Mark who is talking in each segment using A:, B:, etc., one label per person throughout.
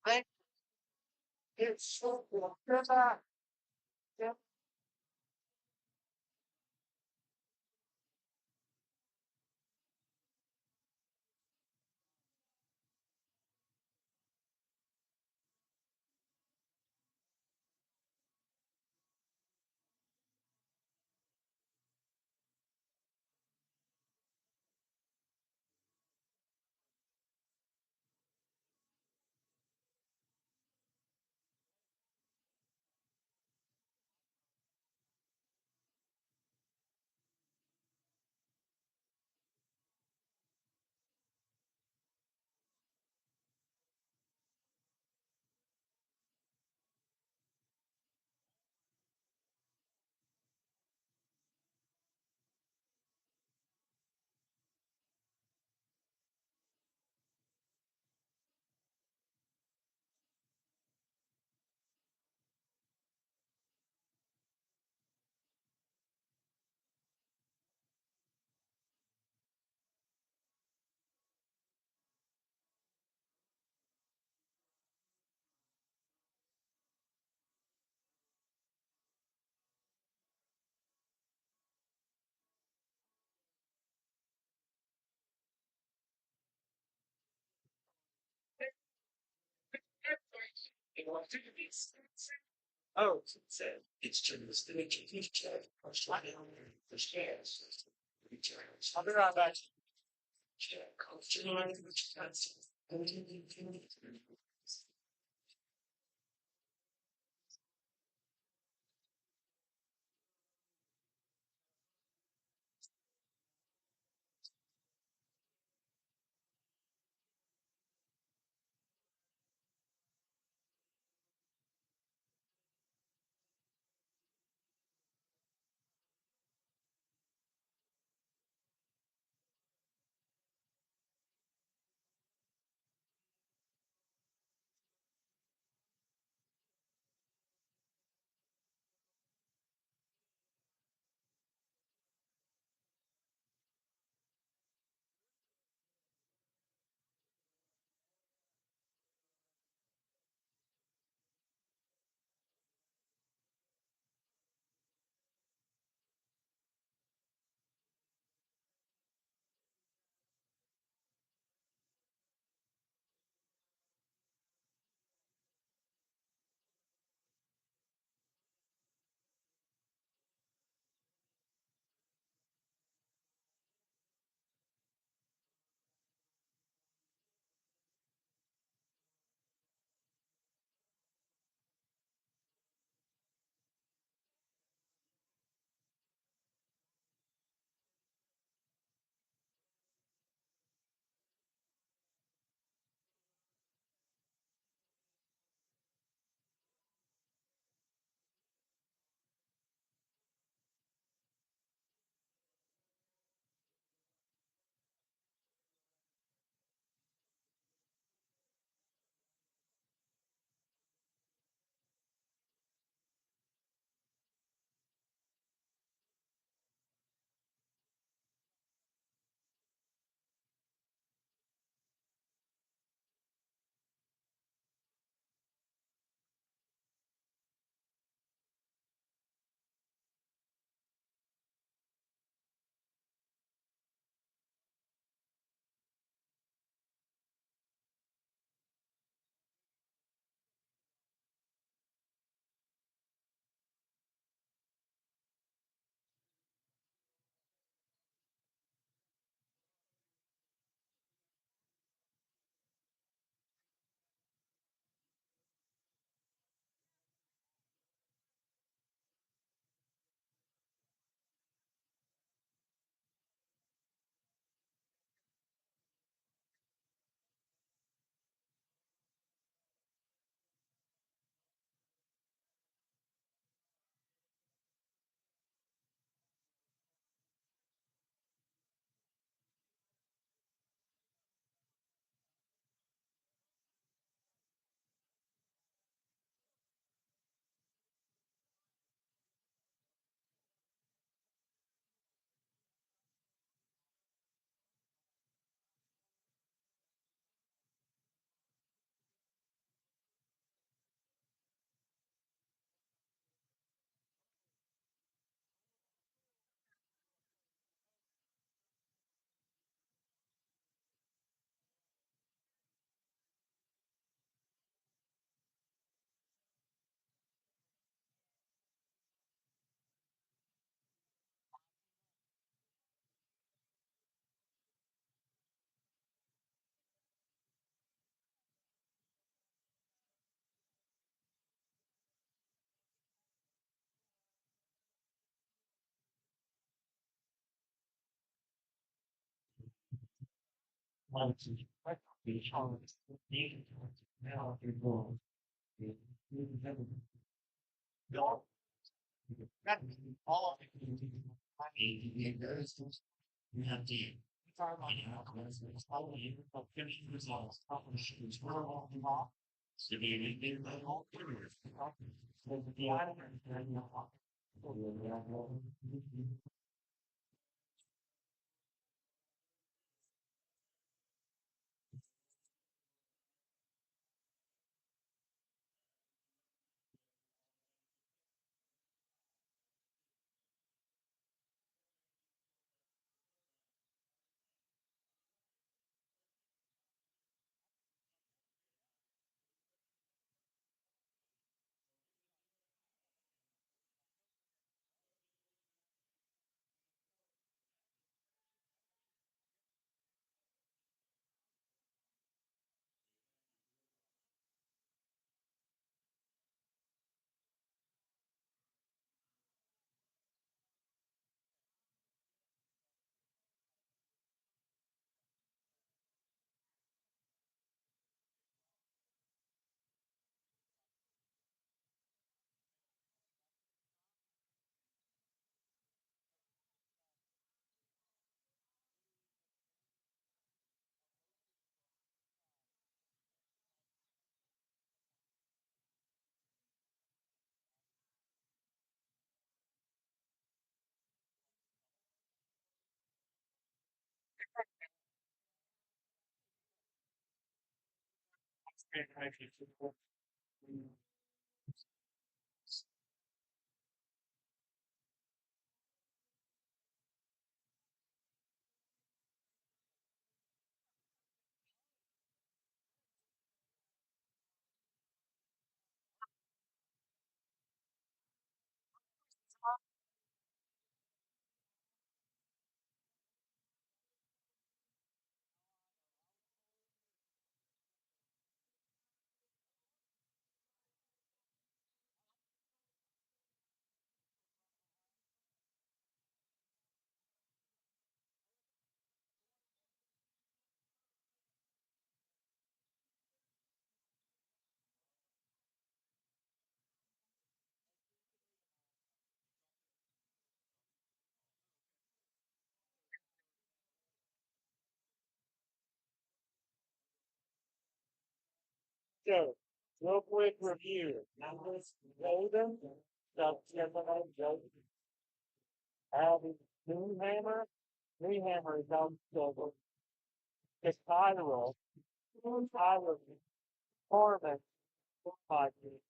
A: It's so Oh, it's just the check. I'll be right back. So, real quick review. Numbers Golden, South Carolina Golden, Abby Newhammer. Newhammer is out silver. It's Tyler, Tyler, Harmon, Hodges.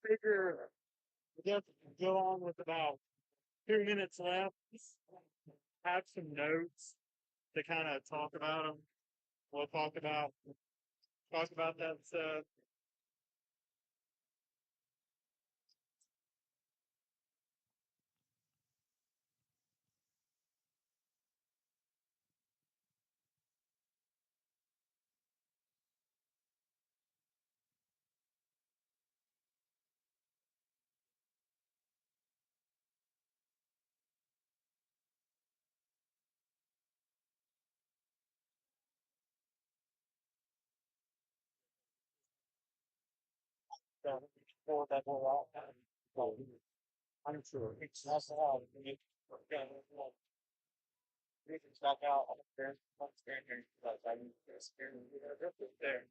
A: Figure, we have to go on with about 2 minutes left. Have some notes to kind of talk about them. We'll talk about that stuff. So, before that will all happen. So, I'm sure it's that's how we need to get we can stop out on the first standard because I need to experience there.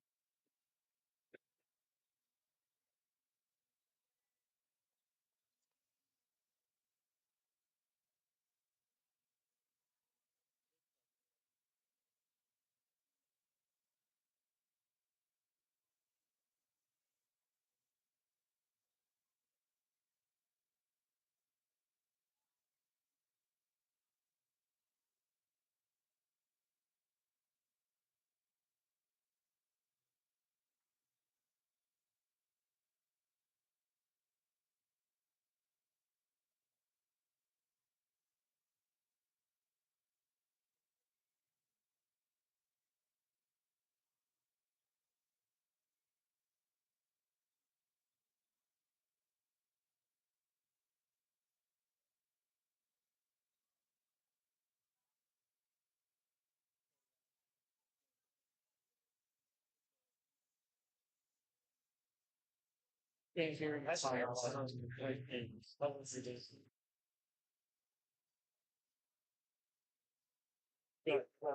A: That's fine.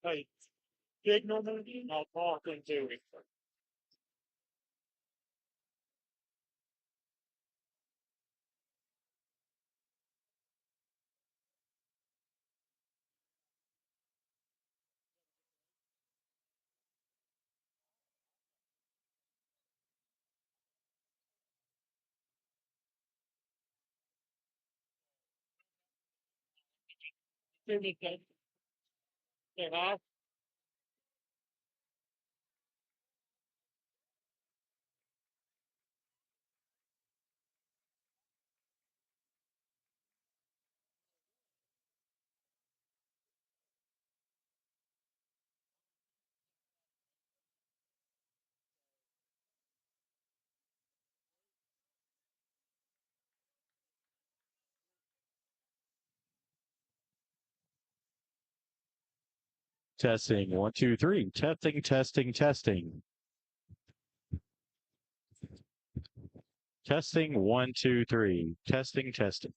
A: Hey, big number, I'll talk into it. And I,
B: Testing one, two, three. Testing, testing, testing. Testing one, two, three. Testing, testing.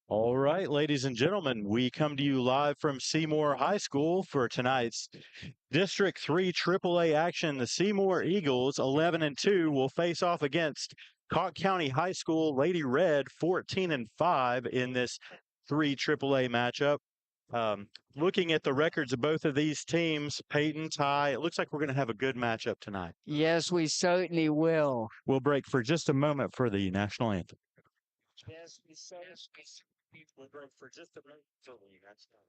B: All right, ladies and gentlemen, we come to you live from Seymour High School for tonight's District 3 AAA action. The Seymour Eagles, 11-2, will face off against Cocke County High School Lady Red, 14-5 in this 3 AAA matchup. Looking at the records of both of these teams, Peyton, Ty, it looks like we're going to have a good matchup tonight.
C: Yes, we certainly will.
B: We'll break for just a moment for the national anthem.
A: yes, we'll break for just a minute. So we got started.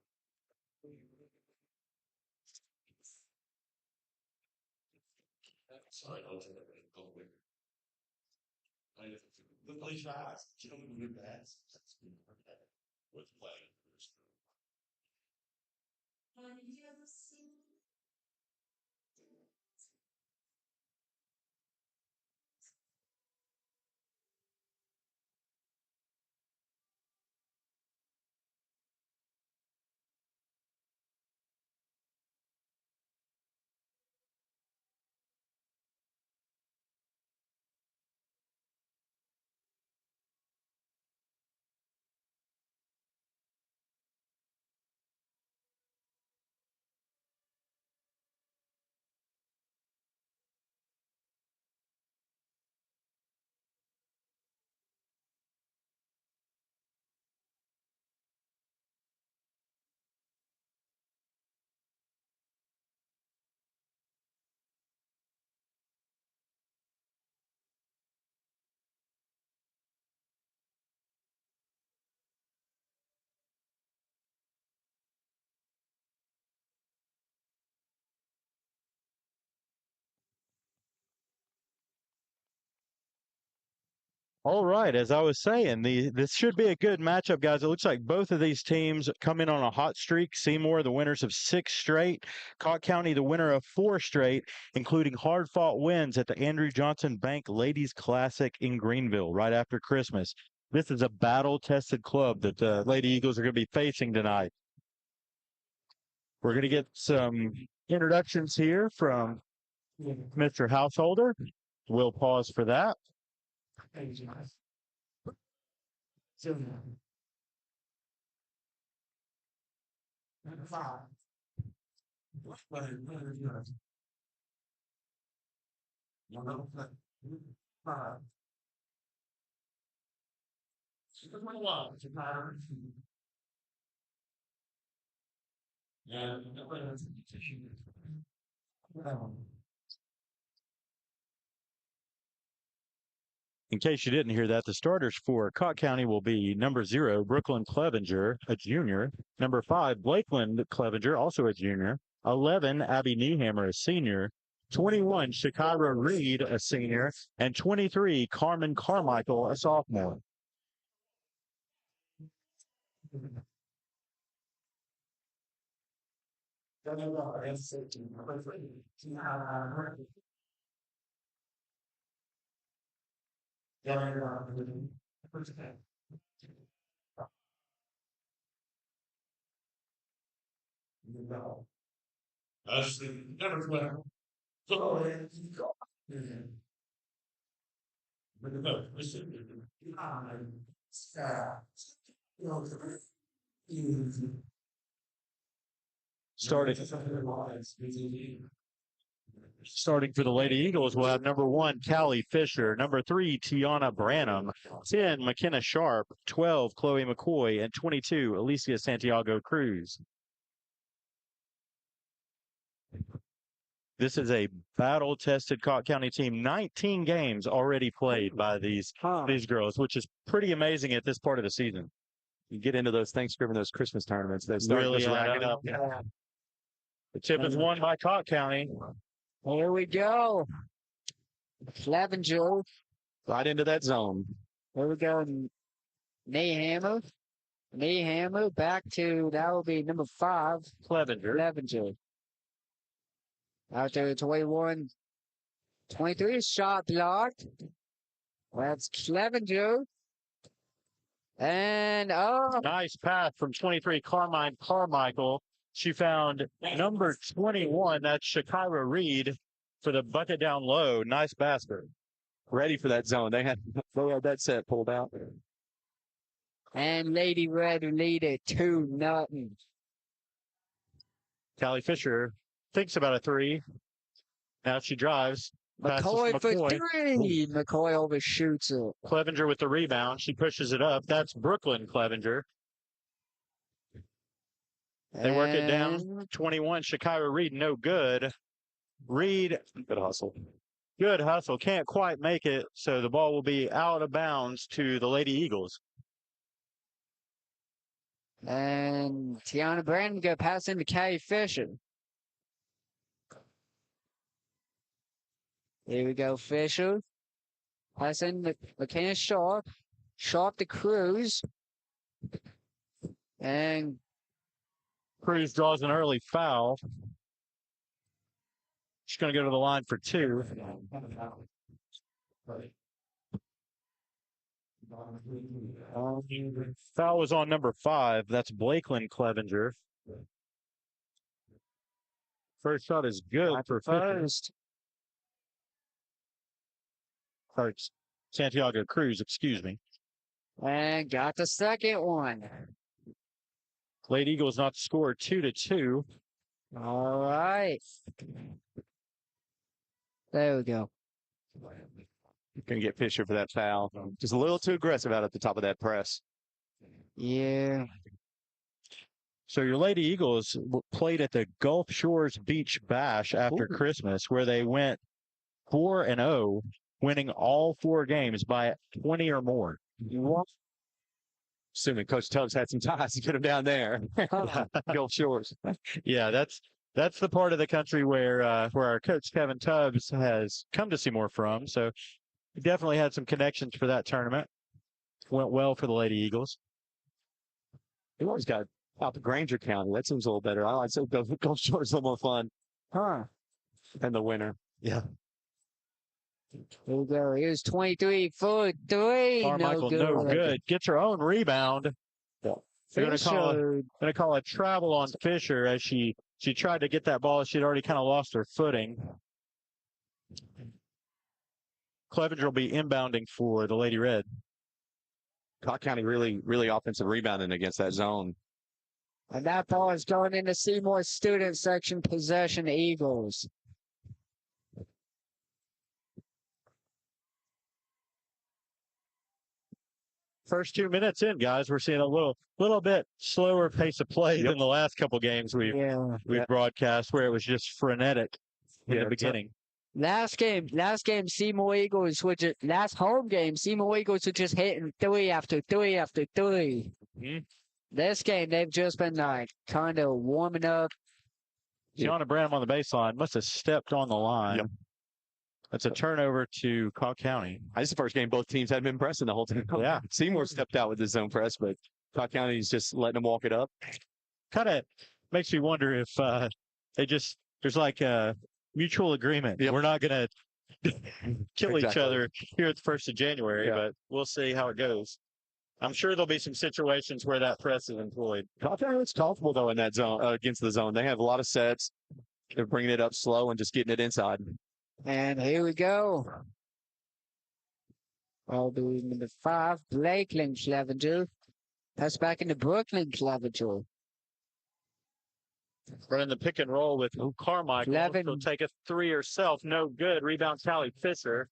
A: Sorry, I'll take that. Go quick. The police eyes, children with bats. With play.
B: All right, as I was saying, this should be a good matchup, guys. It looks like both of these teams come in on a hot streak. Seymour, the winners of 6 straight. Cocke County, the winner of 4 straight, including hard-fought wins at the Andrew Johnson Bank Ladies Classic in Greenville right after Christmas. This is a battle-tested club that the Lady Eagles are going to be facing tonight. We're going to get some introductions here from Mr. Householder. We'll pause for that. In case you didn't hear that, the starters for Cocke County will be number 0, Brooklyn Clevenger, a junior. Number 5, Blakeland Clevenger, also a junior. 11, Abby Niehammer, a senior. 21, Shakira Reed, a senior. And 23, Carmen Carmichael, a sophomore. Starting for the Lady Eagles, we'll have number 1, Callie Fisher, number 3, Tiana Branham, 10, McKenna Sharp, 12, Chloe McCoy, and 22, Alicia Santiago Cruz. This is a battle-tested Cocke County team. 19 games already played by these girls, which is pretty amazing at this part of the season.
D: You get into those Thanksgiving, those Christmas tournaments, they start
B: Really
D: just racking
B: add
D: up.
B: up. The tip is won by Cocke County.
C: Here we go. Clevenger.
D: Right into that zone.
C: Here we go. Neyhammer. Neyhammer back to, that will be number 5.
B: Clevenger.
C: Clevenger. Out there, 21. 23 shot blocked. That's Clevenger. And,
B: Nice pass from 23, Carmine Carmichael. She found number 21, that's Shakira Reed, for the bucket down low. Nice basket.
D: Ready for that zone. They had that set pulled out.
C: and Lady Red lead it 2-0.
B: Callie Fisher thinks about a 3. Now she drives. Passes
C: McCoy
B: to
C: for
B: McCoy.
C: 3. McCoy overshoots it.
B: Clevenger with the rebound. She pushes it up. That's Brooklyn Clevenger. They work it down.
C: And
B: 21, Shakira Reed, no good. Reed,
D: Good hustle.
B: good hustle, can't quite make it. So the ball will be out of bounds to the Lady Eagles.
C: And Tiana Brandon go pass into Callie Fisher. Here we go, Fisher. Pass in McKenna Sharp. Sharp to Cruz. And
B: Cruz draws an early foul. She's going to go to the line for 2. Foul was on number 5. That's Blakeland Clevenger. First shot is good for Fisher.
C: first.
B: Or Santiago Cruz, excuse me.
C: And got the second one.
B: Lady Eagles not to score 2-2.
C: All right. There we go.
D: Can get Fisher for that foul. Just a little too aggressive out at the top of that press.
C: Yeah.
B: So your Lady Eagles played at the Gulf Shores Beach Bash after
D: Ooh.
B: Christmas, where they went 4-0, winning all 4 games by 20 or more.
D: Assuming Coach Tubbs had some ties to get him down there. Gulf Shores.
B: Yeah, that's the part of the country where our coach Kevin Tubbs has come to Seymour from. So he definitely had some connections for that tournament. Went well for the Lady Eagles.
D: He always got out to Granger County. That seems a little better. I like to go Gulf Shores a little more fun
C: Huh.
D: than the winter.
B: Yeah.
C: Here we go. Here's 23 for 3.
B: Carmichael, no good. Gets her own rebound. They're going to call a travel on Fisher as she tried to get that ball. She'd already kind of lost her footing. Clevenger will be inbounding for the Lady Red.
D: Cocke County really, really offensive rebounding against that zone.
C: And that ball is going into Seymour student section possession Eagles.
B: First 2 minutes in, guys, we're seeing a little bit slower pace of play than the last couple games we've broadcast, where it was just frenetic in the beginning.
C: Last game, Seymour Eagles last home game, Seymour Eagles were just hitting 3 after 3 after 3.
B: Mhm.
C: This game, they've just been like kind of warming up.
B: Gianna Branham on the baseline must have stepped on the line.
D: Yep.
B: That's a turnover to Cocke County.
D: This is the first game both teams had been pressing the whole time.
B: Yeah.
D: Seymour stepped out with his zone press, but Cocke County's just letting them walk it up.
B: Kind of makes me wonder if there's like a mutual agreement.
D: Yep.
B: We're not going to kill each
D: Exactly.
B: other here at the 1st of January,
D: Yeah.
B: but we'll see how it goes. I'm sure there'll be some situations where that press is employed.
D: Cocke County looks comfortable though in that zone against the zone. They have a lot of sets. They're bringing it up slow and just getting it inside.
C: And here we go. All the number 5, Lakeland Clevenger. Pass back into Brooklyn Clevenger.
B: Running the pick and roll with Carmichael.
C: Levin.
B: He'll take a 3 herself. No good. Rebound Callie Fisher.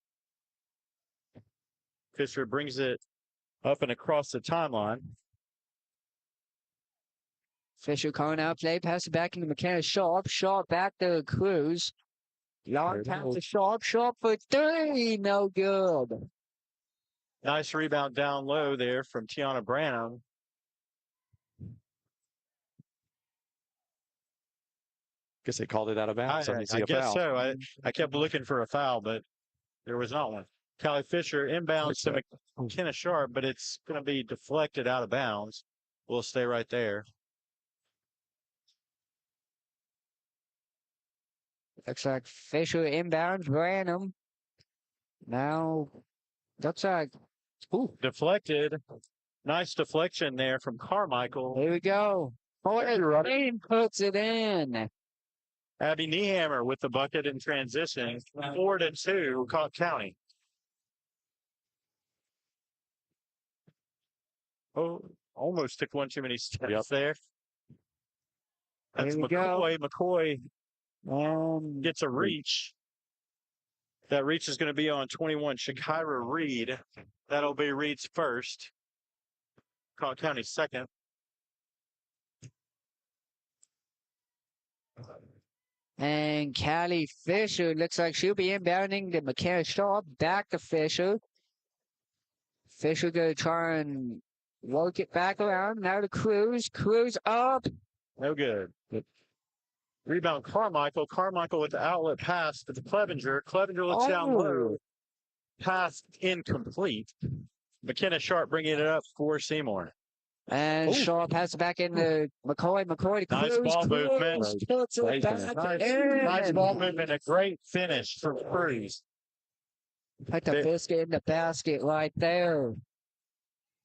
B: Fisher brings it up and across the timeline.
C: Fisher calling out play, pass it back into McKenna Sharp. Sharp back to Cruz. Long pass to Sharp. Sharp for 3. No good.
B: Nice rebound down low there from Tiana Branham.
D: Guess they called it out of bounds. So
B: I
D: I see a
B: guess
D: foul.
B: so. I kept looking for a foul, but there was not one. Callie Fisher inbounds to McKenna Sharp, but it's going to be deflected out of bounds. We'll stay right there.
C: Looks like Fisher inbounds Branham. Now, looks like,
B: Deflected. Nice deflection there from Carmichael.
C: here we go. Green puts it in.
B: Abby Niehammer with the bucket in transition. 4-2, Cocke County. Oh, almost took one too many steps there. That's
C: Here we go.
B: McCoy. McCoy gets a reach. That reach is going to be on 21, Shakira Reed. That'll be Reed's first. Cocke County second.
C: And Callie Fisher looks like she'll be inbounding to McKenna Sharp. Back to Fisher. Fisher going to try and work it back around. Now to Cruz. Cruz up.
B: No good. Rebound Carmichael. Carmichael with the outlet pass to the Clevenger. Clevenger looks down low. Pass incomplete. McKenna Sharp bringing it up for Seymour.
C: And Sharp has it back into McCoy. McCoy to Cruz.
B: Nice ball
C: Cruz
B: movement.
C: puts it back in.
B: Nice ball movement. A great finish from Cruz.
C: Put the biscuit in the basket right there.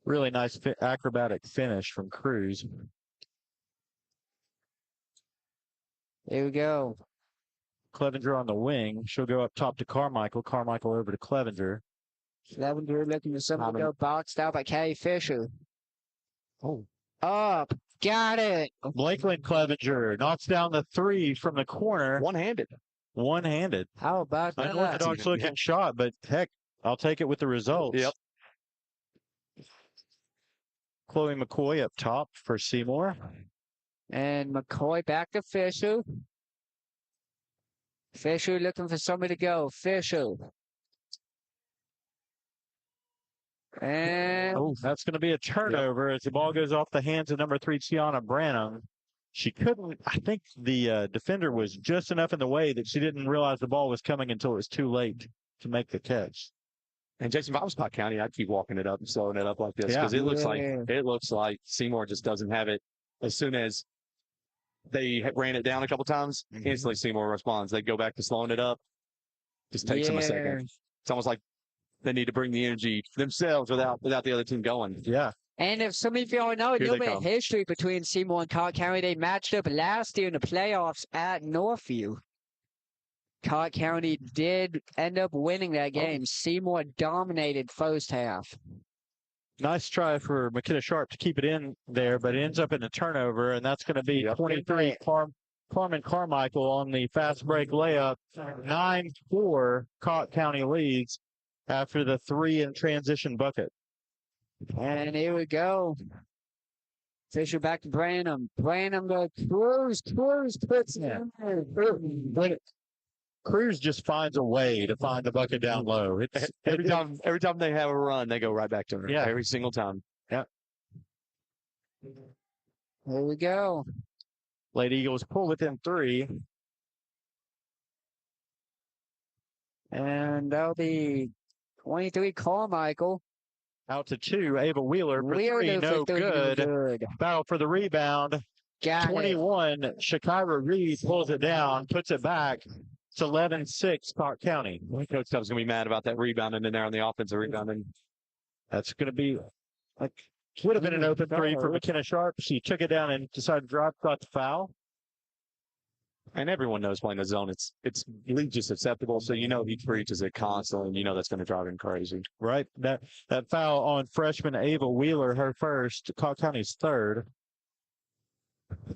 B: Really nice acrobatic finish from Cruz.
C: Here we go.
B: Clevenger on the wing. She'll go up top to Carmichael. Carmichael over to Clevenger.
C: Clevenger looking for something to go boxed out by Callie Fisher. Up. Got it.
B: Lakeland Clevenger knocks down the 3 from the corner.
D: One-handed.
B: One-handed.
C: How about that?
B: Unorthodox looking shot, but heck, I'll take it with the results.
D: Yep.
B: Chloe McCoy up top for Seymour.
C: And McCoy back to Fisher. Fisher looking for somebody to go. Fisher. And
B: That's going to be a turnover as the ball goes off the hands of number 3, Tiana Branham. She couldn't, I think the defender was just enough in the way that she didn't realize the ball was coming until it was too late to make the catch.
D: And Jason, if I was Cocke County, I'd keep walking it up and slowing it up like this because it looks like Seymour just doesn't have it. As soon as they ran it down a couple times, instantly Seymour responds. They go back to slowing it up. Just takes them a second. It's almost like they need to bring the energy themselves without the other team going.
B: Yeah.
C: And if some of y'all know a little bit of history between Seymour and Cocke County, they matched up last year in the playoffs at Northview. Cocke County did end up winning that game. Seymour dominated first half.
B: Nice try for McKenna Sharp to keep it in there, but it ends up in a turnover, and that's going to be 23 Carmen Carmichael on the fast break layup. 9-4 Cocke County leads after the 3 in transition bucket.
C: And here we go. Fisher back to Branham. Branham to Cruz. Cruz puts it in.
B: Cruz just finds a way to find the bucket down low.
D: Every time they have a run, they go right back to her.
B: Yeah.
D: Every single time.
B: Yeah.
C: Here we go.
B: Lady Eagles pull within 3.
C: And that'll be 23 Carmichael.
B: Out to 2, Ava Wheeler for 3,
C: Wheeler
B: no
C: for 3,
B: good.
C: no good.
B: Battle for the rebound.
C: Got it.
B: 21, Shakira Reed pulls it down, puts it back. It's 11-6, Cocke County.
D: Coach Tubbs going to be mad about that rebounding in there on the offensive rebounding.
B: That's going to be like, would have been an open three for McKenna Sharp. She took it down and decided to drop, got the foul.
D: And everyone knows playing the zone, it's league just acceptable. So you know he breaches it constantly, and you know that's going to drive him crazy.
B: Right. That foul on freshman Ava Wheeler, her first, Cocke County's third.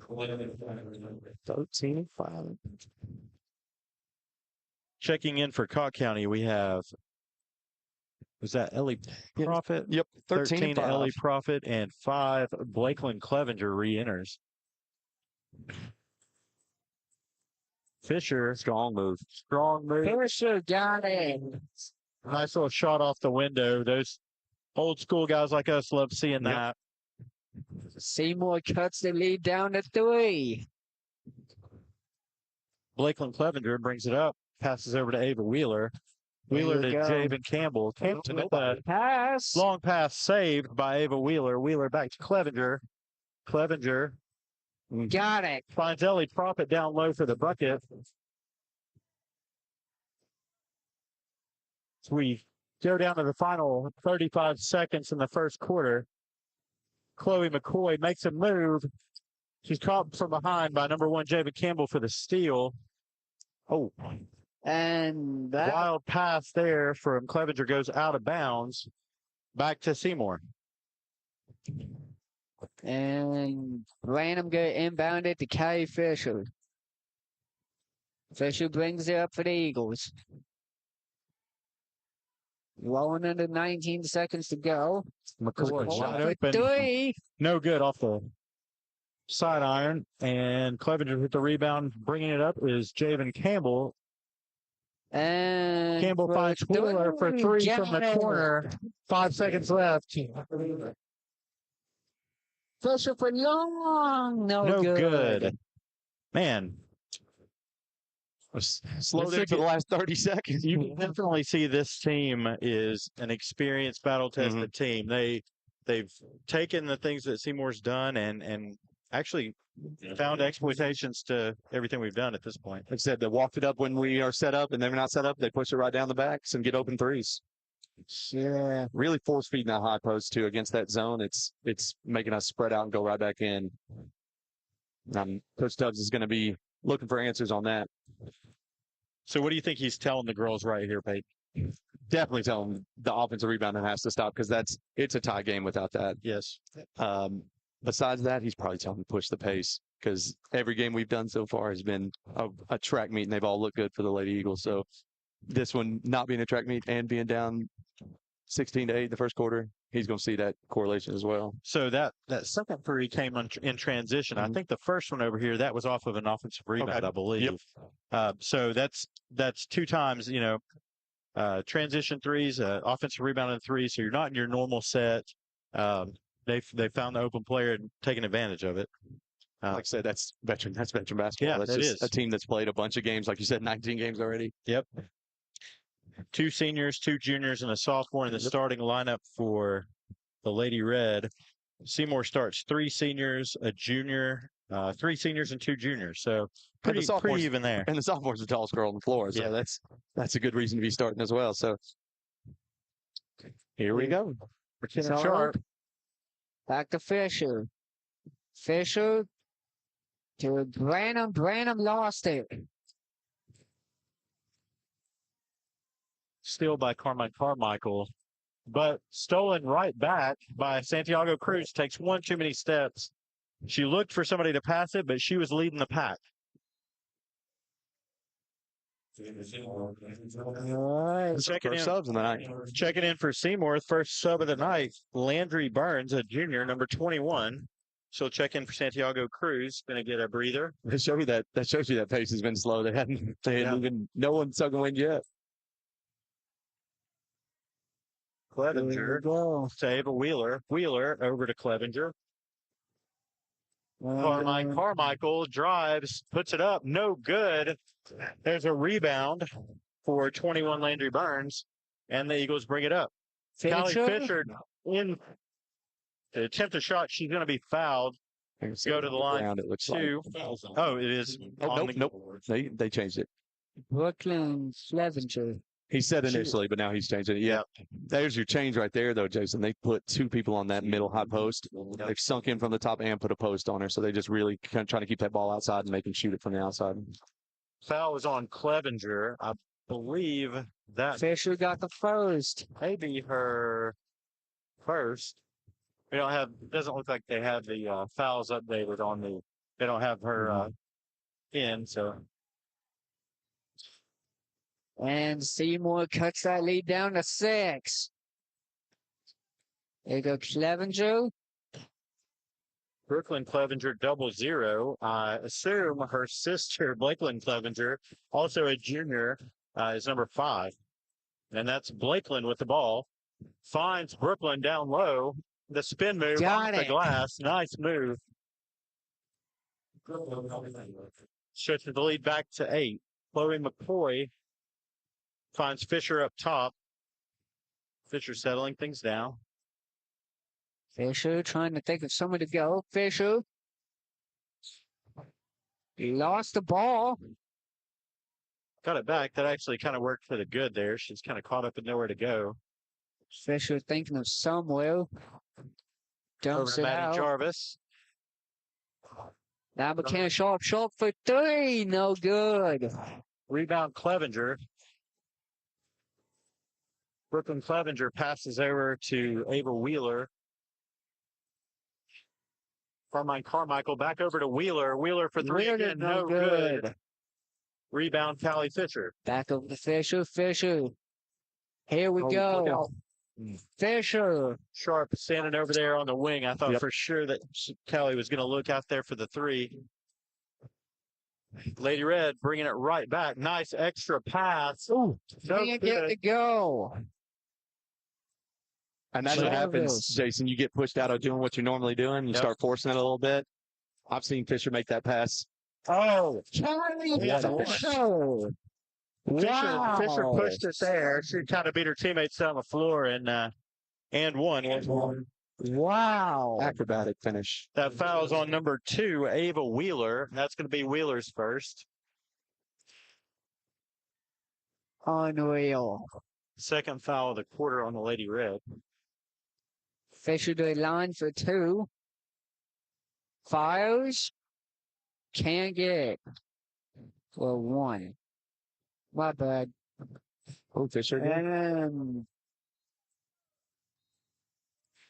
D: 13-5.
B: Checking in for Cocke County, we have, was that Ellie Profit?
D: Yep,
B: 13 Ellie Profit, and 5 Blakeland Clevenger re-enters. Fisher.
D: Strong move.
C: Fisher got it.
B: Nice little shot off the window. Those old school guys like us love seeing that.
C: Seymour cuts the lead down to 3.
B: Blakeland Clevenger brings it up, passes over to Ava Wheeler. Wheeler to Javen Campbell. Campbell with a
C: Pass.
B: long pass saved by Ava Wheeler. Wheeler back to Clevenger. Clevenger
C: Got it.
B: finds Ellie Profit down low for the bucket. So we go down to the final 35 seconds in the first quarter. Chloe McCoy makes a move. She's caught from behind by number 1 Javen Campbell for the steal. Oh,
C: And that
B: wild pass there from Clevenger goes out of bounds. Back to Seymour.
C: and Random get inbounded to Kay Fisher. Fisher brings it up for the Eagles. Rolling under 19 seconds to go.
B: McCoy
C: Shot
B: wide
C: for
B: open.
C: 3.
B: No good off the side iron. And Clevenger with the rebound. Bringing it up is Javen Campbell.
C: And
B: Campbell
C: for
B: finds Wheeler for 3 from the
C: Got it.
B: corner. 5 seconds left.
C: Fisher for long. No
B: good. Man,
D: Slowed it for the last 30 seconds.
B: you definitely see this team is an experienced battle tested team. They've taken the things that Seymour's done and actually found exploitations to everything we've done at this point.
D: Like I said, they walked it up when we are set up, and then we're not set up. They push it right down the backs and get open threes.
C: Yeah.
D: Really force feeding that high post too against that zone. It's making us spread out and go right back in. Coach Tubbs is going to be looking for answers on that.
B: So what do you think he's telling the girls right here, Peyton?
D: Definitely tell them the offensive rebounding has to stop because it's a tie game without that.
B: Yes.
D: Besides that, he's probably telling them to push the pace because every game we've done so far has been a track meet and they've all looked good for the Lady Eagles. So this one not being a track meet and being down 16-8 in the first quarter, he's going to see that correlation as well.
B: So that second three came in transition. I think the first one over here, that was off of an offensive rebound, I believe.
D: Yep.
B: So that's 2 times, transition threes, offensive rebound and 3. So you're not in your normal set. They found the open player and taken advantage of it.
D: Like I said, that's veteran basketball.
B: Yeah,
D: that's just a team that's played a bunch of games, like you said, 19 games already.
B: Yep. 2 seniors, 2 juniors, and a sophomore in the starting lineup for the Lady Red. Seymour starts 3 seniors, a junior, 3 seniors and 2 juniors. So pretty even there.
D: And the sophomore's the tallest girl on the floor. So that's a good reason to be starting as well. So here we go.
B: Sharp.
C: Back to Fisher. Fisher to Branham. Branham lost it.
B: Steal by Carmichael, but stolen right back by Santiago Cruz. Takes one too many steps. She looked for somebody to pass it, but she was leading the pack.
D: Checking subs in the night.
B: Checking in for Seymour, first sub of the night. Landry Burns, a junior, number 21. She'll check in for Santiago Cruz. Going to get a breather.
D: That shows you that pace has been slow. They hadn't even, no one's sucking wind yet.
B: Clevenger to Ava Wheeler. Wheeler over to Clevenger. Carmichael drives, puts it up. No good. There's a rebound for 21 Landry Burns, and the Eagles bring it up. Callie Fisher in to attempt a shot. She's going to be fouled, Go to the line.
D: Around, it looks like.
B: 2. Oh, it is.
D: Oh, nope. They changed it.
C: Brooklyn Clevenger.
D: He said initially, but now he's changed it. Yeah. There's your change right there, though, Jason. They put 2 people on that middle high post. They've sunk in from the top and put a post on her. So they just really kind of trying to keep that ball outside and make him shoot it from the outside.
B: Foul was on Clevenger. I believe that
C: Fisher got the first.
B: may be her first. We don't have, it doesn't look like they have the fouls updated on the, they don't have her in, so.
C: And Seymour cuts that lead down to 6. There you go, Clevenger.
B: Brooklyn Clevenger 0-0. I assume her sister, Blakeland Clevenger, also a junior, is number 5. And that's Blakeland with the ball. Finds Brooklyn down low. The spin move
C: Got
B: off the
C: it.
B: glass. Nice move. Stretches the lead back to 8. Chloe McCoy finds Fisher up top. Fisher settling things down.
C: Fisher trying to think of someone to go. Fisher. He lost the ball.
B: Got it back. That actually kind of worked for the good there. She's kind of caught up and nowhere to go.
C: Fisher thinking of somewhere.
B: Over
C: Dumps
B: to
C: it
B: Maddie
C: out.
B: Jarvis.
C: Now McKenna Sharp for 3. No good.
B: Rebound Clevenger. Brooklyn Clevenger passes over to Ava Wheeler. Carmine Carmichael back over to Wheeler. Wheeler for 3
C: Wheeler,
B: again.
C: no
B: No good. Rebound Callie Fisher.
C: Back over to Fisher. Fisher. Here we
D: Look
C: go.
D: out.
C: Fisher.
B: Sharp standing over there on the wing. I thought
D: Yep.
B: for sure that Callie was going to look out there for the 3. Lady Red bringing it right back. Nice extra pass. Ooh, no
C: Can't get
B: good.
C: to go.
D: And that's what happens,
C: Jarvis.
D: Jason. You get pushed out of doing what you're normally doing. You
B: Yep.
D: start forcing it a little bit. I've seen Fisher make that pass.
B: Oh,
C: Charlie.
B: Yeah.
C: Fisher. Wow.
B: Fisher pushed it there. She kind of beat her teammates on the floor and won.
C: Wow.
D: Acrobatic finish.
B: That foul's on number 2, Ava Wheeler. That's going to be Wheeler's first.
C: Unreal.
B: Second foul of the quarter on the Lady Red.
C: Fisher to a line for 2. Fires. Can't get. For 1. My bad.
D: Oh, Fisher.
C: And
B: I'm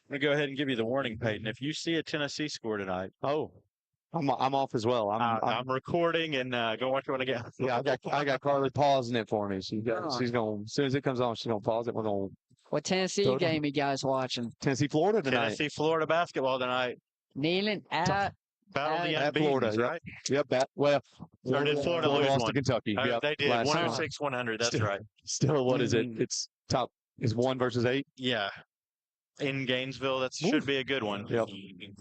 B: going to go ahead and give you the warning, Peyton. If you see a Tennessee score tonight,
D: Oh, I'm off as well.
B: I'm recording and go watch it when I get.
D: Yeah, I got Carly pausing it for me. She's
C: Oh.
D: going, as soon as it comes on, she's going to pause it. We're going
C: what Tennessee
D: Total.
C: game you guys watching?
D: Tennessee, Florida tonight.
B: Tennessee, Florida basketball tonight.
C: Kneeling at
B: Battle of the
D: At
B: unbeatens,
D: Florida, yep.
B: right?
D: Yep. Well,
B: Or did Florida lose
D: lost
B: one?
D: to Kentucky. Yep.
B: They did.
D: last
B: 106-100. That's
D: Still-
B: right.
D: Still, what is it?
C: Mm.
D: It's top is 1 versus 8.
B: Yeah. In Gainesville, that should be a good one.
D: Yep.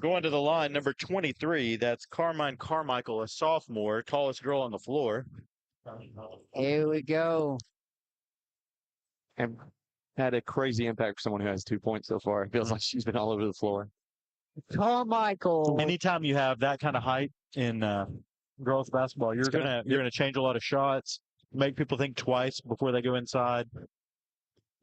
B: Going to the line, number 23. That's Carmine Carmichael, a sophomore, tallest girl on the floor.
C: here we go.
D: And had a crazy impact for someone who has 2 points so far. It feels like she's been all over the floor.
C: Carmichael.
B: Anytime you have that kind of height in girls basketball, you're gonna change a lot of shots, make people think twice before they go inside.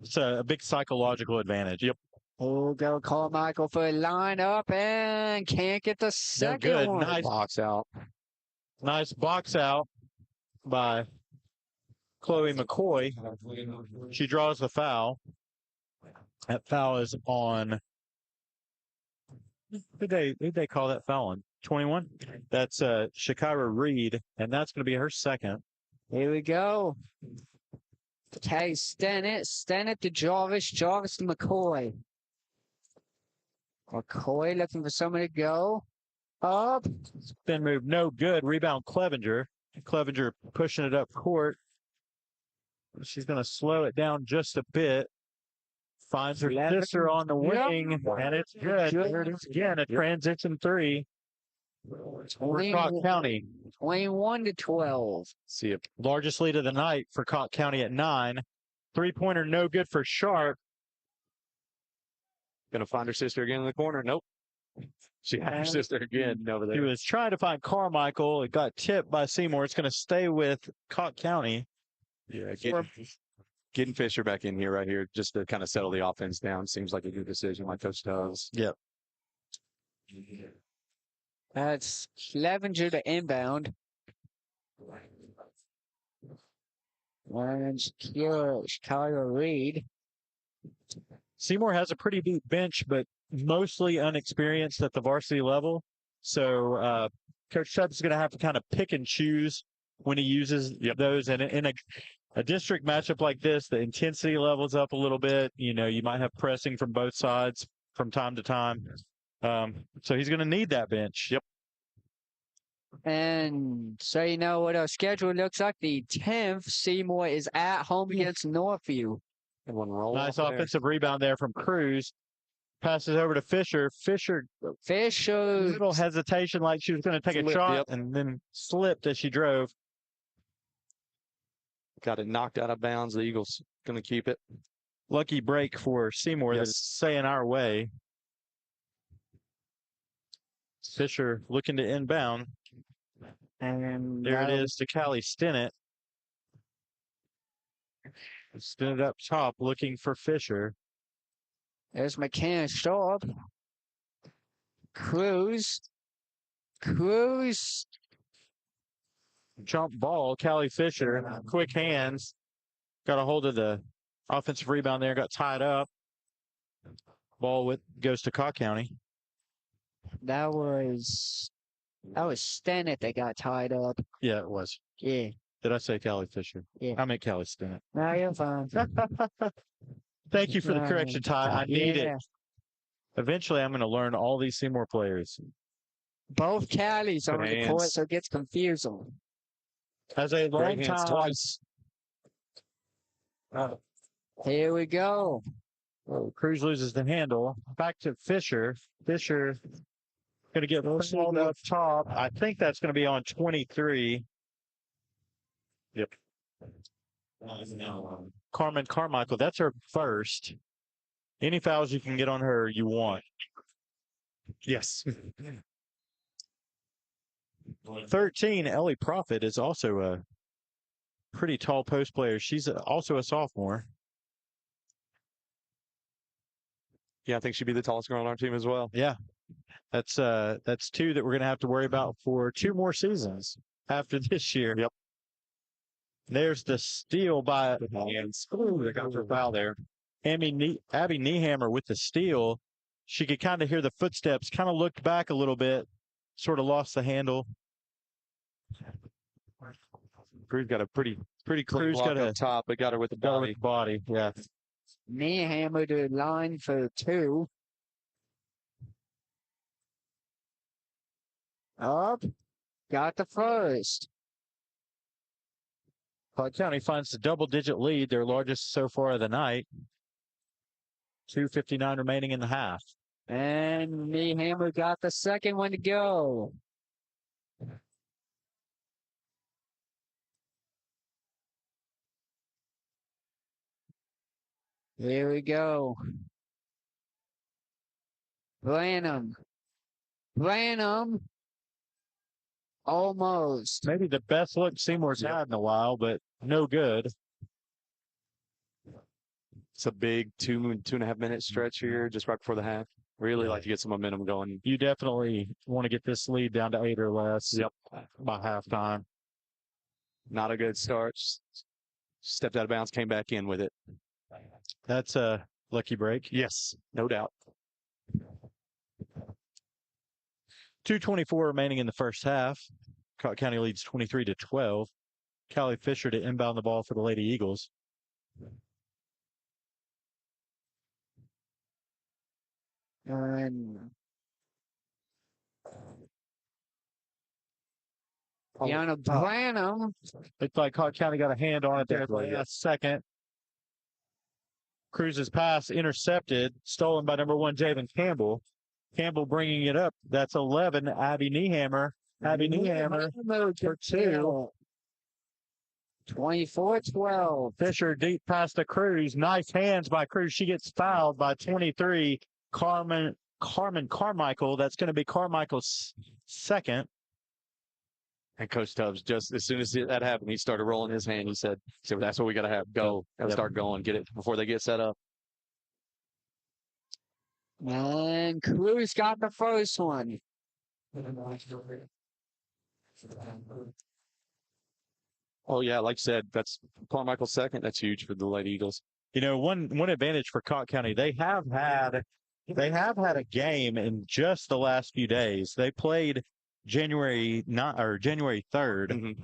B: It's a big psychological advantage. Yep.
C: Here we go, Carmichael for a line up and can't get the
B: They're
C: second
B: good.
C: one.
B: Nice,
D: Box out.
B: nice box out by Chloe McCoy. She draws the foul. That foul is on. Who'd they call that foul on? 21? That's Shakira Reed, and that's going to be her second.
C: Here we go. Okay, Stennett to Jarvis, Jarvis to McCoy. McCoy looking for someone to go. Up.
B: Spin move, no good. Rebound, Clevenger. Clevenger pushing it up court. She's going to slow it down just a bit. Finds her sister on the wing, and it's good. Here it is again, a transition 3 for Cocke County.
C: 21 to 12.
D: See it.
B: Largest lead of the night for Cocke County at 9. 3-pointer, no good for Sharp.
D: Going to find her sister again in the corner. Nope. She had her sister again over
B: He
D: there.
B: was trying to find Carmichael. It got tipped by Seymour. It's going to stay with Cocke County.
D: Yeah, getting Fisher back in here right here just to kind of settle the offense down. Seems like a good decision, like Coach does.
B: Yep.
C: That's Clevenger to inbound. And Chicago Reed.
B: Seymour has a pretty deep bench, but mostly unexperienced at the varsity level. So Coach Tubbs is going to have to kind of pick and choose when he uses those. And in a district matchup like this, the intensity levels up a little bit. You know, you might have pressing from both sides from time to time. So he's going to need that bench. Yep.
C: And so you know what our schedule looks like. The 10th, Seymour is at home against Northview.
D: And one roll.
B: Nice offensive rebound there from Cruz. Passes over to Fisher. Fisher, little hesitation like she was going to take a shot and then slipped as she drove.
D: Got it knocked out of bounds. The Eagles going to keep it.
B: Lucky break for Seymour. That's saying our way. Fisher looking to inbound.
C: And
B: there it is to Callie Stinnett. Stinnett up top looking for Fisher.
C: There's McCann Sharp. Cruz.
B: Jump ball. Callie Fisher. Quick hands. Got a hold of the offensive rebound there. Got tied up. Ball goes to Cocke County.
C: That was Stinnett that got tied up.
B: Yeah, it was.
C: Yeah.
B: Did I say Callie Fisher?
C: Yeah.
B: I meant Callie Stinnett.
C: No, you're fine.
B: Thank you for the correction, Ty. I need it. Eventually, I'm going to learn all these Seymour players.
C: Both Callies are on the court, so it gets confusing.
B: As a long time.
D: Twice.
C: Here we go.
B: Oh, Cruz loses the handle. Back to Fisher. Fisher going to get fouled up top. I think that's going to be on 23. Yep. Carmen Carmichael, that's her first. Any fouls you can get on her, you want. Yes. 13, Ellie Prophet is also a pretty tall post player. She's also a sophomore.
D: Yeah, I think she'd be the tallest girl on our team as well.
B: Yeah. That's two that we're going to have to worry about for 2 more seasons after this year.
D: Yep.
B: There's the steal by
D: Ooh, they got her foul there.
B: Abby Niehammer with the steal. She could kind of hear the footsteps, kind of looked back a little bit, sort of lost the handle.
D: Cruz got a pretty clean
B: Cruz
D: block
B: got
D: up top, but got her with the body.
B: Yeah.
C: Niehammer to line for 2. Up. Got the first.
B: Cocke County finds the double-digit lead, their largest so far of the night. 2:59 remaining in the half.
C: And Niehammer got the second one to go. Here we go. Branham. Almost.
B: Maybe the best look Seymour's had in a while, but no good.
D: It's a big 2.5 minute stretch here just right before the half. Really like to get some momentum going.
B: You definitely want to get this lead down to 8 or less.
D: Yep.
B: By halftime.
D: Not a good start. Stepped out of bounds, came back in with it.
B: That's a lucky break.
D: Yes, no doubt.
B: 2:24 remaining in the first half. Cocke County leads 23-12. Callie Fisher to inbound the ball for the Lady Eagles.
C: And Deanna Branham.
B: Looked like Cocke County got a hand on it there for the last second. Cruz's pass intercepted, stolen by number 1, Javen Campbell. Campbell bringing it up. That's 11, Abby Niehammer. Abby Niehammer for 2.
C: 24-12.
B: Fisher deep pass to Cruz. Nice hands by Cruz. She gets fouled by 23, Carmen Carmen Carmichael. That's going to be Carmichael's second.
D: And Coach Tubbs, just as soon as that happened, he started rolling his hand. He said, that's what we got to have. Go. Gotta start going. Get it before they get set up.
C: And Cruz got the first one.
D: Oh, yeah. Like I said, that's Carmichael's second. That's huge for the Lady Eagles.
B: You know, one advantage for Cocke County, they have had a game in just the last few days. They played January 3rd,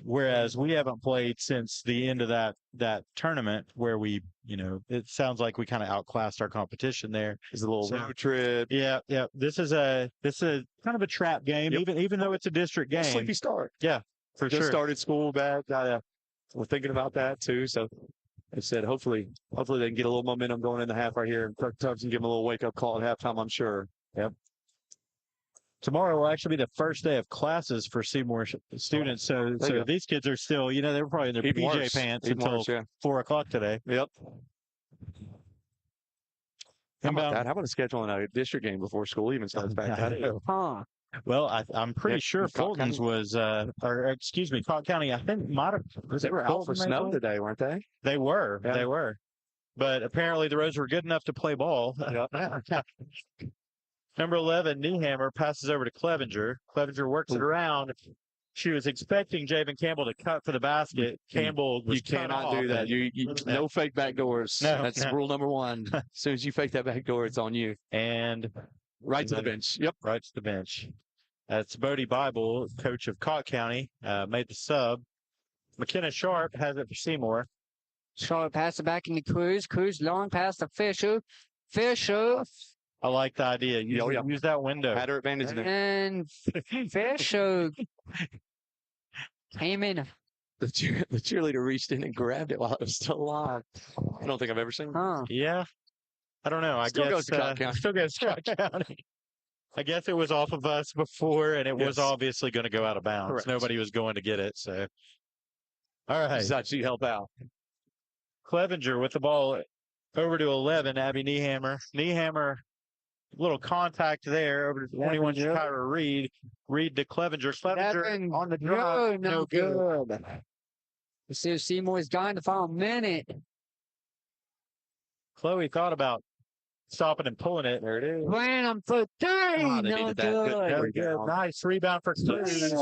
B: whereas we haven't played since the end of that tournament where we, it sounds like we kind of outclassed our competition there.
D: It's a little road trip.
B: Yeah. This is kind of a trap game, even though it's a district game.
D: Sleepy start.
B: Yeah, for
D: just
B: sure.
D: Started school back. We're thinking about that too. So I said, hopefully they can get a little momentum going in the half right here. And Coach Tubbs can give them a little wake up call at halftime, I'm sure.
B: Yep. Tomorrow will actually be the first day of classes for Seymour students. So these kids are still, they were probably in their PJ pants until 4 o'clock today.
D: Yep. How about a schedule in a district game before school even starts back?
C: Huh.
B: Well, I'm pretty sure Fulton's was, Cocke County, I think
D: they were out for snow today, weren't they?
B: They were. Yeah. They were. But apparently the Rose were good enough to play ball. Number 11, Niehammer, passes over to Clevenger. Clevenger works it around. She was expecting Javen Campbell to cut for the basket. Campbell was
D: You cannot do that. No fake back doors.
B: No,
D: That's rule number one. As soon as you fake that back door, it's on you.
B: And
D: right to the bench. Yep.
B: Right to the bench. That's Bodie Bible, coach of Cocke County, made the sub. McKenna Sharp has it for Seymour.
C: Sharp pass it back into Cruz. Cruz long pass to Fisher. Fisher.
B: I like the idea. Use that window.
D: Had her advantage in it.
C: And Fisher came in.
D: The cheerleader reached in and grabbed it while it was still alive. I don't think I've ever seen
C: that.
B: Yeah. I don't know.
D: Still goes to Cocke County.
B: Still goes to Cocke County. I guess it was off of us before, and it was obviously going to go out of bounds.
D: Correct.
B: Nobody was going to get it. So, all right.
D: Just she help out.
B: Clevenger with the ball over to 11, Abby Niehammer. Niehammer, little contact there over to 21, Kyra Reed. Reed to Clevenger. Clevenger on the drive.
C: No good. You see Seymour's gone the final minute.
B: Chloe thought about stopping and pulling it. There it is.
C: Playing them for three. No good.
B: Good. Nice rebound for Cruz.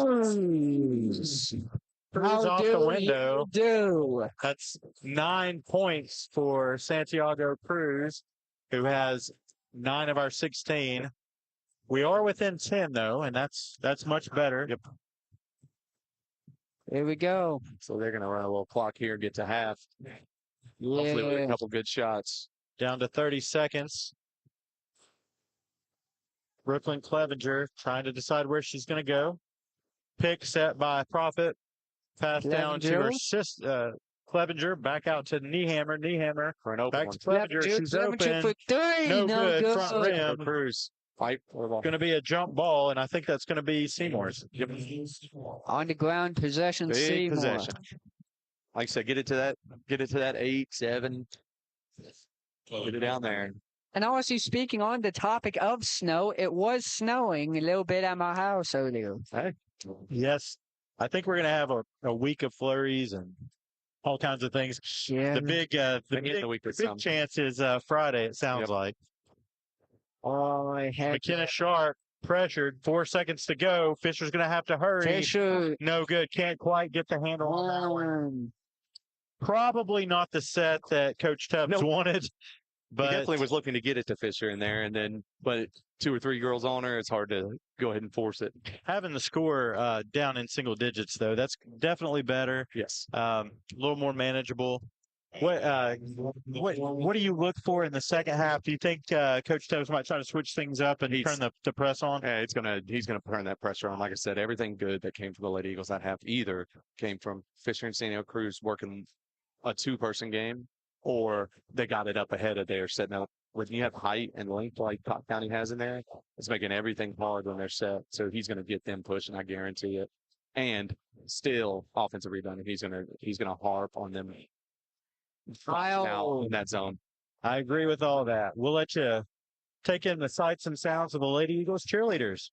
C: How
B: off the window.
C: Do?
B: That's 9 points for Santiago Cruz, who has 9 of our 16. We are within 10 though, and that's much better.
D: Yep.
C: Here we go.
D: So they're going to run a little clock here, get to half. Hopefully with a couple good shots.
B: Down to 30 seconds. Brooklyn Clevenger trying to decide where she's going to go. Pick set by Profit. Pass down to her sister, Clevenger. Back out to Niehammer. Niehammer
D: for an open
B: back to Clevenger. She's open.
C: For three.
B: No good. Front rim.
D: Cruz. Fight.
B: Going to be a jump ball, and I think that's going to be Seymour's.
D: Yep.
C: On the ground possession.
D: Big
C: Seymour.
D: possession. Like I said, get it to that 8, 7. Get it down there.
C: And also speaking on the topic of snow, it was snowing a little bit at my house earlier.
D: Hey.
B: Yes. I think we're going to have a week of flurries and all kinds of things.
C: Yeah.
B: The big chance is Friday, it sounds like.
C: Oh,
B: McKenna Sharp pressured. 4 seconds to go. Fisher's going to have to hurry.
C: Fisher.
B: No good. Can't quite get the handle on that one. Probably not the set that Coach Tubbs wanted. But
D: he definitely was looking to get it to Fisher in there, but 2 or 3 girls on her, it's hard to go ahead and force it.
B: Having the score down in single digits, though, that's definitely better.
D: Yes.
B: A little more manageable. What do you look for in the second half? Do you think Coach Tubbs might try to switch things up and turn the press on?
D: Yeah, he's gonna turn that pressure on. Like I said, everything good that came from the Lady Eagles that half either came from Fisher and Santiago Cruz working a 2-person game, or they got it up ahead of there, setting up. When you have height and length like Cocke County has in there, it's making everything hard when they're set. So he's going to get them pushing, I guarantee it. And still offensive rebounding. He's gonna harp on them now in that zone.
B: I agree with all that. We'll let you take in the sights and sounds of the Lady Eagles cheerleaders.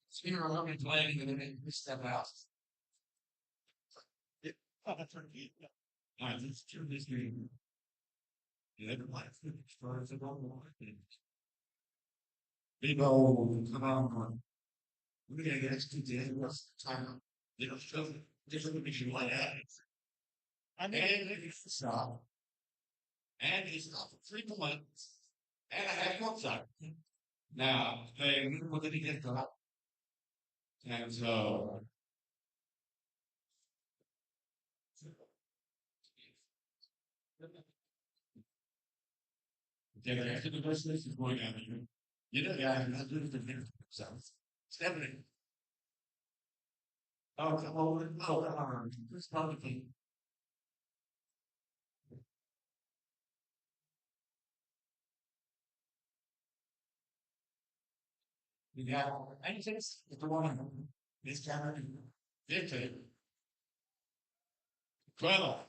A: Seymour will be playing and then we step out. It's true this game. Everybody starts to go. People come on. We gotta get to the end of time. They don't show different mission like that. And it's stop. And he stopped for 3 points. And I had one shot. Now, they what did he get got? And so yeah, after the business is going on here. You know, guys, not doing the thing themselves. Stephanie. Oh, come on. Oh, come on. This probably. Yeah, I think it's the one. This camera. 15. 12.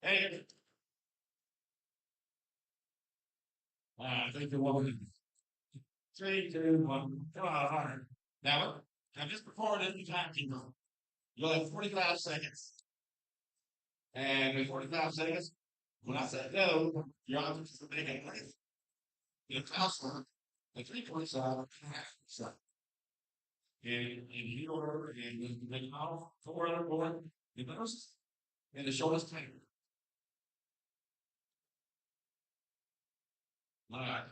A: Hey. I think the one. 3, 2, 1. Come on. Now, just before it is the time keeper, you'll have 45 seconds. And in 45 seconds, when I say go, your object is to make a play. The counselor, the 3-point side, half side. And you order and you make an off, 4 other board, the most, and the shortest time. All right.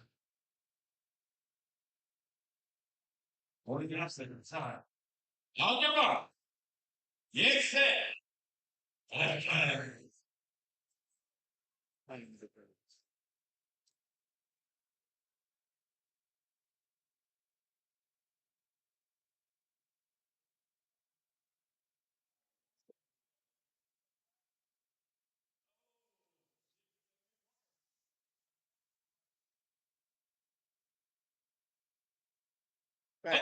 A: 45 seconds. Time. On your mark. Get set. Okay.
B: Right.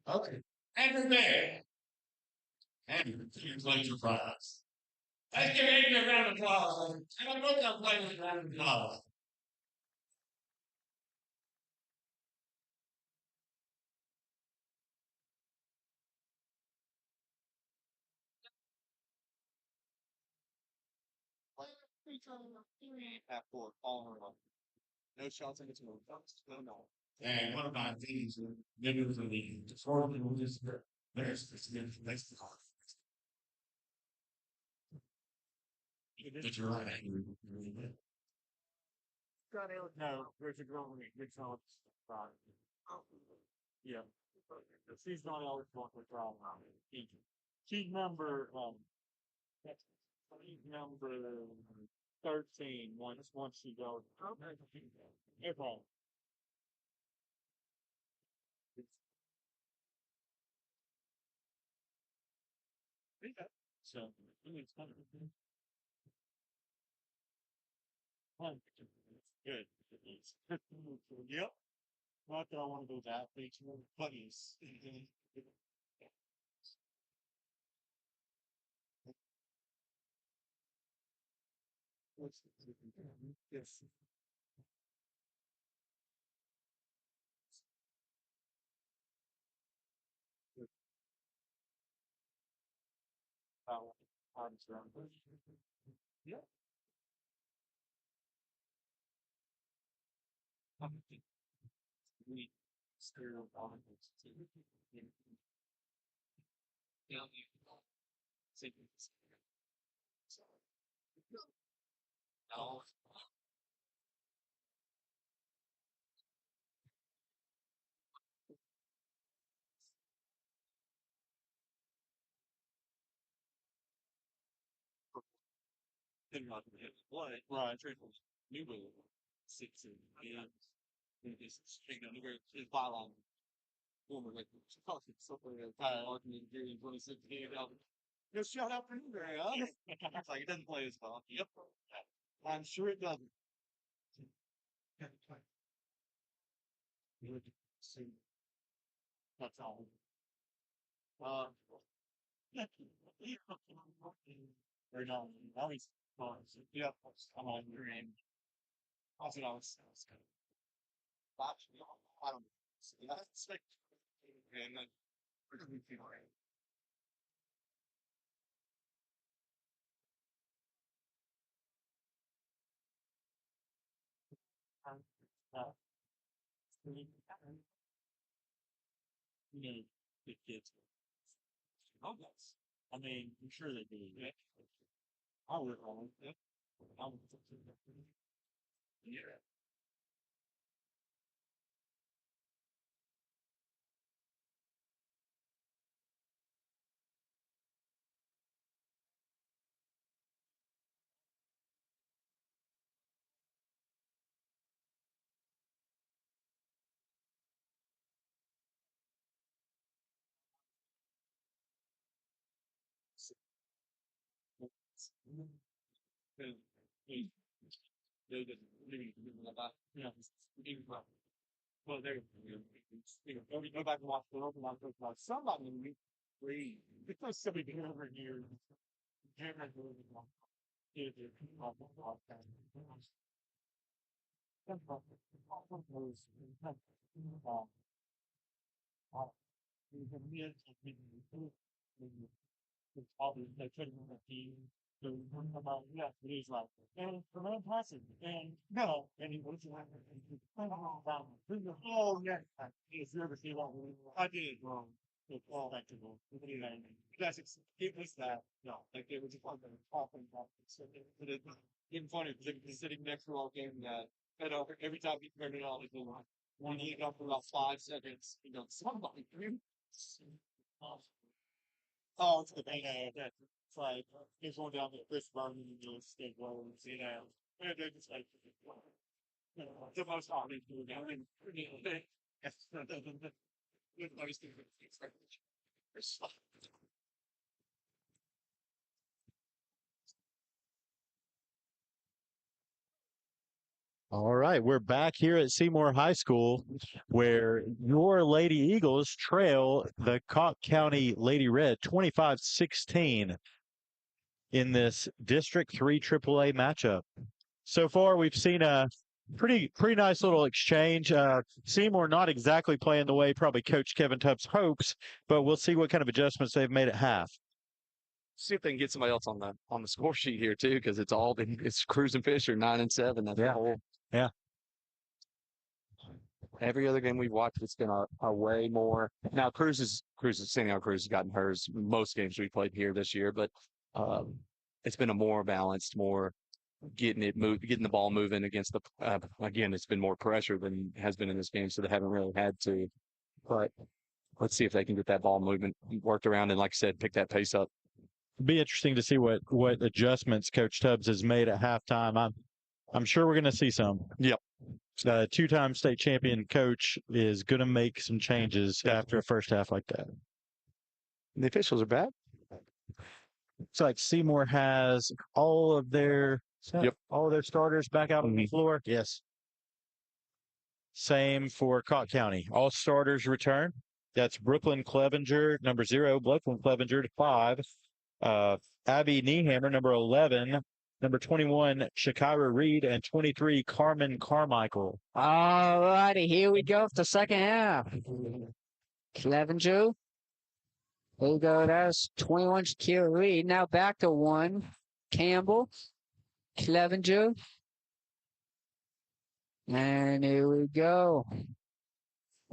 A: Okay. Andrew Bear. Andrew, here's like your prize. Let's give Andrew a round of applause. And I'm going to play with a round of applause.
D: Half court, all in a row. No shots in between. No.
A: And one of my things, maybe with the four people just there's good next to but you're right, Andrew.
B: No, there's a girl named Big Felix. Yeah. She's not always going to draw. She's number
A: Number 13. Once you go. April. So, it's kind of fun. Good. Yep. Not that I want to go that way too. Buddies. Yes. Arms around. Yeah. We stir on yeah. No. Didn't want to hit what? Right. New move. 6 and it's new his byline. Woman like talking something entire argument during 2016. Just shut up and huh? It's like it doesn't play as well. Yep. I'm sure it doesn't. You would see. That's all. Uh, or no, now he's yeah, I'm on your end. Also, I was kind of watching. I don't know. That's like, and then we're going to be right. Uh, you know, the kids. Oh, yes. I mean, I'm sure they do. Yeah. I would on it. I'm yeah. They did really about yeah. Well, there go back and watch the open line about somebody in week 3 because somebody been over here. It's probably they couldn't have team to about yeah, he's like and for man passing and no and he was like oh yeah he's never seen one I did wrong it's all that to go that's it was that no like they were just like talking about it so it even funny because he was sitting next to all game that and every time he turned it on like when he got for about 5 seconds you know somebody oh, it's the thing that it's like he's going down the Chris Vernon and those state roads, you know. And they're just like you know, the most obvious doing that. And yes, the most thing it's like it's like
B: All right, we're back here at Seymour High School where your Lady Eagles trail the Cocke County Lady Red 25-16 in this District 3 AAA matchup. So far, we've seen a pretty nice little exchange. Seymour not exactly playing the way probably Coach Kevin Tubbs hopes, but we'll see what kind of adjustments they've made at half.
D: See if they can get somebody else on the score sheet here too, because it's all been it's Cruz and Fisher 9-7. That's the whole.
B: Yeah.
D: Every other game we've watched, it's been a way more. Now Santiago Cruz has gotten hers most games we played here this year, but um, it's been a more balanced, more getting the ball moving against the. Again, it's been more pressure than has been in this game, so they haven't really had to. But let's see if they can get that ball movement worked around and, like I said, pick that pace up.
B: be interesting to see what adjustments Coach Tubbs has made at halftime. I'm sure we're going to see some.
D: Yep.
B: The two-time state champion coach is going to make some changes after a first half like that.
D: The officials are bad.
B: It's like Seymour has all of their starters back out on the floor. Yes. Same for Cocke County. All starters return. That's Brooklyn Clevenger, number 0. Brooklyn Clevenger, 5. Abby Niehammer, number 11. Number 21, Shakira Reed, and 23, Carmen Carmichael.
C: All righty, here we go for the second half. Clevenger. Here we go. That's 21, Shakira Reed. Now back to 1. Campbell. Clevenger. And here we go.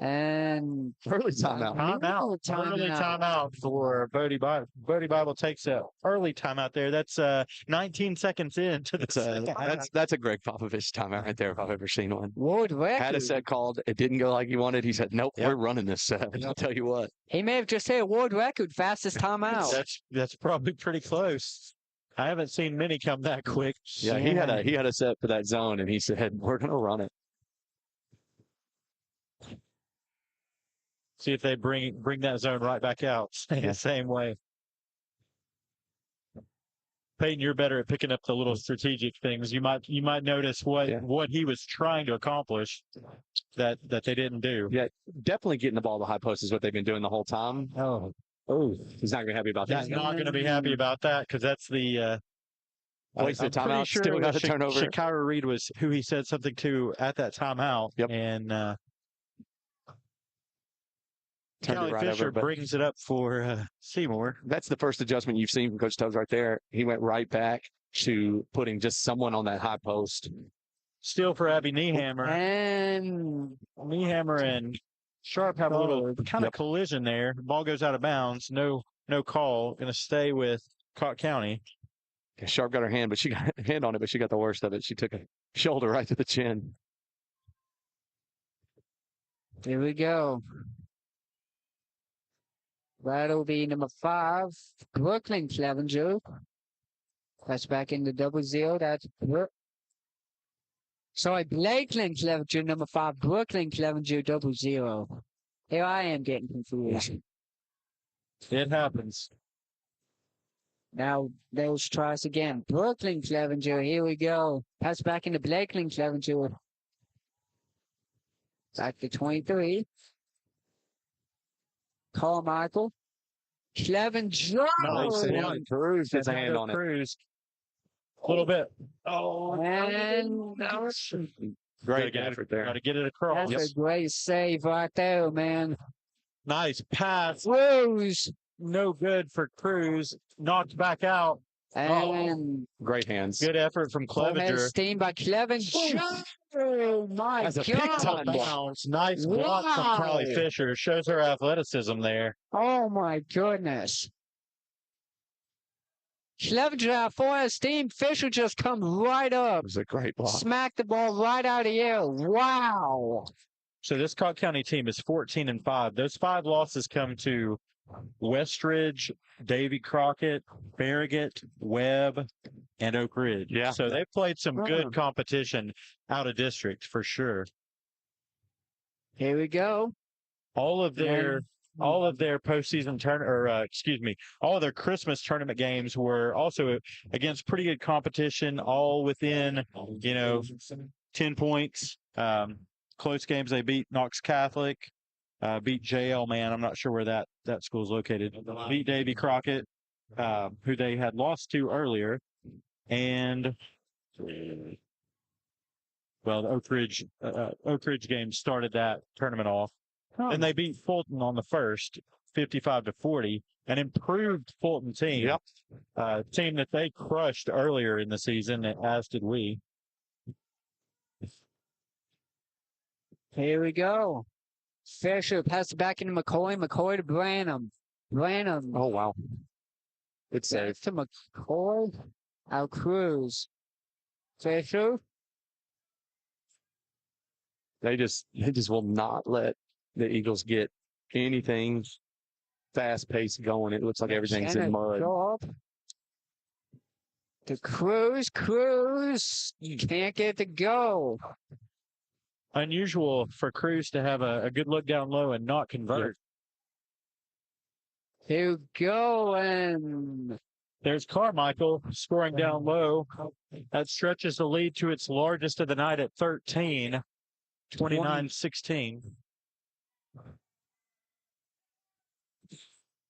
C: And
D: early timeout.
B: Early timeout for Bodie Bible. Bodie Bible takes a early timeout there. That's 19 seconds into the
D: that's a Greg Popovich timeout right there if I've ever seen one.
C: World record.
D: Had a set called. It didn't go like he wanted. He said, "Nope, we're running this set." And I'll tell you what.
C: He may have just hit a world record fastest timeout.
B: That's probably pretty close. I haven't seen many come that quick.
D: Yeah, he had a set for that zone, and he said, "We're going to run it."
B: See if they bring that zone right back out the same way. Peyton, you're better at picking up the little strategic things. You might notice what he was trying to accomplish that they didn't do.
D: Yeah, definitely getting the ball to the high post is what they've been doing the whole time.
B: Oh,
D: he's not going to be happy about that.
B: He's not going to be happy about that because that's the
D: wasted timeout.
B: Sure
D: still got a turnover.
B: Shakira Reed was who he said something to at that timeout.
D: Yep.
B: And
D: Kelly
B: right Fisher brings it up for Seymour.
D: That's the first adjustment you've seen from Coach Tubbs right there. He went right back to putting just someone on that high post.
B: Still for Abby Niehammer.
C: And
B: Niehammer and Sharp have a little kind of collision there. The ball goes out of bounds. No call. Going to stay with Cocke County.
D: Yeah, Sharp got her hand, but she got a hand on it, but she got the worst of it. She took a shoulder right to the chin.
C: Here we go. That'll be number 5, Brooklyn Clevenger. That's back in the 0-0. That's Blakeland Clevenger, number 5, Brooklyn Clevenger, 0-0. Here I am getting confused.
B: It happens.
C: Now those tries again. Brooklyn Clevenger, here we go. Pass back into Blakeland Clevenger. Back to 23. Carmichael. Clevenger.
D: Cruz has a hand on it.
B: Cruz. A little bit.
C: Oh, and
D: great effort there.
B: Got to get it across.
C: That's a great save right there, man.
B: Nice pass.
C: Cruz.
B: No good for Cruz. Knocked back out.
C: And
D: great hands.
B: Good effort from Clevenger.
C: Steam by Clevenger. Oh my
D: That's a
C: God.
D: big time
B: Nice block from Callie Fisher. Shows her athleticism there.
C: Oh my goodness. Clevenger out for Steam. Fisher just comes right up.
D: It was a great block.
C: Smack the ball right out of the air. Wow.
B: So this Cocke County team is 14-5. Those 5 losses come to Westridge, Davy Crockett, Farragut, Webb, and Oak Ridge.
D: Yeah.
B: So they've played some good competition out of district for sure.
C: Here we go.
B: All of their postseason all of their Christmas tournament games were also against pretty good competition, all within 10 points. Close games. They beat Knox Catholic. Beat JL Man. I'm not sure where that school's located. Beat Davy Crockett, who they had lost to earlier. And, well, the Oak Ridge game started that tournament off. And they beat Fulton on the first, 55-40, an improved Fulton team.
D: Yep.
B: Team that they crushed earlier in the season, as did we.
C: Here we go. Fisher passes back into McCoy. McCoy to Branham. Branham.
D: Oh, wow. Good save.
C: To McCoy. Out Cruz. Fisher.
D: They just will not let the Eagles get anything fast-paced going. It looks like everything's in mud.
C: To Cruz. You can't get the goal.
B: Unusual for Cruz to have a good look down low and not convert.
C: To go and
B: There's Carmichael scoring down low. That stretches the lead to its largest of the night at 13, 29-16.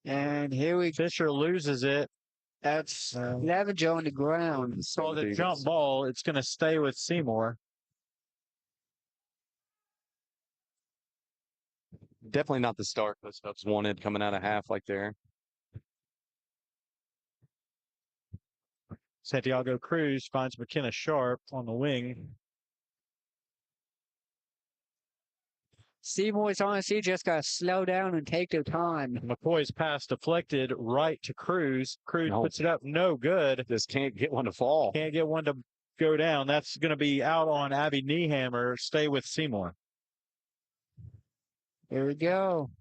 C: And here we
B: Fisher loses it.
C: That's Levinger on the ground.
B: Saw the jump ball. It's going to stay with Seymour.
D: Definitely not the start those folks wanted coming out of half like there.
B: Santiago Cruz finds McKenna Sharp on the wing.
C: Seymour's honestly just got to slow down and take their time.
B: McCoy's pass deflected right to Cruz. Cruz puts it up. No good.
D: Just can't get one to fall.
B: Can't get one to go down. That's going to be out on Abby Niehammer. Stay with Seymour.
C: Here we go.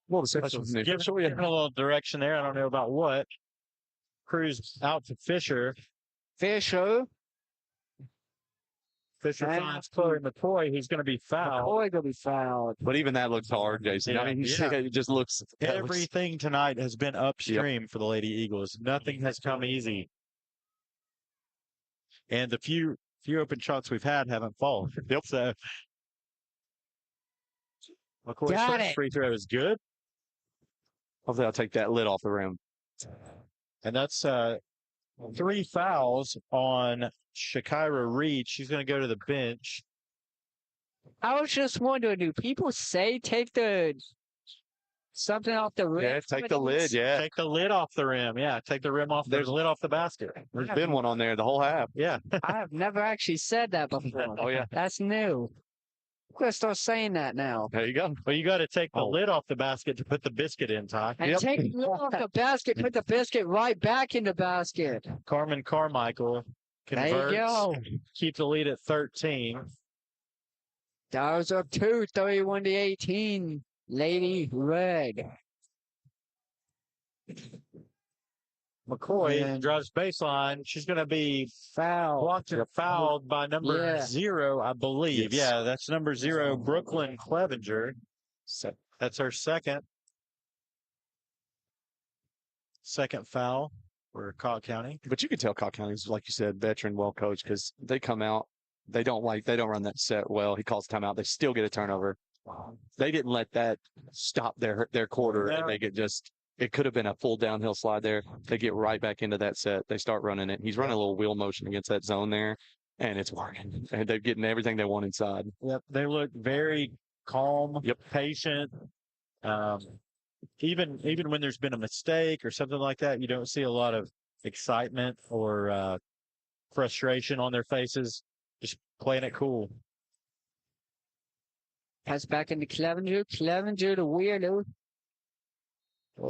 D: Well, the second
B: Give a little direction there. I don't know about what. Cruz out to Fisher.
C: Fisher
B: finds Chloe McCoy, who's going to be fouled.
C: McCoy going to be fouled.
D: But even that looks hard, Jason. I mean, it just looks.
B: Everything tonight has been upstream for the Lady Eagles. Nothing has come easy. And the few open shots we've had haven't fallen.
D: Yep.
B: So McCoy's first free throw is good.
D: Hopefully, I'll take that lid off the rim.
B: And that's 3 fouls on Shakira Reed. She's going to go to the bench.
C: I was just wondering, do people say take something off the rim?
D: Yeah, take the lid. Yeah,
B: take the lid off the rim. Yeah, take the rim off. There's a lid off the basket.
D: There's been one on there the whole half.
B: Yeah,
C: I have never actually said that before.
D: Oh yeah,
C: that's new. I'm gonna start saying that now.
D: There you go.
B: Well, you got to take the lid off the basket to put the biscuit in, Ty.
C: And take the lid off the basket, put the biscuit right back in the basket.
B: Carmen Carmichael converts.
C: There you go.
B: Keep the lead at 13.
C: Dows up 2, 31-18. Lady Red.
B: McCoy drives baseline. She's going to be blocked and fouled by number 0, I believe. Yes. Yeah, that's number 0, Brooklyn Clevenger. That's her second foul for Cocke County.
D: But you can tell Cocke County's, like you said, veteran, well coached, because they come out. They don't run that set well. He calls timeout. They still get a turnover. They didn't let that stop their quarter, and they get it could have been a full downhill slide there. They get right back into that set. They start running it. He's running a little wheel motion against that zone there, and it's working. And they're getting everything they want inside.
B: Yep. They look very calm, patient. Even when there's been a mistake or something like that, you don't see a lot of excitement or frustration on their faces. Just playing it cool.
C: Pass back into Clevenger. Clevenger to Weirdo.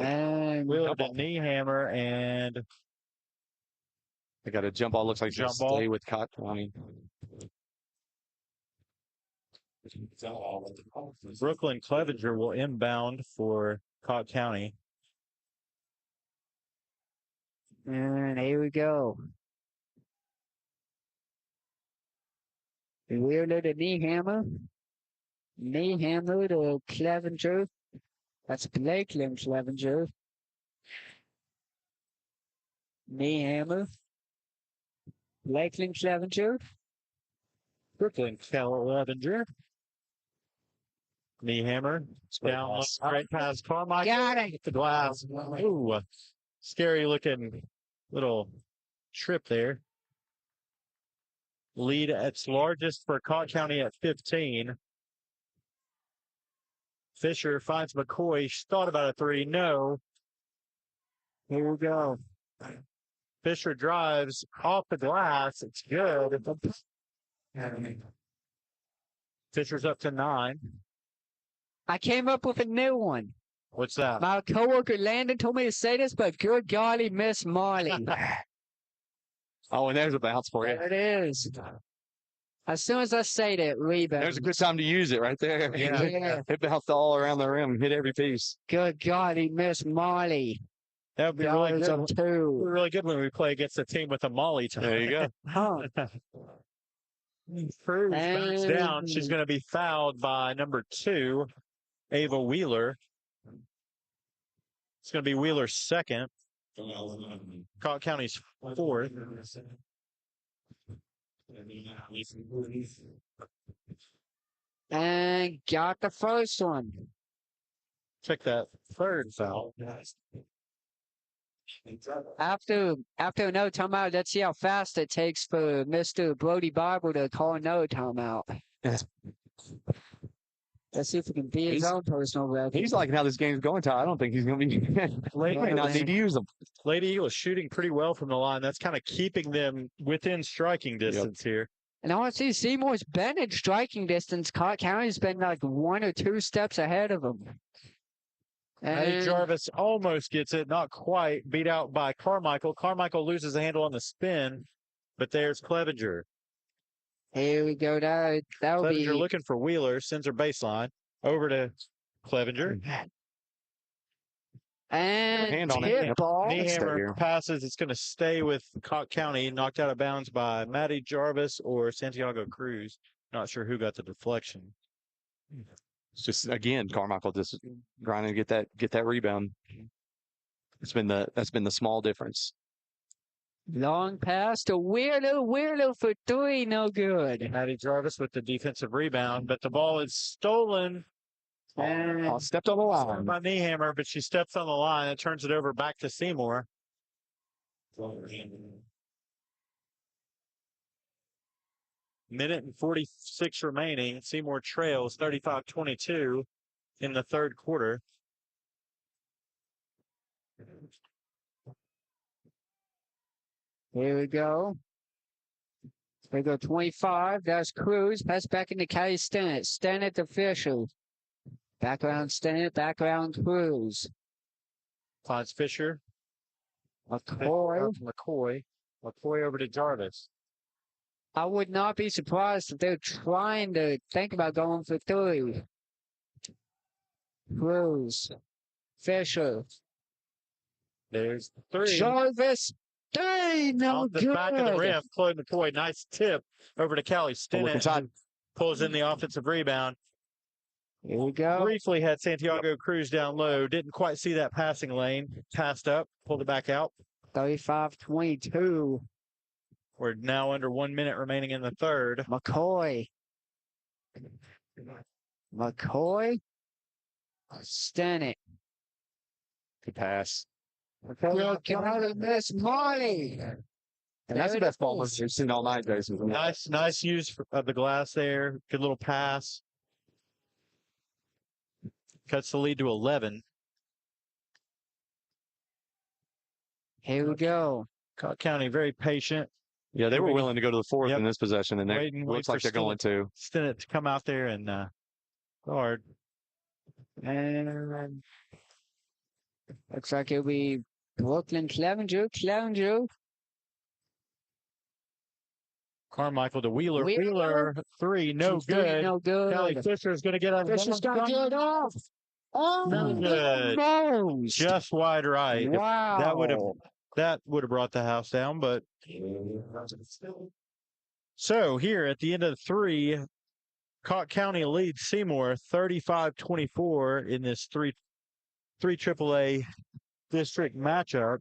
C: And
B: Wheeler to Niehammer, and
D: they got a jump ball. Looks like jump ball. Stay with Cocke County.
B: Brooklyn Clevenger will inbound for Cocke County.
C: And here we go. Wheeler to Niehammer. Niehammer to Clevenger. That's Lakeland Clevenger. Niehammer. Lakeland Clevenger.
B: Brooklyn Clevenger. Niehammer. Down right past Carmichael.
C: Got it.
B: The glass. Ooh, scary looking little trip there. Lead at its largest for Cocke County at 15. Fisher finds McCoy. She thought about a 3. No.
C: Here we go.
B: Fisher drives off the glass. It's good. Fisher's up to 9.
C: I came up with a new one.
B: What's that?
C: My coworker Landon told me to say this, but good golly, Miss Marley.
D: Oh, and there's a bounce for you.
C: There it is. As soon as I say that, rebound.
D: There's a good time to use it right there.
C: Yeah.
D: It bounced all around the rim, hit every piece.
C: Good God, he missed Molly.
A: That would be
C: That
A: really
C: was
A: good.
C: a two.
A: Really good when we play against a team with a Molly time.
D: There you go.
C: Huh.
A: Cruz backs down. She's
C: And-
A: going to be fouled by number 2, Ava Wheeler. It's going to be Wheeler's second. Cocke County's 4th.
C: And got the first one.
A: Check that third foul.
C: After no timeout, let's see how fast it takes for Mr. Brody Bible to call no timeout.
D: Yes.
C: Let's see if we can beat his
D: He's-
C: own personal record.
D: He's liking how this game's going, Ty. I don't think he's going to be.
A: Lady
D: Might not need to use them.
A: Lady Eagles shooting pretty well from the line. That's kind of keeping them within striking distance here.
C: And honestly, Seymour's been in striking distance. Cocke County's been like 1 or 2 steps ahead of him.
A: Maddie
C: And
A: Jarvis almost gets it, not quite. Beat out by Carmichael. Carmichael loses the handle on the spin, but there's Clevenger.
C: here we go. That would be
A: Clevenger looking for Wheeler, sends her baseline over to Clevenger.
C: and
D: Hand on it.
C: tip
D: Yep.
C: ball.
D: Stay
A: Nehammer
D: here.
A: passes. It's going to stay with Cocke County, knocked out of bounds by Maddie Jarvis or Santiago Cruz. Not sure who got the deflection.
D: It's just again, Carmichael just grinding to get that rebound. That's been the small difference.
C: Long pass to Weirdo for 3, no good.
A: Maddie Jarvis with the defensive rebound, but the ball is stolen
C: And
D: Stepped on the line.
A: by Nehammer, but she steps on the line and turns it over back to Seymour. Minute and 46 remaining. Seymour trails 35-22 in the third quarter.
C: here we go. Here we go, 25. That's Cruz. Pass back into Callie Stennett. Stennett to Fisher. Back around Stennett. Back around Cruz.
A: Finds Fisher.
C: McCoy.
A: McCoy over to Jarvis.
C: I would not be surprised if they're trying to think about going for 3. Cruz. Fisher.
A: There's 3.
C: Jarvis. 3. No
A: Off the
C: good.
A: back of the rim. Chloe McCoy, nice tip over to Callie
D: Looking
A: Stennett.
D: tight.
A: Pulls in the offensive rebound.
C: Here we go.
A: Briefly had Santiago Cruz down low. Didn't quite see that passing lane. Passed up. Pulled it back out.
C: 35-22.
A: We're now under 1 minute remaining in the third.
C: McCoy. Stennett.
D: Good pass.
C: Good God, Miss Molly.
D: And that's the
C: There it
D: best ball
C: is.
D: we've seen all night, Jason.
A: Nice use of the glass there. Good little pass. Cuts the lead to 11.
C: Here we go.
A: Cocke County very patient.
D: Yeah, they were willing to go to the fourth
A: Yep.
D: in this possession, and they
A: Wait
D: looks
A: for
D: like they're going to.
A: Stennett to come out there and guard.
C: And looks like it'll be Brooklyn Clevenger.
A: Carmichael to Wheeler.
C: Wheeler.
A: Wheeler 3, no
C: She's three,
A: good.
C: No good.
A: Callie Fisher is going to get on.
C: Fisher's got to get off. Oh,
A: No good.
C: almost.
A: Just wide right.
C: Wow.
A: That would have brought the house down, but so here at the end of 3, Cocke County leads Seymour 35-24 in this 3 AAA district matchup.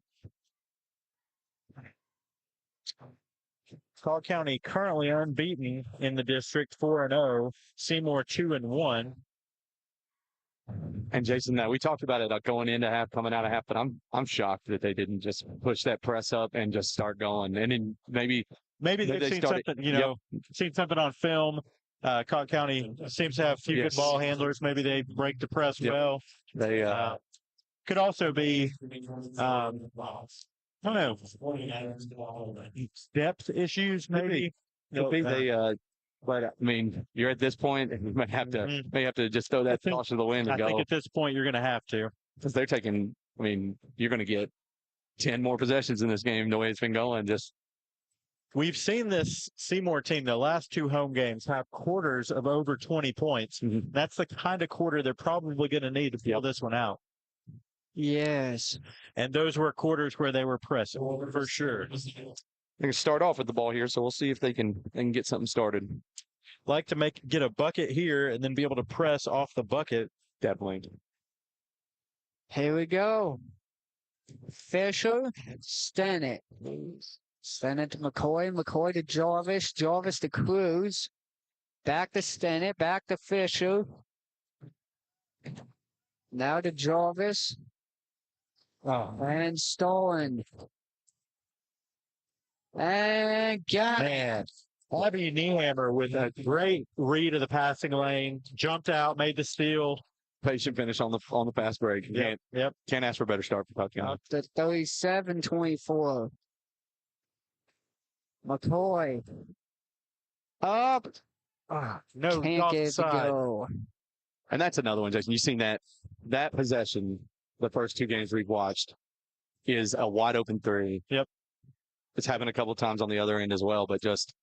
A: Cocke County currently unbeaten in the district, 4-0. Seymour 2-1.
D: And Jason, we talked about it going into half, coming out of half, but I'm shocked that they didn't just push that press up and just start going. And then maybe
A: Maybe they've
D: they
A: seen
D: started-
A: something, seen something on film. Cocke County seems to have a few
D: Yes.
A: good ball handlers. Maybe they break the press
D: Yep.
A: well.
D: they
A: Could also be, I don't know, depth issues, maybe.
D: could be but I mean, you're at this point, and you may have to just throw that
A: think-
D: caution to the wind
A: I
D: and
A: think
D: go
A: at this point you're going to have to.
D: because they're taking. I mean, you're going to get 10 more possessions in this game the way it's been going. Just
B: we've seen this Seymour team, the last two home games, have quarters of over 20 points. That's the kind of quarter they're probably going to need to pull this one out.
C: Yes.
B: And those were quarters where they were pressing, for sure.
D: They're going to start off with the ball here, so we'll see if they can get something started.
B: Like to get a bucket here and then be able to press off the bucket.
D: Definitely.
C: Here we go. Fisher, Stennett. Stennett to McCoy. McCoy to Jarvis. Jarvis to Cruz. Back to Stennett. Back to Fisher. Now to Jarvis. And stolen. And got it.
B: Abby Niehammer with a great read of the passing lane. Jumped out, made the steal.
D: Patient finish on the fast break.
B: Yep.
D: Can't ask for a better start for Cocke County.
C: Up to 37-24. McCoy. Up.
B: No,
C: Can't get it to
B: offside.
C: go.
D: And that's another one, Jason. You've seen that possession, the first two games we've watched, is a wide open three.
B: Yep.
D: It's happened a couple of times on the other end as well, but just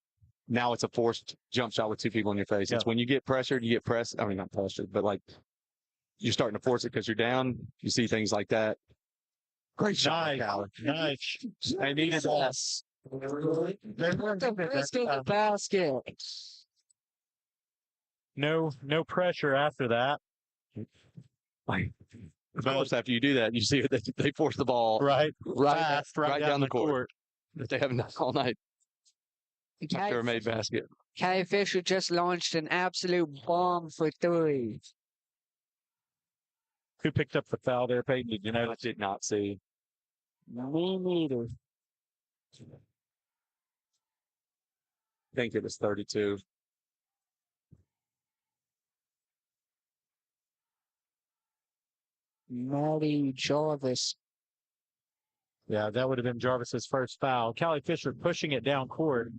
D: now it's a forced jump shot with two people in your face. It's when you get pressured, you get pressed. I mean, not pressured, but like you're starting to force it because you're down. You see things like that. Great shot.
B: Nice.
D: I needed that.
C: The rest of the basket.
B: No pressure after that.
D: Of course, after you do that, you see that they force the ball
B: Right
D: down the court. That they haven't done all night. After a made basket.
C: Kai Fisher just launched an absolute bomb for three.
B: Who picked up the foul there, Peyton? Did you know?
D: I did not see.
C: Me neither.
D: I think it was 32.
C: Matty Jarvis.
B: Yeah, that would have been Jarvis's first foul. Callie Fisher pushing it down court.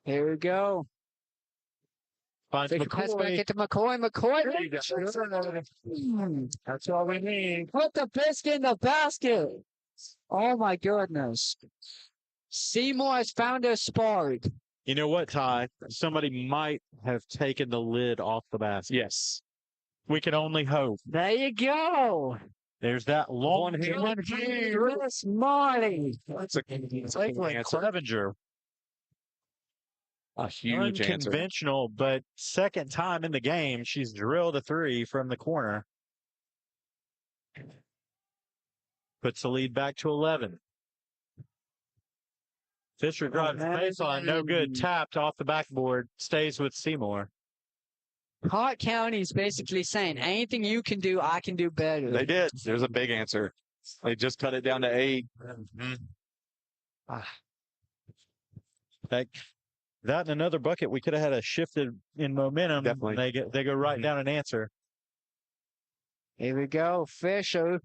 C: Here we go.
B: Finds
C: Fisher pass back
B: McCoy.
C: it to McCoy.
B: That's all we need.
C: Put the biscuit in the basket. Oh my goodness. Seymour has found a spark.
B: You know what, Ty? Somebody might have taken the lid off the basket.
D: Yes.
B: We can only hope.
C: There you go.
B: There's that long
C: Miss Marty.
D: That's a answer.
B: Clevenger.
D: A huge answer.
B: Unconventional, but second time in the game, she's drilled a three from the corner. Puts the lead back to 11. Fisher drives the baseline, no good. Tapped off the backboard, stays with Seymour.
C: Cocke County is basically saying, anything you can do, I can do better.
D: They did. There's a big answer. They just cut it down to 8.
B: That and another bucket, we could have had a shifted in momentum.
D: Definitely.
B: They go right down an answer.
C: Here we go. Fisher.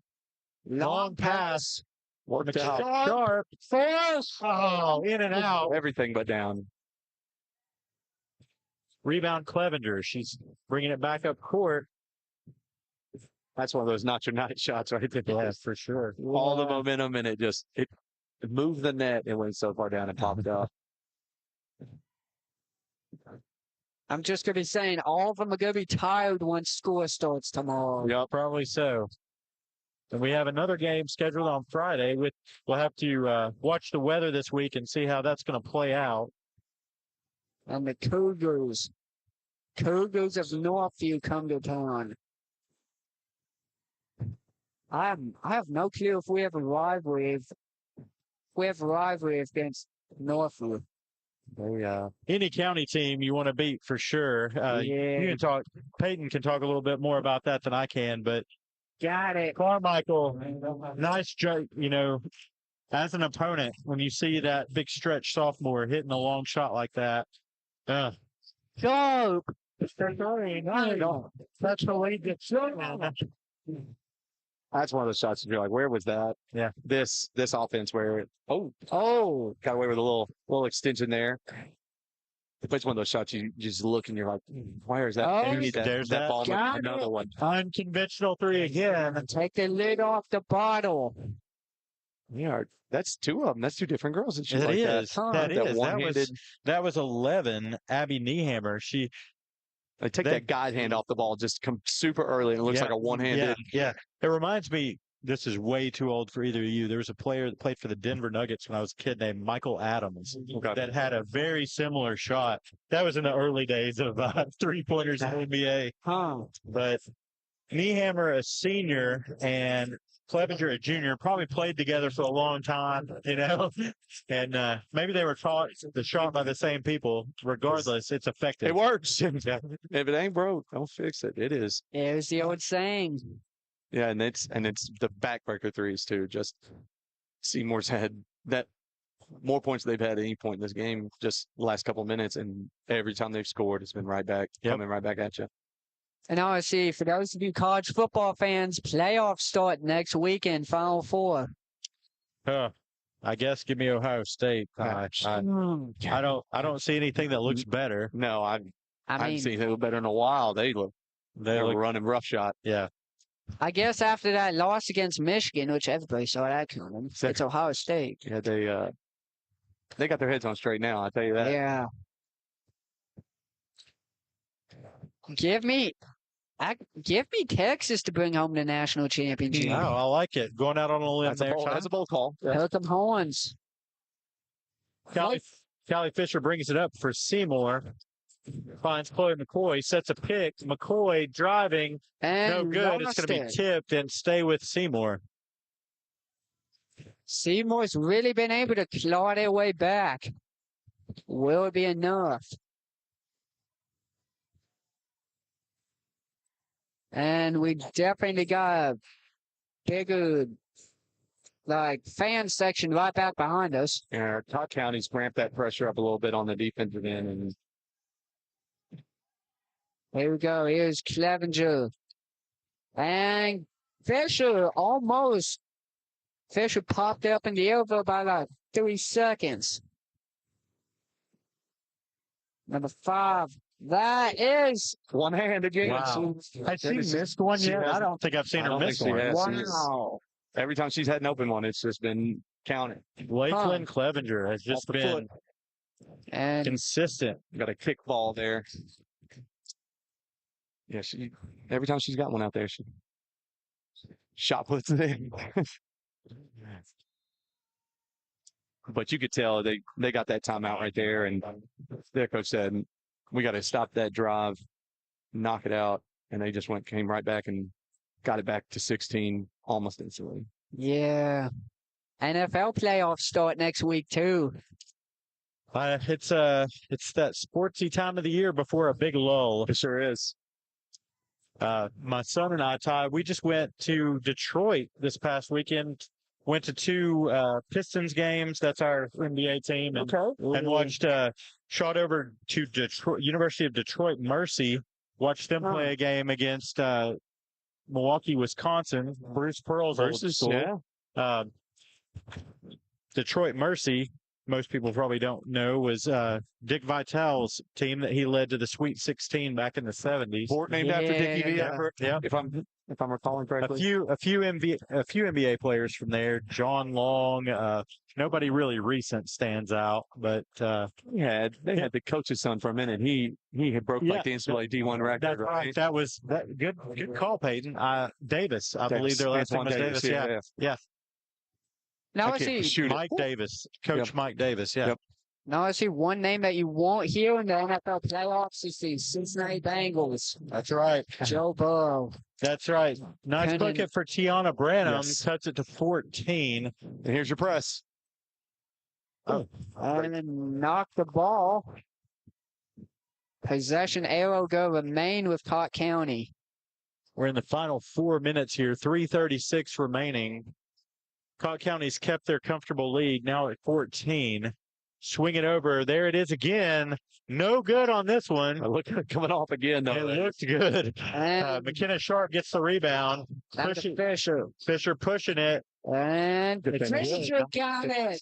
B: Long pass.
D: Worked out.
B: Sharp.
C: Force.
B: Oh, in and out.
D: Everything but down.
B: Rebound Clevenger. She's bringing it back up court.
D: That's one of those not your night shots right there.
B: Yeah, for sure.
D: All the momentum and it moved the net and went so far down and popped up.
C: I'm just going to be saying, all of them are going to be tired once school starts tomorrow.
B: Yeah, probably so. And we have another game scheduled on Friday. We'll have to watch the weather this week and see how that's going to play out.
C: And the Cougars of Northview come to town. I have no clue if we have a rivalry. Against Northview.
B: Any county team you want to beat for sure. You can talk. Peyton can talk a little bit more about that than I can, but
C: Got it.
B: Carmichael, nice joke. As an opponent, when you see that big stretch sophomore hitting a long shot like that,
C: Go.
B: that's the way
D: That's one of those shots that you're like, where was that?
B: Yeah.
D: This offense where
C: Oh.
D: got away with a little extension there. It's one of those shots you just look and you're like, where is that?
C: Oh,
B: there's
D: that
B: that.
D: ball.
C: Got
D: Another
C: it.
D: one.
B: Unconventional three again.
C: Take the lid off the bottle.
D: Yeah, that's two of them. That's two different girls that shoot
B: It
D: like
B: is.
D: that.
B: That
D: That
B: is.
D: one-handed.
B: That was 11. Abby Niehammer.
D: They take
B: That-
D: that guide hand off the ball, just come super early, and it looks like a one-handed.
B: Yeah. It reminds me. This is way too old for either of you. There was a player that played for the Denver Nuggets when I was a kid named Michael Adams that had a very similar shot. That was in the early days of 3-pointers in the NBA. But Niehammer, a senior, and Clevenger, a junior, probably played together for a long time, and maybe they were taught the shot by the same people. Regardless, it's effective.
D: It works. If it ain't broke, don't fix it. It is.
C: There's the old saying.
D: Yeah, and it's the backbreaker threes too. Just Seymour's had that more points they've had at any point in this game, just the last couple of minutes, and every time they've scored, it's been right back, coming right back at you.
C: And obviously, for those of you college football fans, playoffs start next weekend, Final Four.
B: I guess give me Ohio State. I don't see anything that looks better.
D: No, I haven't seen it better in a while. They look running roughshod.
B: Yeah.
C: I guess after that loss against Michigan, which everybody saw that coming, it's Ohio State.
D: Yeah, they got their heads on straight now. I tell you that.
C: Yeah. Give me Texas to bring home the national championship.
B: Oh, I like it. Going out on a limb there.
D: That's a bold call.
C: Hook 'em horns.
B: Callie Fisher brings it up for Seymour. Finds Chloe McCoy, sets a pick. McCoy driving,
C: and
B: no good. It's going to be tipped and stay with Seymour.
C: Seymour's really been able to claw their way back. Will it be enough? And we definitely got a bigger fan section right back behind us.
D: Yeah, Cocke County's ramped that pressure up a little bit on the defensive end, and
C: here we go. Here's Clevenger. And Fisher almost. Fisher popped up in the elbow by like 3 seconds. Number 5. That is
D: one hand again.
B: Wow. Has she missed one yet? I don't think I've seen her miss one.
C: Wow.
D: Every time she's had an open one, it's just been counted.
B: Lakeland Clevenger has just been consistent.
D: Got a kick ball there. Yeah, every time she's got one out there, she shot puts it in. But you could tell they got that timeout right there, and their coach said, "We got to stop that drive, knock it out," and they just came right back and got it back to 16 almost instantly.
C: Yeah, NFL playoffs start next week too.
B: It's that sportsy time of the year before a big lull.
D: It sure is.
B: My son and I, Ty, we just went to Detroit this past weekend. Went to 2 Pistons games. That's our NBA team. And watched, shot over to Detroit, University of Detroit Mercy. Watched them play a game against Milwaukee, Wisconsin. Bruce Pearl's old school.
D: Yeah.
B: Detroit Mercy, most people probably don't know, was Dick Vitale's team that he led to the Sweet 16 back in the 70s.
D: Fort named after Dickie V.
B: Yeah.
D: If I'm recalling correctly.
B: A few NBA players from there. John Long. Nobody really recent stands out, but
D: they had the coach's son for a minute. He had broke like the NCAA D1 record.
B: That's right. That was good call, Peyton. Davis, I believe their last name was Davis. Yeah.
C: Now I see
B: Mike Davis, Coach Mike Davis. Yeah.
D: Yep.
C: Now I see one name that you won't hear in the NFL playoffs is the Cincinnati Bengals.
B: That's right.
C: Joe Burrow.
B: That's right. Nice bucket for Tiana Branham.
D: Yes.
B: Cuts it to 14.
D: And here's your press.
C: And then knock the ball. Possession arrow go remain with Cocke County.
B: We're in the final 4 minutes here. 3:36 remaining. Cocke County's kept their comfortable lead now at 14. Swing it over. There it is again. No good on this one.
D: Look at it coming off again, though.
B: It looked good. McKenna Sharp gets the rebound. Fisher pushing it.
C: And Fisher got it.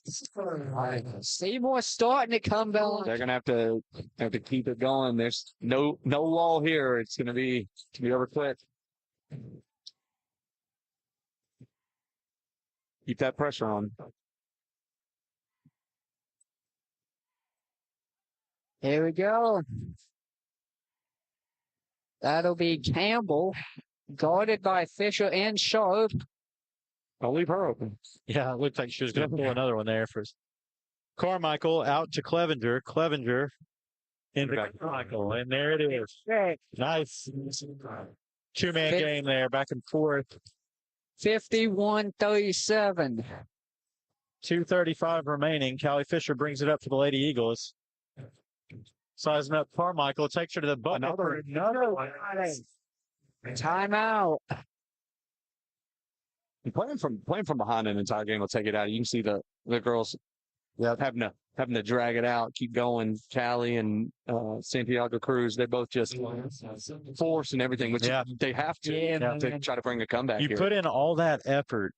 C: Seymour starting to come back.
D: They're gonna have to keep it going. There's no wall here. It's gonna be over quick. Keep that pressure on.
C: Here we go. That'll be Campbell, guarded by Fisher and Sharp.
D: Don't leave her open.
B: Yeah, it looked like she was going to pull another one there first. Carmichael out to Clevenger. Clevenger into Carmichael, and there it is. Nice. Two-man game there, back and forth.
C: 51-37.
B: 2:35 remaining. Callie Fisher brings it up for the Lady Eagles. Sizing up Carmichael, takes her to the bucket. Another one.
C: Timeout.
D: Playing from behind an entire game will take it out. You can see the girls having to drag it out, keep going. Callie and Santiago Cruz, they're both just forcing everything, which they have to try to bring a comeback.
B: You put in all that effort,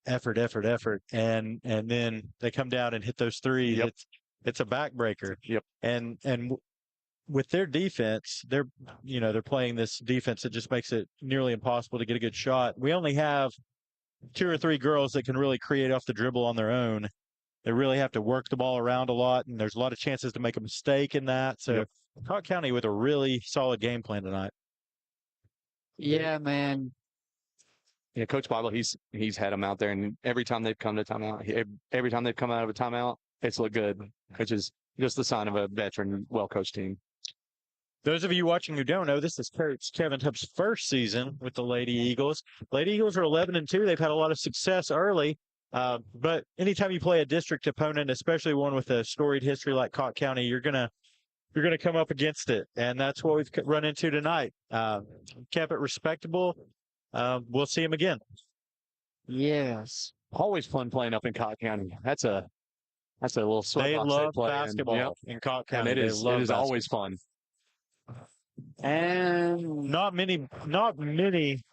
B: and then they come down and hit those threes.
D: Yep.
B: It's a backbreaker.
D: Yep.
B: And with their defense, they're playing this defense that just makes it nearly impossible to get a good shot. We only have 2 or 3 girls that can really create off the dribble on their own. They really have to work the ball around a lot, and there's a lot of chances to make a mistake in that. So Cocke County with a really solid game plan tonight.
C: Yeah, man.
D: Yeah, Coach Bible, he's had them out there, and every time they've come to timeout, every time they've come out of a timeout, it's looked good, which is just the sign of a veteran, well-coached team.
B: Those of you watching who don't know, this is Coach Kevin Tubb's first season with the Lady Eagles. Lady Eagles are 11-2. They've had a lot of success early, but anytime you play a district opponent, especially one with a storied history like Cocke County, you're gonna come up against it, and that's what we've run into tonight. Kept it respectable. We'll see them again.
C: Yes.
D: Always fun playing up in Cocke County. That's a little sweat
B: They
D: box
B: love
D: play
B: basketball in Cocke County.
D: And it is always fun.
C: And
B: not many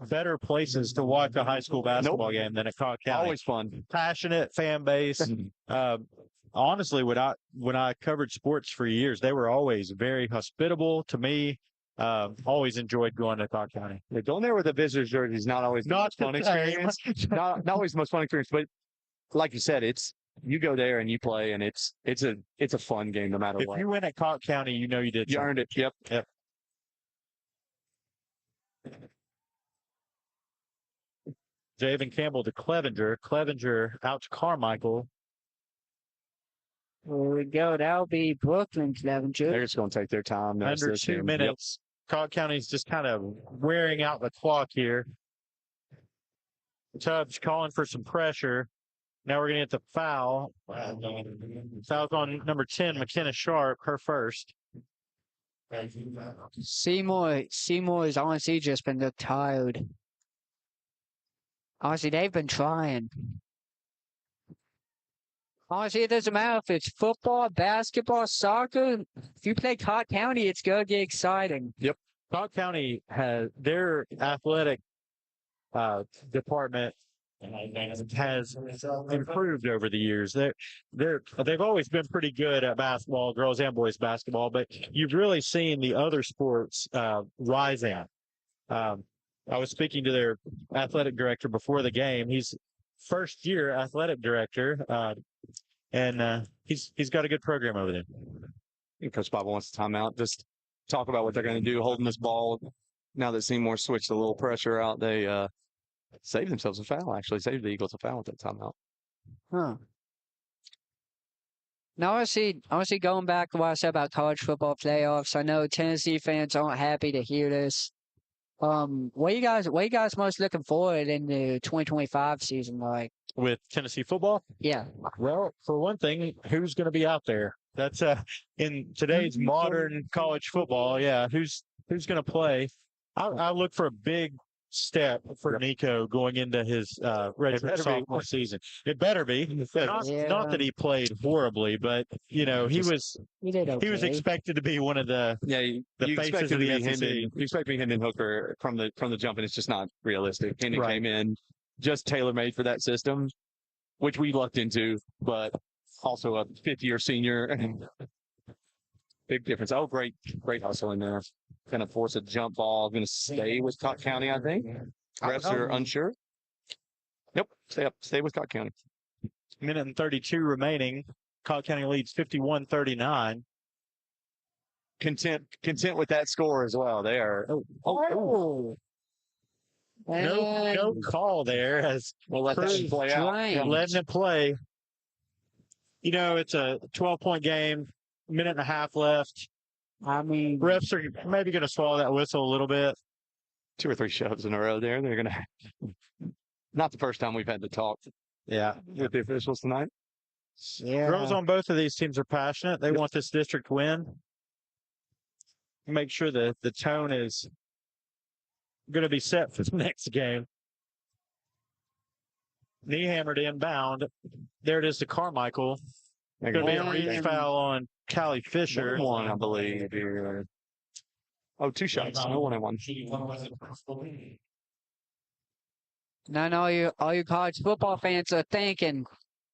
B: better places to watch a high school basketball game than at Cocke County.
D: Always fun.
B: Passionate fan base. Honestly, when I covered sports for years, they were always very hospitable to me. Always enjoyed going to Cocke County.
D: Yeah, going there with a visitor's jersey is not always the most fun experience. not always the most fun experience, but like you said, you go there and you play, and it's a fun game no matter what.
B: If you win at Cocke County, you know you did.
D: You earned it. Yep.
B: Javen Campbell to Clevenger. Clevenger out to Carmichael.
C: here we go. That'll be Brooklyn Clevenger.
D: They're just going to take their time.
B: Under 2 minutes. Cocke County's just kind of wearing out the clock here. Tubbs calling for some pressure. Now we're going to get the foul. Foul's on number 10, McKenna Sharp, her first.
C: Seymour's honestly just been tired. Honestly, they've been trying. Honestly, it doesn't matter if it's football, basketball, soccer. If you play Cocke County, it's going to get exciting.
B: Yep. Cocke County has their athletic department has improved over the years. They've always been pretty good at basketball, girls and boys basketball, but you've really seen the other sports rising. I was speaking to their athletic director before the game. He's first year athletic director, and he's got a good program over there.
D: I think Coach Bible wants to timeout. Just talk about what they're going to do holding this ball. Now that Seymour switched a little pressure out, they saved themselves a foul, actually. Saved the Eagles a foul at that timeout.
C: Huh. Now, honestly, going back to what I said about college football playoffs, I know Tennessee fans aren't happy to hear this. What are you guys most looking forward in the 2025 season like?
B: With Tennessee football?
C: Yeah.
B: Well, for one thing, who's going to be out there? That's in today's modern college football. Yeah, who's going to play? I look for a big step for Nico going into his redshirt sophomore season. It better be. Not that he played horribly, but he was expected to be one of the faces of the SEC.
D: You expect me Hendon Hooker from the jump, and it's just not realistic. Hendon came in just tailor-made for that system, which we lucked into, but also a fifth-year senior. Big difference. Oh, great hustle in there. Going to force a jump ball. Going to stay with Cocke County, I think. Refs are unsure. Nope. Stay up. Stay with Cocke County.
B: Minute and 32 remaining. Cocke County leads 51-39.
D: Content with that score as well. They are.
C: Oh.
B: No call there as
D: We'll let that play out.
C: Strange.
B: letting it play. You know, it's a 12-point game, minute and a half left.
C: I mean,
B: Refs are maybe going to swallow that whistle a little bit.
D: 2 or 3 shoves in a row there. They're going to. Not the first time we've had to talk
B: Yeah.
D: with the officials tonight.
B: Girls on both of these teams are passionate. They want this district win. Make sure that the tone is going to be set for the next game. Knee hammered inbound. There it is to Carmichael. Going to be a reach foul on Callie Fisher.
D: One, I believe. Here. Oh, 2 shots. No 1-1.
C: Now all you college football fans are thinking,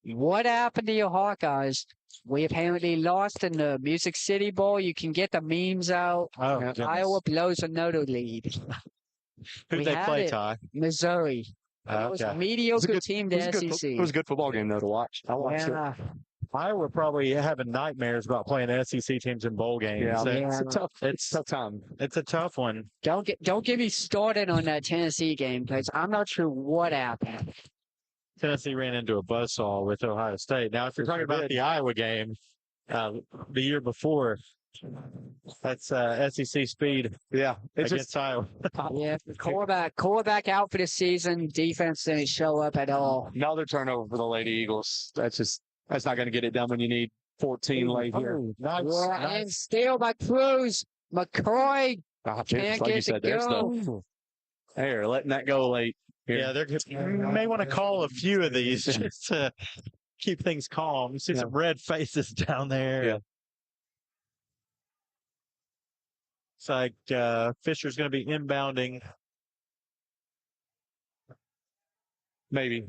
C: what happened to your Hawkeyes? We apparently lost in the Music City Bowl. You can get the memes out.
B: Oh, goodness.
C: Iowa blows another lead.
B: Who'd
C: we
B: they
C: had
B: play,
C: it.
B: Ty?
C: Missouri. It was a
B: Okay.
C: mediocre team to SEC.
D: It was a good football game, though, to watch. I watched it.
C: Yeah.
B: Iowa probably having nightmares about playing SEC teams in bowl games.
D: Yeah,
B: It's
D: tough time.
B: It's a tough one.
C: Don't get me started on that Tennessee game because I'm not sure what happened.
B: Tennessee ran into a buzzsaw with Ohio State. Now, if you're talking about the Iowa game, the year before, that's SEC speed.
D: Yeah, it's
B: against Iowa.
C: Yeah, quarterback out for the season. Defense didn't show up at all.
D: another turnover for the Lady Eagles. That's not going to get it done when you need 14 late here.
C: And still by Cruz. McCoy can't
D: Like you
C: get
D: said,
C: to go.
D: They're letting that go late. Here.
B: Yeah, you may want to call a few of these just to keep things calm. You see some red faces down there.
D: Yeah.
B: It's like Fisher's going to be inbounding.
D: Maybe.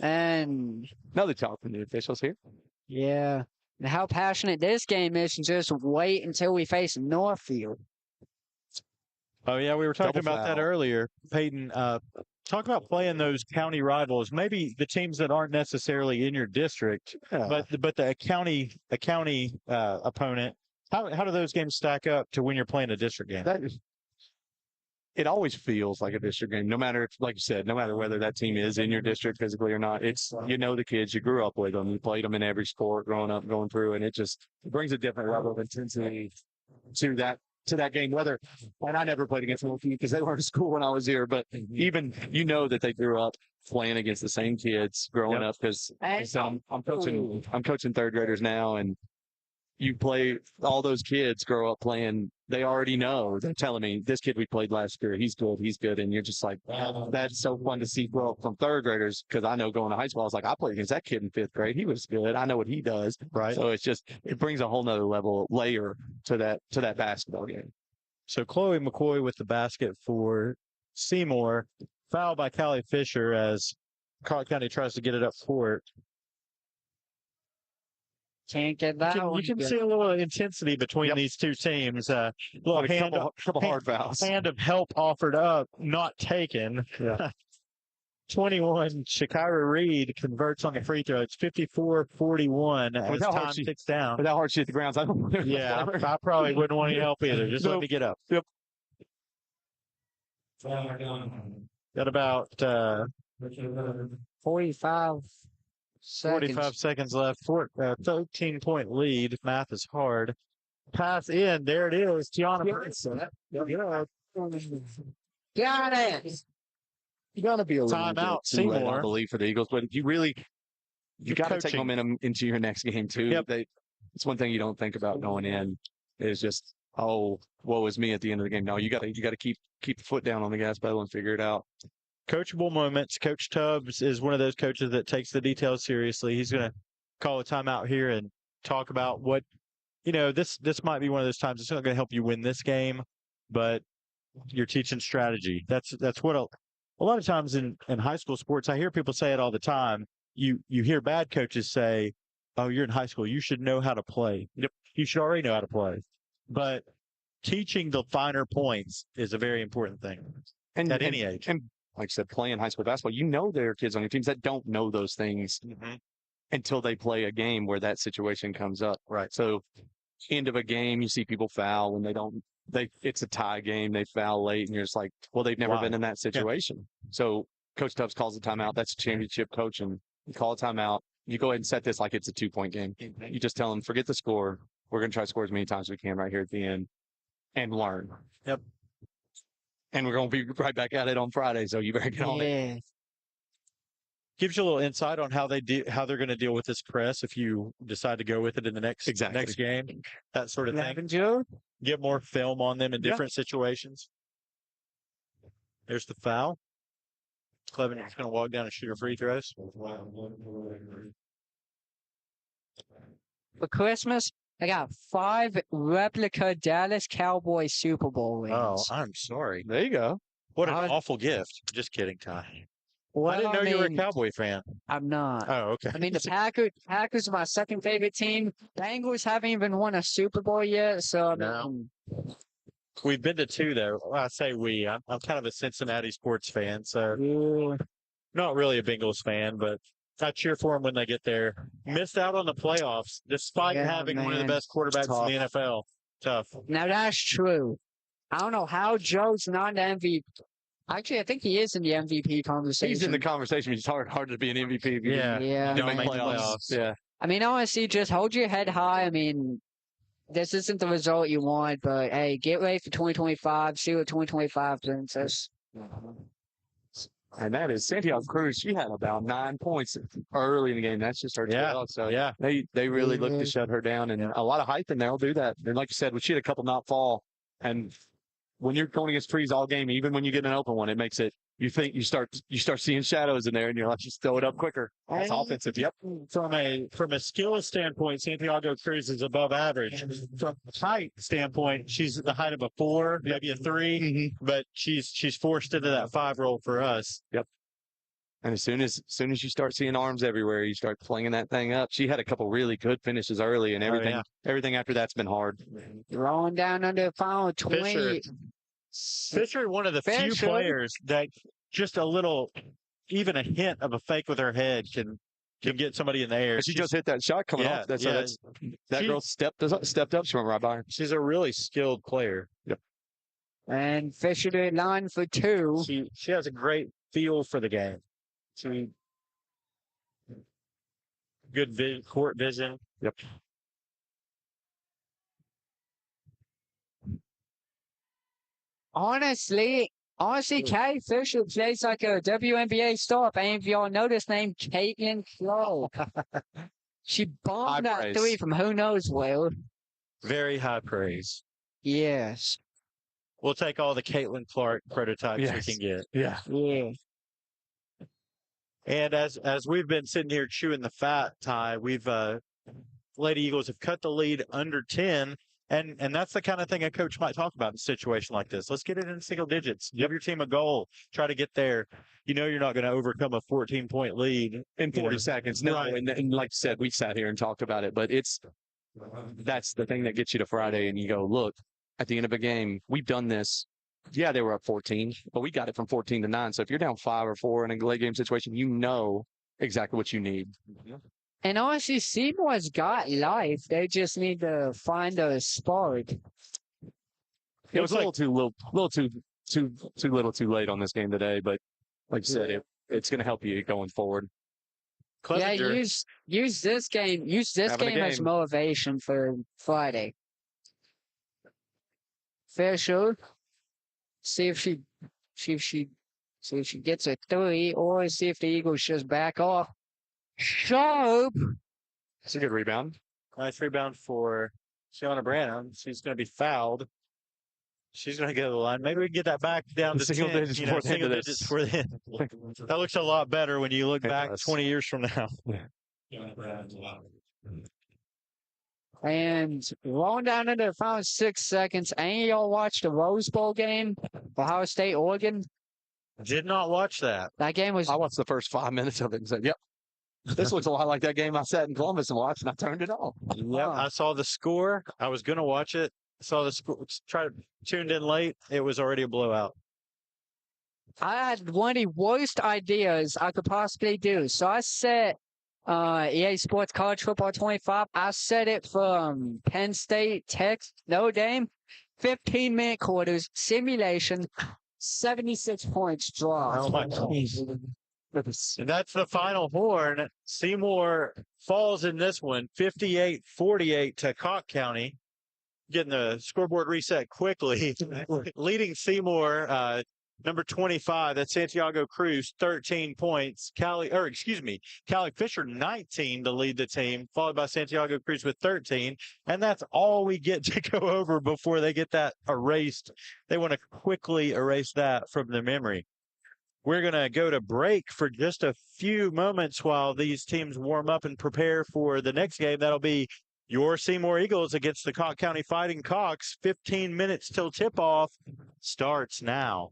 C: And
D: No, they talk from the officials here.
C: yeah, and how passionate this game is, and just wait until we face Northfield.
B: Oh, yeah, we were talking
D: Double
B: about that
D: foul.
B: earlier. Peyton, talk about playing those county rivals, maybe the teams that aren't necessarily in your district, but the county opponent. How do those games stack up to when you're playing a district game?
D: It always feels like a district game, no matter, like you said, no matter whether that team is in your district physically or not. It's, the kids, you grew up with them, you played them in every sport growing up, going through, and it brings a different level of intensity to that game. And I never played against them because they weren't in school when I was here, but even, that they grew up playing against the same kids growing up because I'm coaching third graders now, and you play, all those kids grow up playing. They already know. They're telling me, this kid we played last year, he's good. And you're just like, that's so fun to see grow up from third graders. Because I know going to high school, I was like, I played against that kid in 5th grade. He was good. I know what he does.
B: Right.
D: So it brings a whole nother layer to that basketball game.
B: So Chloe McCoy with the basket for Seymour. Foul by Callie Fisher as Cocke County tries to get it up court.
C: Can't get that one.
B: You can see a little intensity between these two teams. A
D: couple hard fouls.
B: Hand of help offered up, not taken.
D: Yeah.
B: 21, Shakira Reed converts on the free throw. It's 54-41 as time ticks down.
D: With how hard she hit the ground, I don't.
B: Yeah, I probably wouldn't want any help either. Just let me get up.
D: Yep.
B: Got about
C: 45 seconds.
B: 45 seconds left. 13-point lead. Math is hard. Pass in. There it is. Tiana Princeton.
C: Got it.
D: You got to be a little
B: Timeout,
D: bit too late, I
B: Seymour.
D: believe, for the Eagles, but you got to take
B: coaching.
D: momentum into your next game too.
B: Yep.
D: It's one thing you don't think about going in is just, oh, woe is me at the end of the game. No, you got to keep the foot down on the gas pedal and figure it out.
B: Coachable moments. Coach Tubbs is one of those coaches that takes the details seriously. He's going to call a timeout here and talk about what, this might be one of those times. It's not going to help you win this game, but you're teaching strategy. That's what a lot of times in high school sports, I hear people say it all the time. You hear bad coaches say, oh, you're in high school, you should know how to play. Yep. You should already know how to play. But teaching the finer points is a very important thing at any age.
D: And like I said, playing high school basketball, you know there are kids on your teams that don't know those things until they play a game where that situation comes up.
B: Right.
D: So end of a game, you see people foul when it's a tie game, they foul late, and you're just like, well, they've never been in that situation. So Coach Tubbs calls a timeout. That's a championship coach, and you call a timeout. You go ahead and set this like it's a 2-point game. You just tell them, forget the score. We're going to try to score as many times as we can right here at the end and learn.
B: Yep.
D: And we're going to be right back at it on Friday, so you better get on it.
B: Gives you a little insight on how they're going to deal with this press if you decide to go with it in the next game, that sort of thing. Get more film on them in different situations. There's the foul. Cleveland's going to walk down and shoot her free throws.
C: For Christmas, I got 5 replica Dallas Cowboys Super Bowl rings.
B: Oh, I'm sorry.
D: There you go.
B: What an awful gift. Just kidding, Ty.
C: Well,
B: I didn't know you were a Cowboy fan.
C: I'm not.
B: Oh, okay.
C: I mean, the Packers are my second favorite team. Bengals haven't even won a Super Bowl yet, so
B: we've been to 2 though. Well, I say we. I'm kind of a Cincinnati sports fan, so not really a Bengals fan, but I cheer for them when they get there. Missed out on the playoffs despite having one of the best quarterbacks in the NFL. Tough.
C: Now that's true. I don't know how Joe's not an MVP. Actually, I think he is in the MVP conversation.
D: He's in the conversation. It's hard to be an MVP.
C: Yeah.
D: Don't make playoffs. Yeah.
C: I mean, honestly, just hold your head high. I mean, this isn't the result you want, but hey, get ready for 2025. See what 2025 brings us.
D: And that is Santiago Cruz. She had about 9 points early in the game. That's just her tail. So they really look to shut her down, and a lot of hype in there will do that. And like you said, she had a couple not fall, and when you're going against trees all game, even when you get an open one, it makes it. You think you start seeing shadows in there, and you're like, just throw it up quicker. That's offensive. Yep.
B: From a skill standpoint, Santiago Cruz is above average. From a height standpoint, she's the height of a 4, maybe a 3, but she's forced into that 5 role for us.
D: Yep. And as soon as you start seeing arms everywhere, you start flinging that thing up. She had a couple really good finishes early, and everything after that's been hard.
C: Rolling down under the final 20.
B: Fisher, one of the few players that just a little, even a hint of a fake with her head can get somebody in the air.
D: She just hit that shot coming off. That girl stepped up. She went right by her.
B: She's a really skilled player.
D: Yep.
C: And Fisher did line for 2.
B: She has a great feel for the game. Good court vision.
D: Yep.
C: Honestly, Kay Fisher plays like a WNBA star. If any of y'all know this name, Caitlin Clark. She bombed that 3 from who knows where.
B: Very high praise.
C: Yes.
B: We'll take all the Caitlin Clark prototypes we can get.
C: Yeah.
B: And as we've been sitting here chewing the fat, Ty, we've Lady Eagles have cut the lead under 10. And that's the kind of thing a coach might talk about in a situation like this. Let's get it in single digits. Give your team a goal. Try to get there. You know you're not going to overcome a 14-point lead
D: in 40 seconds. No,
B: right.
D: And like you said, we sat here and talked about it, but that's the thing that gets you to Friday, and you go, look, at the end of a game, we've done this. Yeah, they were up 14, but we got it from 14 to 9. So if you're down 5 or 4 in a late game situation, you know exactly what you need.
C: And honestly, Seymour's got life. They just need to find a spark.
D: It was a little too late on this game today, but like you said, it's going to help you going forward.
B: Clevenger.
C: Yeah, use this game as motivation for Friday. Fisher, see if she gets a 3, or see if the Eagles just back off. Sharp.
D: It's a good rebound.
B: Nice rebound for Shiona Branham. She's going to be fouled. She's going to go to the line. Maybe we can get that back down to
D: single
B: 10,
D: digits for the end.
B: That looks a lot better when you look back 20 years from now.
C: And rolling down into the final 6 seconds. Any of y'all watched the Rose Bowl game? Ohio State, Oregon?
B: Did not watch that.
C: That game was...
D: I watched the first 5 minutes of it and said, yep. This looks a lot like that game I sat in Columbus and watched, and I turned it off.
B: Yeah, I saw the score. I was going to watch it. Saw the score. Tuned in late. It was already a blowout.
C: I had one of the worst ideas I could possibly do. So I set EA Sports College Football 25. I set it from Penn State, Notre Dame, 15-minute quarters, simulation, 76 points draw.
B: Oh my goodness. And that's the final horn. Seymour falls in this one, 58-48 to Cocke County. Getting the scoreboard reset quickly. Leading Seymour, number 25, that's Santiago Cruz, 13 points. Callie Fisher, 19 to lead the team, followed by Santiago Cruz with 13. And that's all we get to go over before they get that erased. They want to quickly erase that from their memory. We're going to go to break for just a few moments while these teams warm up and prepare for the next game. That'll be your Seymour Eagles against the Cocke County Fighting Cocks. 15 minutes till tip-off starts now.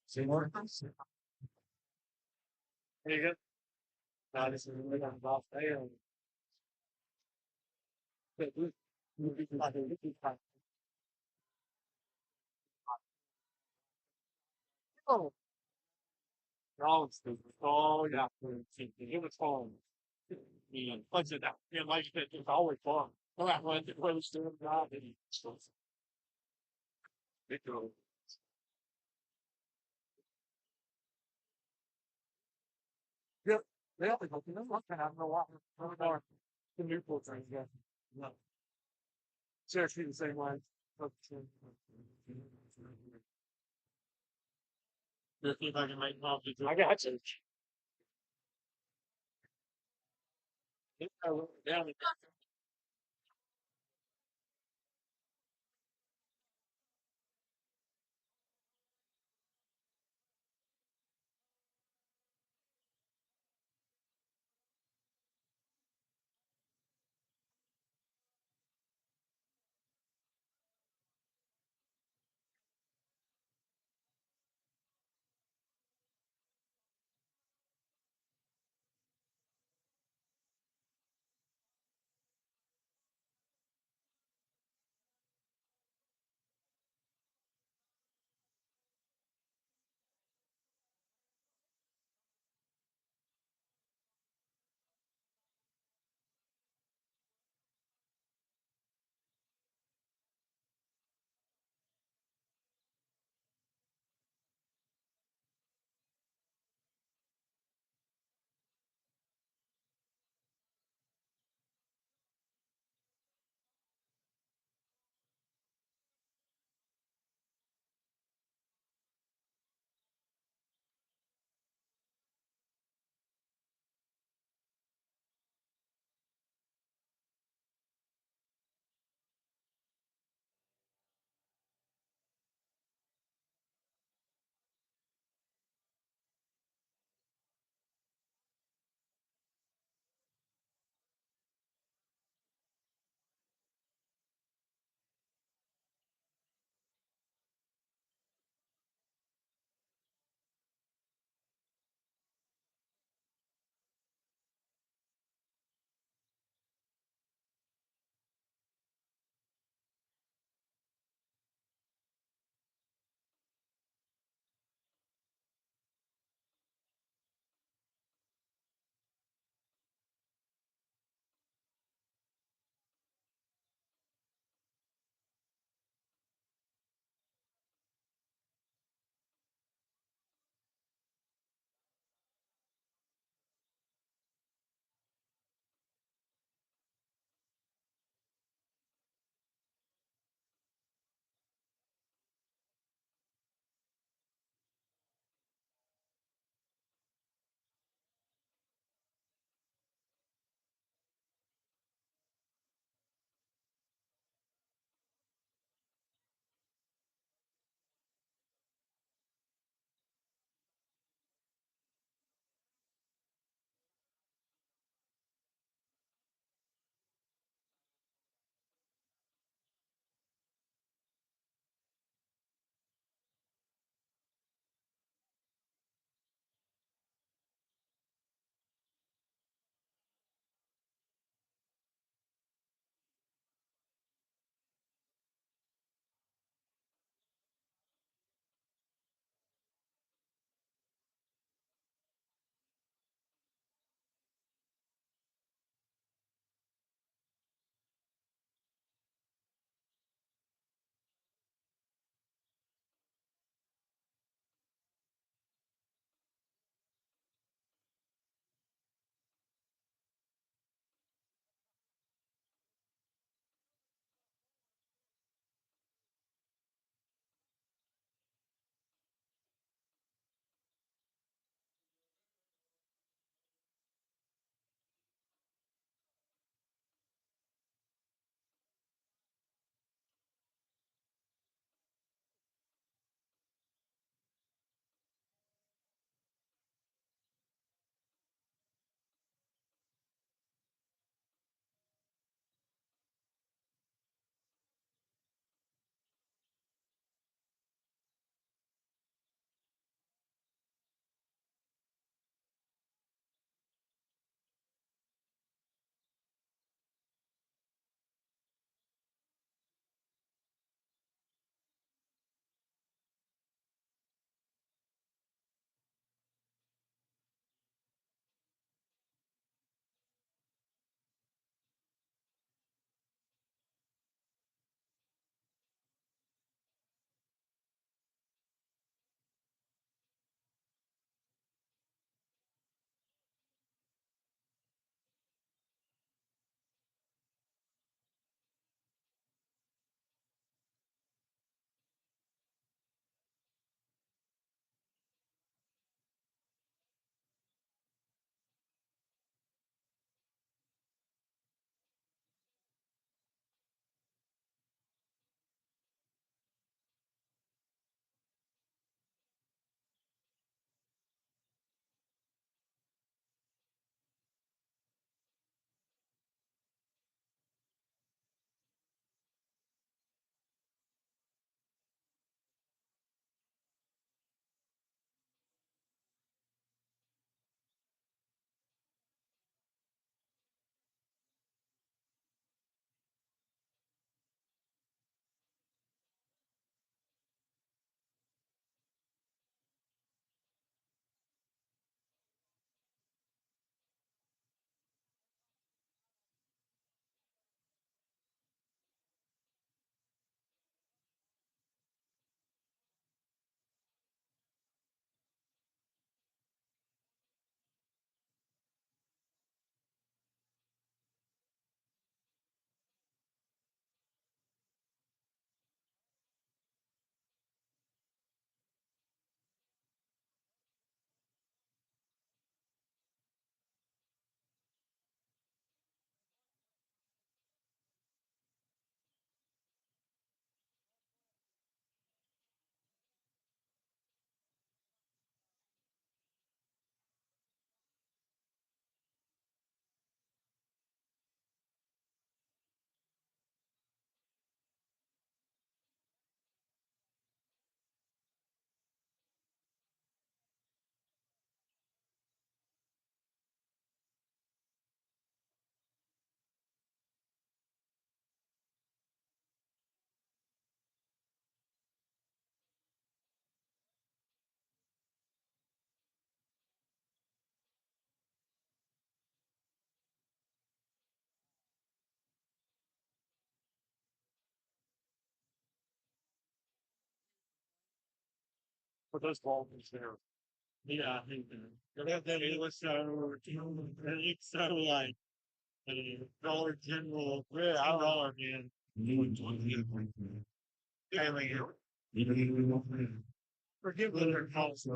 A: Seymour? There you go. Now this is really on off there. Oh, oh, yeah. It was fun. And like I said, like you said, it's always fun. Well, I went to play the job and yep. Yeah, I don't know what. The Newport thing, yeah. No. Seriously, the same way. If I can make coffee, I got you. Yeah, for those balls there. Yeah, I think that it was so it's so like Dollar General, yeah, I dollar man. Family, forgive their calls.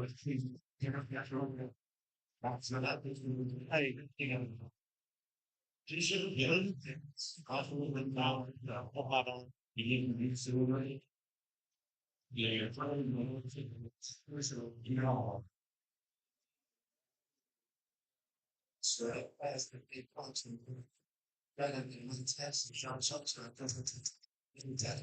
A: Hey, you know, just awful and now, hot on. Yeah, you know, so as the big function, rather than one test, John Schultz doesn't. It's like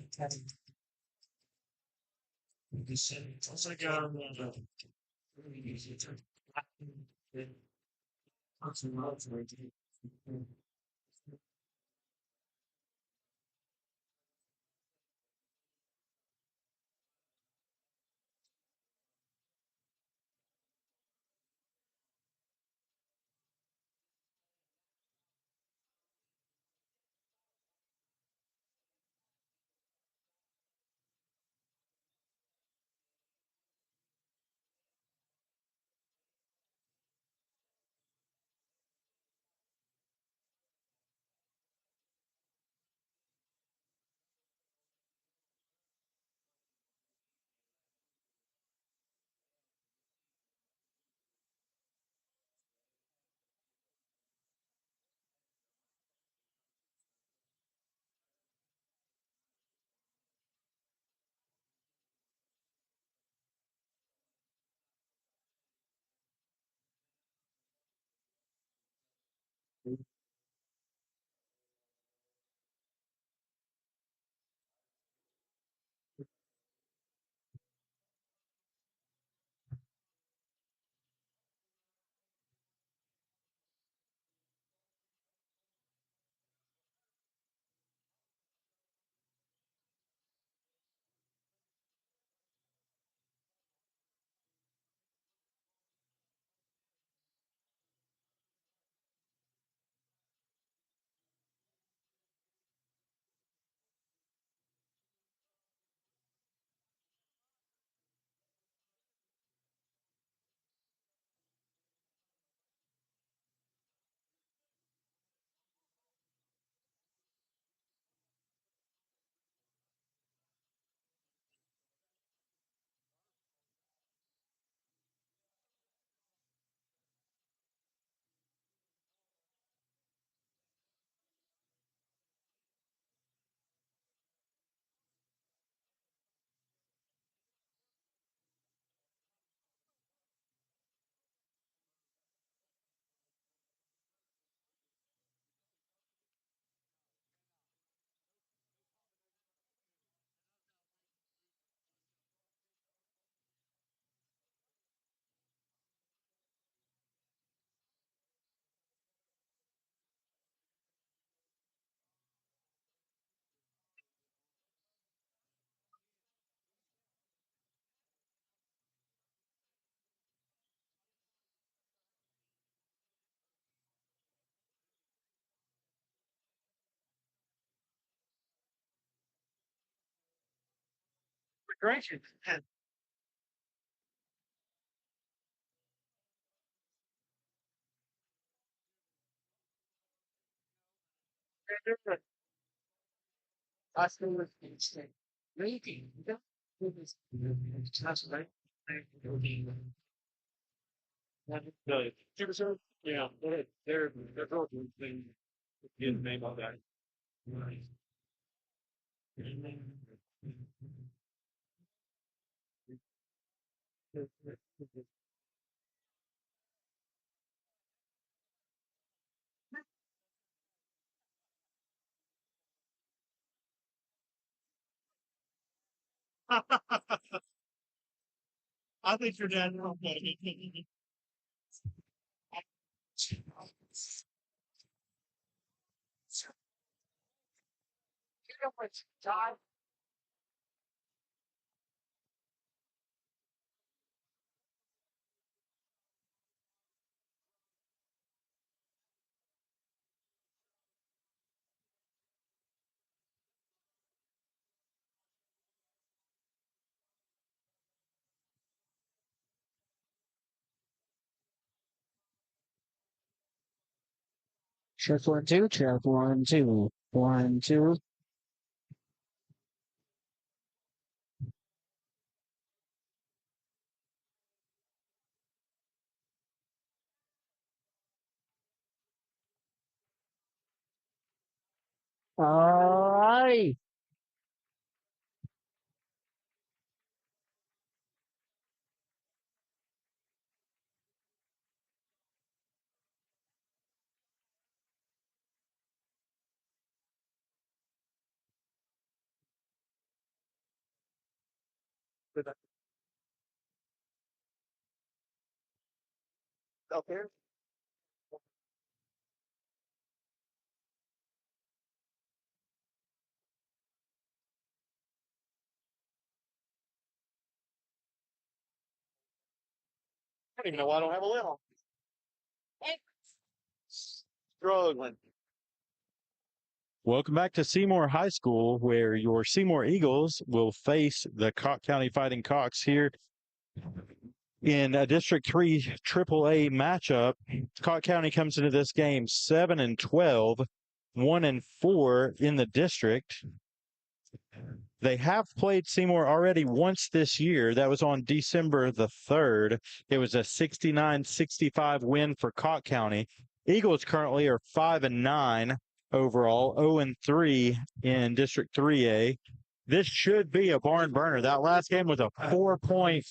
A: gracious. I still was making. That's right. The Jefferson, yeah, they're both thing. Get the name of that. Right. I think your dad knows that. You know what's time?
C: Check 1, 2, check 1, 2, 1, 2. Ay!
A: Out there. I don't even know why I don't have a lid on. Struggling.
B: Welcome back to Seymour High School, where your Seymour Eagles will face the Cocke County Fighting Cocks here in a District 3 AAA matchup. Cocke County comes into this game 7-12, 1-4 in the district. They have played Seymour already once this year. That was on December the 3rd. It was a 69-65 win for Cocke County. Eagles currently are 5-9 overall, 0-3 in District 3A. This should be a barn burner. That last game was a 4-point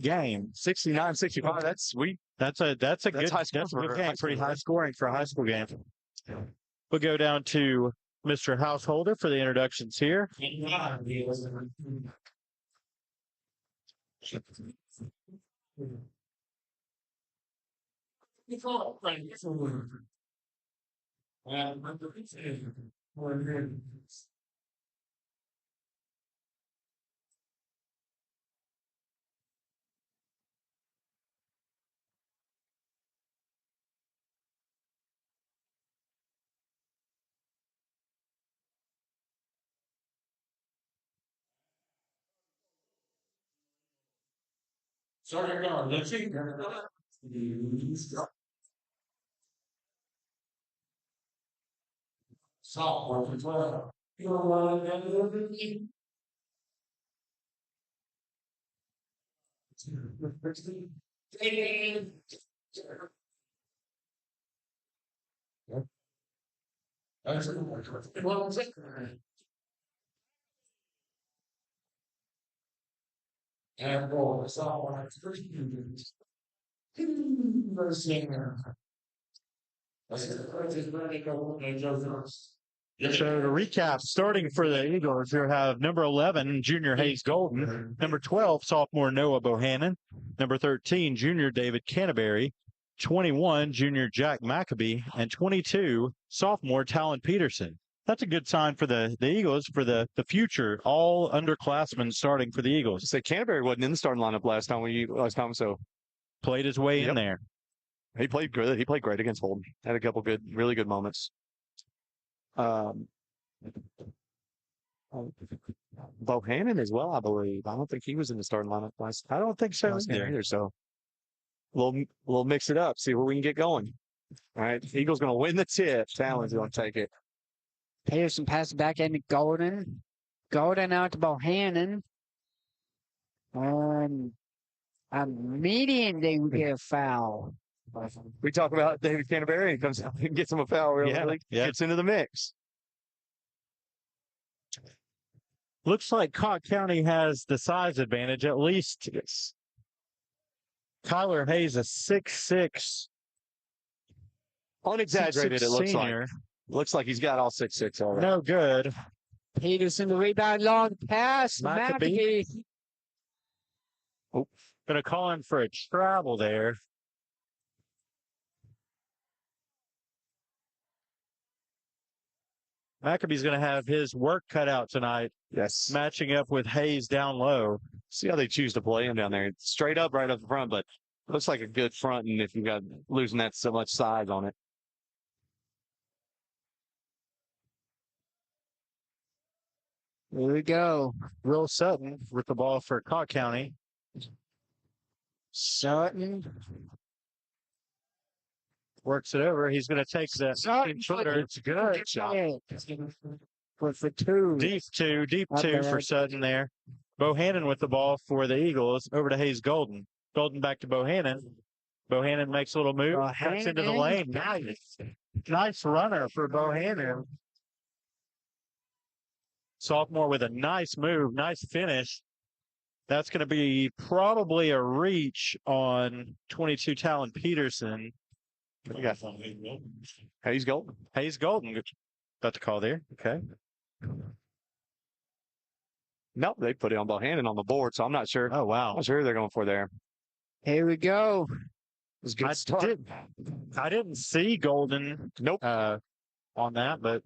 B: game.
D: 69-65. That's sweet.
B: That's a good
D: high scoring for
B: good
D: a
B: game.
D: high
B: Pretty
D: school
B: high scoring for a high school game. We'll go down to Mr. Householder for the introductions here. So to recap, starting for the Eagles, you have number 11, junior Hayes Golden, number 12, sophomore Noah Bohannon, number 13, junior David Canterbury, 21, junior Jack Maccabee, and 22, sophomore Talon Peterson. That's a good sign for the Eagles for the future. All underclassmen starting for the Eagles.
D: Say Canterbury wasn't in the starting lineup last time, so
B: played his way in there.
D: He played good. He played great against Holden. Had a couple really good moments. Bohannon as well, I believe. I don't think he was in the starting lineup last.
B: I don't think so
D: either. So we'll mix it up, see where we can get going. All right, Eagles going to win the tip. Talon's going to take it.
C: Peterson passes back into Golden. Golden out to Bohannon. Immediately we get a foul.
D: We talk about David Canterbury and comes out and gets him a foul really. Gets into the mix.
B: Looks like Cocke County has the size advantage, at least.
D: Yes.
B: Kyler Hayes, a 6'6".
D: Unexaggerated,
B: 6'6"
D: it looks
B: senior.
D: like. Looks like he's got all 6'6" already.
B: No good.
C: Peterson, the rebound, long pass. Maccabee.
B: Gonna call in for a travel there. Maccabee's going to have his work cut out tonight.
D: Yes.
B: Matching up with Hayes down low.
D: See how they choose to play him down there. Straight up right up front, but looks like a good front. And if you got losing that so much size on it.
C: Here we go.
B: Will Sutton with the ball for Cocke County.
C: Sutton.
B: Works it over. He's going to take the footer. It's good.
C: For two.
B: Deep two for
C: bad.
B: Sutton there. Bohannon with the ball for the Eagles. Over to Hayes Golden. Golden back to Bohannon. Bohannon makes a little move. Cuts into the lane. Nice runner for Bohannon. Sophomore with a nice move. Nice finish. That's going to be probably a reach on 22 Talon Peterson.
D: We got Hayes Golden.
B: Hayes Golden. Got the call there. Okay.
D: No, they put it on Bohannon on the board, so I'm not sure.
B: Oh, wow.
D: I'm not sure who they're going for there.
C: Here we go.
D: It was a good start.
B: I didn't see Golden
D: Nope.
B: on that, but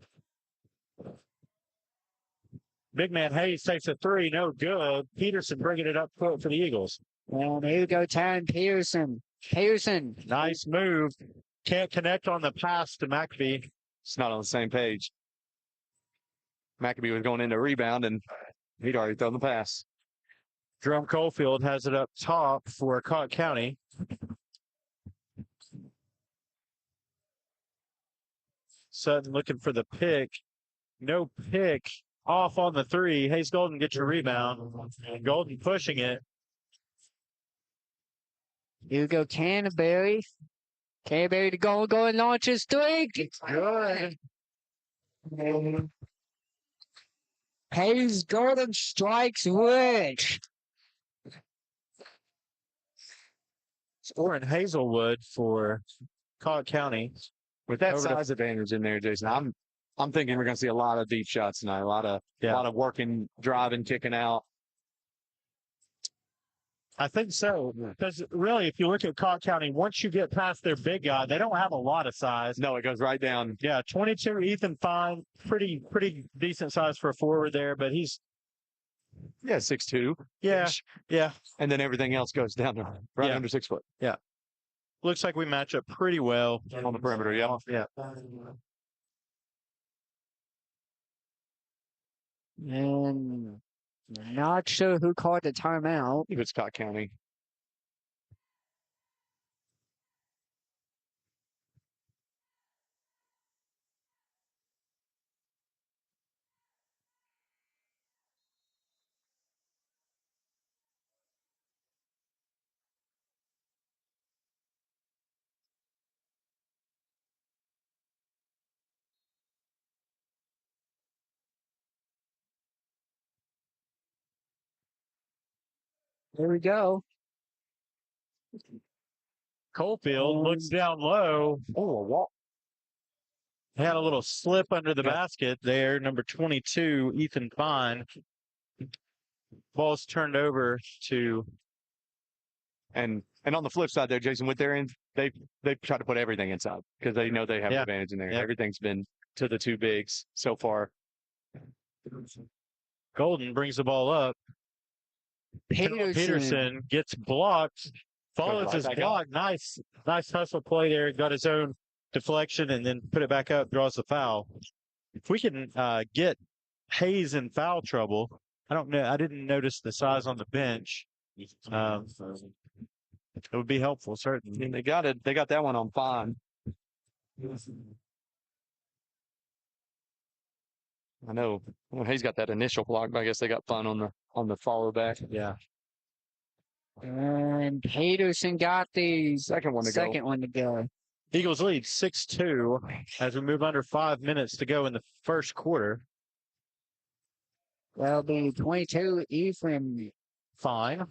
B: big man Hayes takes a three. No good. Peterson bringing it up for the Eagles.
C: And here we go, Talon Peterson. Peterson.
B: Nice move. Can't connect on the pass to McAfee.
D: It's not on the same page. McAbee was going into rebound, and he'd already thrown the pass.
B: Drum Coalfield has it up top for Cocke County. Sutton looking for the pick. No pick. Off on the three. Hayes Golden gets your rebound. Golden pushing it.
C: Here we go, Canterbury. Canterbury to go and launches three. It's good. Hayes Golden strikes rich.
B: Scoring Hazelwood for Cocke County.
D: With that
B: Over to-
D: size advantage in there, Jason, I'm thinking we're going to see a lot of deep shots tonight. A lot of working, driving, kicking out.
B: I think so. Because really, if you look at Cocke County, once you get past their big guy, they don't have a lot of size.
D: No, it goes right down.
B: Yeah, 22, Ethan Fine, pretty decent size for a forward there, but he's
D: 6'2".
B: yeah.
D: And then everything else goes down to right
B: Yeah.
D: under 6 foot
B: Looks like we match up pretty well.
D: on the perimeter. Yeah.
B: Yeah.
C: And not sure who called the timeout.
D: I think it's Cocke County.
C: There we go.
B: Coalfield looks down low.
D: Oh, a walk.
B: Had a little slip under the basket there. Number 22, Ethan Fine. Ball's turned over to.
D: And on the flip side there, Jason, with their end, they try to put everything inside because they know they have an advantage in there.
B: Yeah.
D: Everything's been to the two bigs so far.
B: Golden brings the ball up. Peterson gets blocked. Follows
D: right
B: his
D: back
B: block. Nice hustle play there. Got his own deflection and then put it back up, draws the foul. If we can get Hayes in foul trouble, I don't know. I didn't notice the size on the bench. It would be helpful, certainly.
D: And they got that one on fine. I know. Well, Hayes got that initial block, but I guess they got fun on the follow back.
B: Yeah.
C: And Peterson got the
D: Second one to go.
B: Eagles lead 6-2 as we move under 5 minutes to go in the first quarter.
C: Well, the 22, Ephraim.
B: Fine.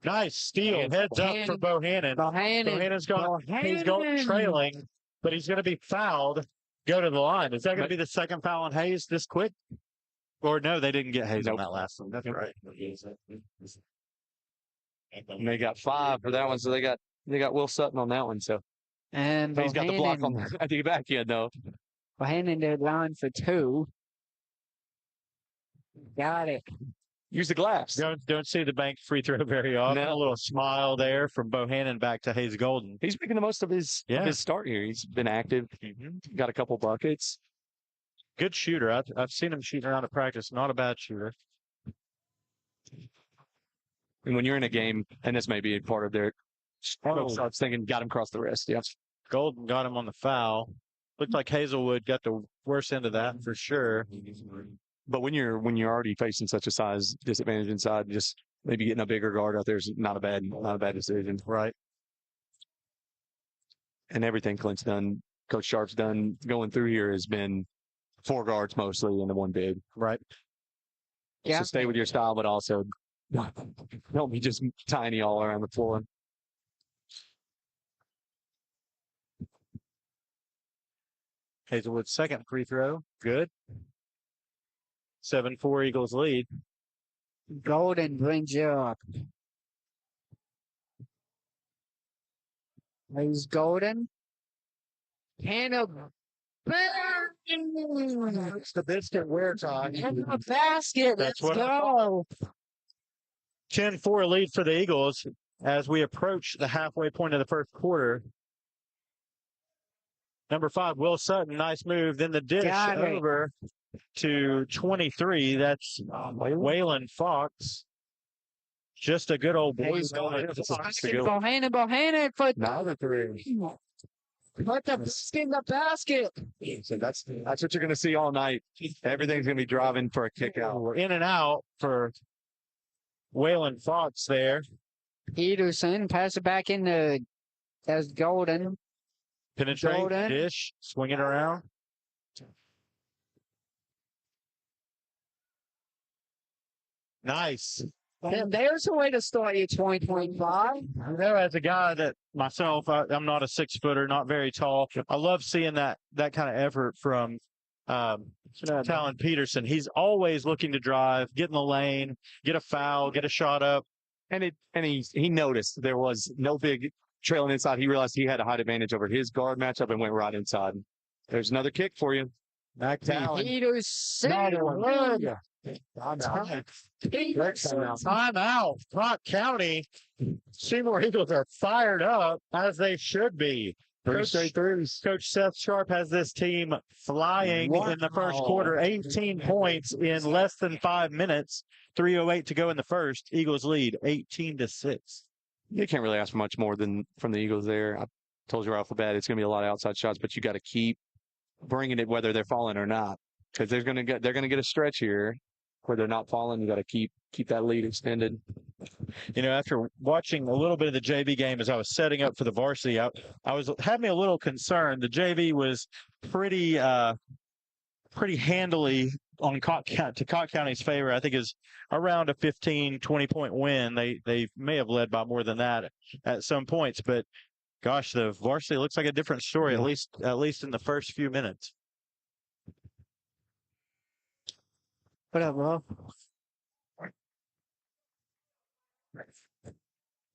B: Nice steal.
C: And
B: Heads up for Bohannon. He's going trailing, but he's going to be fouled. Go to the line. Is that going to be the second foul on Hayes this quick? Or no, they didn't get Hayes on that last one. That's right.
D: And they got 5 for that one, so they got Will Sutton on that one. So
C: And
D: he's got the block on at the back end, though.
C: Bohannon did line for 2. Got it.
D: Use the glass.
B: Don't see the bank free throw very often.
D: No.
B: A little smile there from Bohannon back to Hayes Golden.
D: He's making the most of his start here. He's been active. Got a couple buckets.
B: Good shooter. I've seen him shooting around at practice. Not a bad shooter.
D: And when you're in a game, and this may be a part of their, I was thinking, got him across the wrist. Yeah.
B: Golden got him on the foul. Looked like Hazelwood got the worst end of that for sure.
D: But when you're already facing such a size disadvantage inside, just maybe getting a bigger guard out there is not a bad decision.
B: Right.
D: And everything Clint's done, Coach Sharp's done going through here has been 4 guards mostly and the 1 big.
B: Right.
C: Yeah.
D: So stay with your style, but also don't be just tiny all around the floor.
B: Hazelwood's second free throw. Good. 7-4 Eagles lead.
C: Golden brings you up. He's Golden. Hannah.
A: It's the biscuit wear time.
C: And the basket.
B: That's
C: Let's
B: what I
C: go.
B: 10-4 lead for the Eagles as we approach the halfway point of the first quarter. Number 5, Will Sutton, nice move. Then the dish over to 23. That's Waylon Fox. Just a good old boys.
C: Bohannon for
D: Another 3.
C: put the basket in the basket.
D: So that's what you're going to see all night. Everything's going to be driving for a kick out.
B: We're in and out for Waylon Fox there.
C: Peterson pass it back in the as Golden.
B: Penetrate,
C: Golden.
B: dish, swing it around. Nice.
C: And there's a way to start your 2025.
B: I know as a guy that myself, I'm not a 6-footer, not very tall. I love seeing that kind of effort from Talon Peterson. He's always looking to drive, get in the lane, get a foul, get a shot up.
D: And he noticed there was no big trailing inside. He realized he had a height advantage over his guard matchup and went right inside. There's another kick for you.
B: Back down.
C: Peterson.
B: Time out. Cocke County. Seymour Eagles are fired up as they should be. Coach Seth Sharp has this team flying in the first quarter. 18 points in less than 5 minutes. 3:08 to go in the first. Eagles lead 18-6.
D: You can't really ask for much more than from the Eagles there. I told you right off the bat, it's going to be a lot of outside shots, but you got to keep bringing it whether they're falling or not, because they're going to get a stretch here where they're not falling. You got to keep that lead extended.
B: You know, after watching a little bit of the JV game as I was setting up for the varsity, I had me a little concerned. The JV was pretty handily on Cocke County's favor. I think is around a 15, 20-point win. They may have led by more than that at some points, but gosh, the varsity looks like a different story, at least in the first few minutes.
C: What up, bro?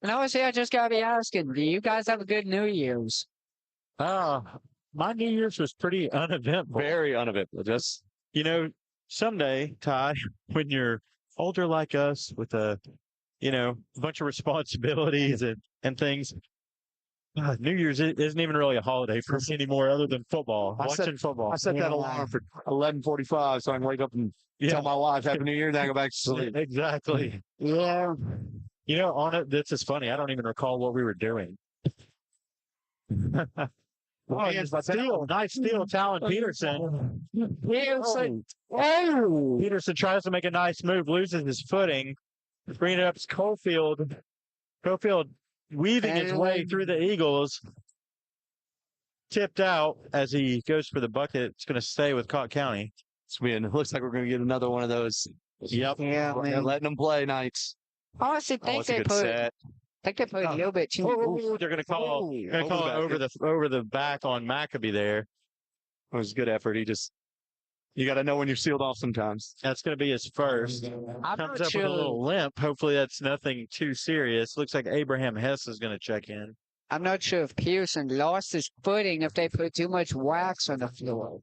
C: And obviously, I just gotta be asking, do you guys have a good New Year's?
B: My New Year's was pretty uneventful.
D: Very uneventful. Just,
B: someday, Ty, when you're older like us with a bunch of responsibilities and things, New Year's isn't even really a holiday for me anymore other than football, watching football.
D: I set that alarm for 11:45 so I can wake up and tell my wife Happy New Year, then I go back to sleep.
B: Exactly.
C: Yeah.
B: On it, this is funny. I don't even recall what we were doing. Nice steal, Talon Peterson. Peterson tries to make a nice move, loses his footing, bringing it up to Cofield. Cofield weaving his way through the Eagles. Tipped out as he goes for the bucket. It's going to stay with Cocke County.
D: It looks like we're going to get another one of those.
B: Yep.
C: Yeah,
D: They're
C: man.
D: letting them play nights.
C: Honestly,
D: It's a good set.
C: I think they put a little bit too.
B: They're going to call it over the back on Maccabee there.
D: It was a good effort. You got to know when you're sealed off sometimes.
B: That's going to be his first.
C: I'm
B: Comes
C: not
B: up with a
C: sure.
B: little limp. Hopefully that's nothing too serious. Looks like Abraham Hess is going to check in.
C: I'm not sure if Pearson lost his footing if they put too much wax on the floor.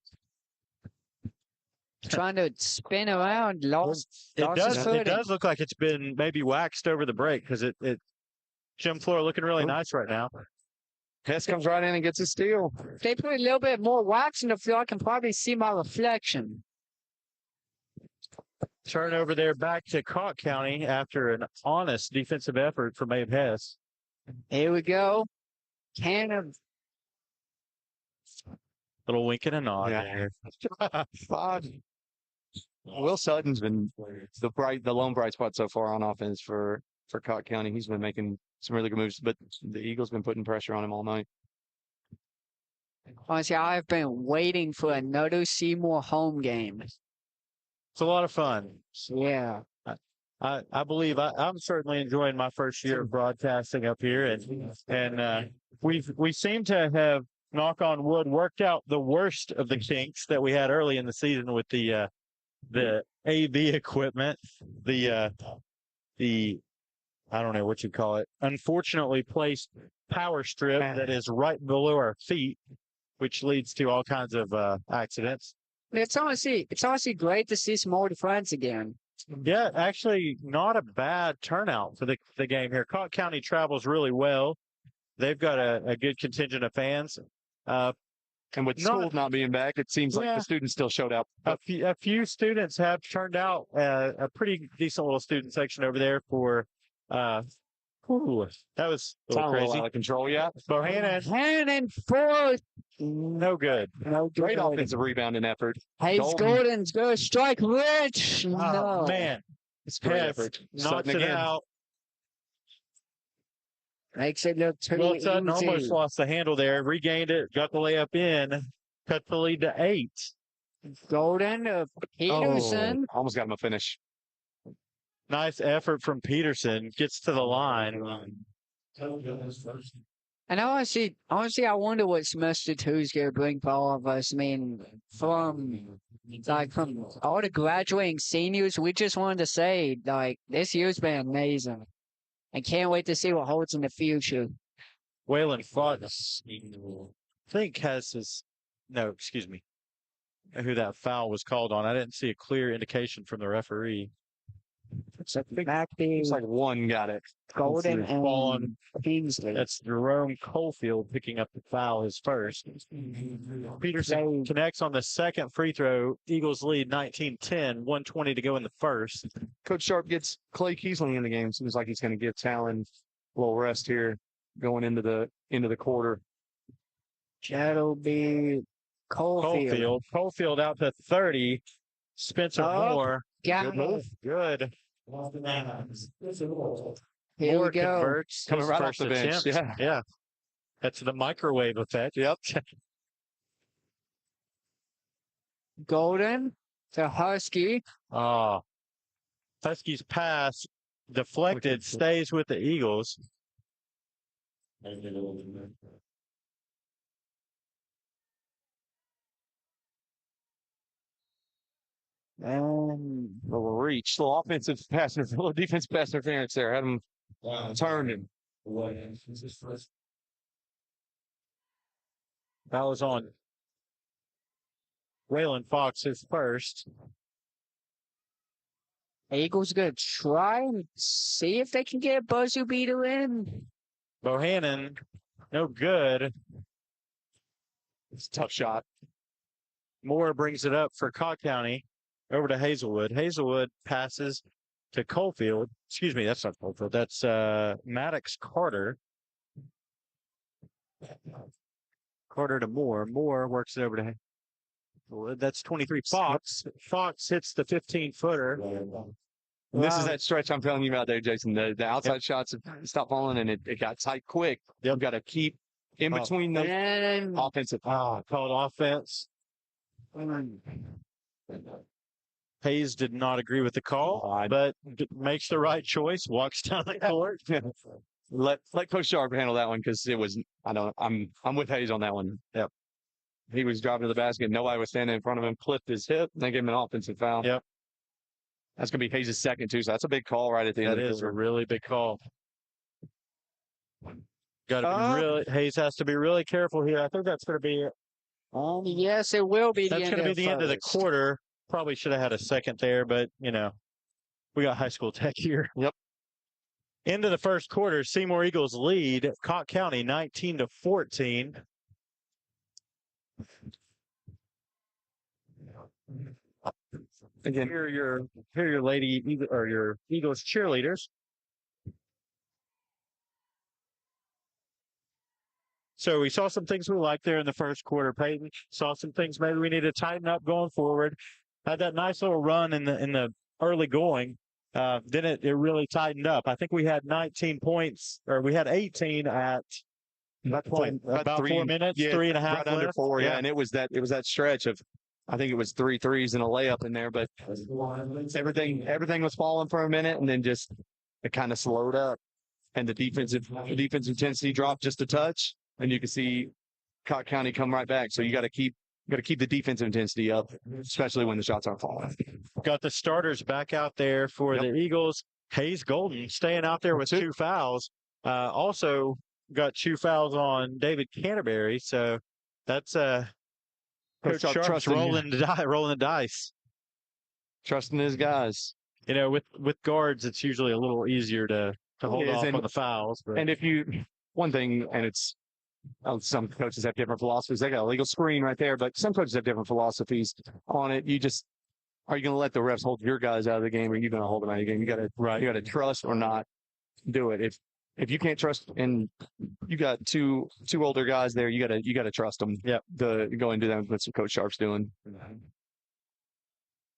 C: Trying to spin around, lost his footing.
B: It does look like it's been maybe waxed over the break because it gym floor looking really nice right now.
D: Hess comes right in and gets a steal.
C: If they put a little bit more wax in the floor, I can probably see my reflection.
B: Turnover there back to Cocke County after an honest defensive effort from Abe Hess.
C: Here we go.
B: Little wink and a nod.
D: Yeah. Will Sutton's been the lone bright spot so far on offense for Cocke County. He's been making some really good moves, but the Eagles been putting pressure on him all night.
C: Honestly, I've been waiting for another Seymour home game.
B: It's a lot of fun.
C: Yeah.
B: I believe I'm certainly enjoying my first year of broadcasting up here, and we seem to have, knock on wood, worked out the worst of the kinks that we had early in the season with the AV equipment, the I don't know what you call it, unfortunately placed power strip that is right below our feet, which leads to all kinds of accidents.
C: It's honestly great to see some old friends again.
B: Yeah, actually, not a bad turnout for the game here. Cocke County travels really well. They've got a good contingent of fans.
D: And with school not being back, it seems like the students still showed up.
B: A few students have turned out a pretty decent little student section over there for. That was a little crazy.
D: Out of control, yeah.
C: Bohannon fourth.
B: No good.
D: Great offensive rebounding effort.
C: Hayes Gordon's go strike rich.
B: Oh,
C: No.
B: man.
D: It's great effort.
B: Knocks it out.
C: Makes it look too
B: Well,
C: easy.
B: Sutton almost lost the handle there. Regained it. Got the layup in. Cut the lead to 8.
C: Golden to Peterson.
D: Almost got him a finish.
B: Nice effort from Peterson. Gets to the line.
C: And honestly, I wonder what semester 2 is going to bring for all of us. I mean, from all the graduating seniors, we just wanted to say, this year's been amazing. I can't wait to see what holds in the future.
B: Waylon Fox, I think, has his. No, excuse me. Who that foul was called on. I didn't see a clear indication from the referee.
C: It's like
D: one got it.
C: Golden and Kingsley.
B: That's Jerome Colefield picking up the foul, his first. Peterson connects on the second free throw. Eagles lead 19-10, 1:20 to go in the first.
D: Coach Sharp gets Clay Kiesling in the game. Seems like he's going to give Talon a little rest here going into the quarter.
C: That'll be Colefield.
B: Colefield out to 30. Spencer Moore.
C: Good move.
B: Good.
C: Here
B: Moore
C: we go.
B: converts.
D: Coming
B: his
D: right off
B: first
D: the bench.
B: attempt. Yeah. That's the microwave effect.
D: Yep.
C: Golden to Husky.
B: Oh. Husky's pass deflected, stays with the Eagles.
C: And
D: Little reach, little offensive pass, little defensive pass interference there. Had him turned and
B: That was on Waylon Fox, his first.
C: Eagles going to try and see if they can get a buzzer beater in.
B: Bohannon, no good.
D: it's a tough shot.
B: Moore brings it up for Cocke County. Over to Hazelwood. Hazelwood passes to Colefield. Excuse me, that's not Colefield. That's Maddox Carter. Carter to Moore. Moore works it over to that's 23. Fox. Fox hits the 15-footer.
D: This is that stretch I'm telling you about there, Jason. The outside shots have stopped falling and it got tight quick. You've got to keep in between those offensive.
B: Called offense. Hayes did not agree with the call, but makes the right choice, walks down the court.
D: Let Coach Sharp handle that one because it was I'm with Hayes on that one. Yep. He was driving to the basket, nobody was standing in front of him, clipped his hip, and they gave him an offensive foul.
B: Yep.
D: That's gonna be Hayes' second too, so that's a big call right at the end.
B: That is a really big call. Got to be really. Hayes has to be really careful here. I think that's going to be.
C: Yes, it will be.
B: That's going to be the end of the quarter. Probably should have had a second there, but we got high school tech here.
D: Yep.
B: Into the first quarter, Seymour Eagles lead Cocke County 19-14. Again, here are your lady or your Eagles cheerleaders. So we saw some things we liked there in the first quarter. Peyton saw some things maybe we need to tighten up going forward. Had that nice little run in the early going. Then it really tightened up. I think we had 19 points, or we had 18 at about 4 minutes,
D: yeah,
B: 3.5
D: right under
B: left.
D: 4. Yeah, and it was that stretch of, I think it was 3 threes and a layup in there, but everything was falling for a minute, and then just it kind of slowed up, and the defensive intensity dropped just a touch, and you can see Cocke County come right back. So you got to keep the defensive intensity up, especially when the shots aren't falling.
B: Got the starters back out there for the Eagles. Hayes Golden staying out there with 2 fouls. Also got 2 fouls on David Canterbury. So that's Coach Sharp's rolling the dice.
D: Trusting his guys.
B: You know, with guards, it's usually a little easier to hold off on the fouls. But.
D: And one thing, and it's, some coaches have different philosophies. They got a legal screen right there, but some coaches have different philosophies on it. Are you going to let the refs hold your guys out of the game, or are you going to hold them out of the game? You got to trust or not do it. If you can't trust, and you got two older guys there, you got to trust them.
B: Yeah,
D: go and do that. That's what Coach Sharp's doing.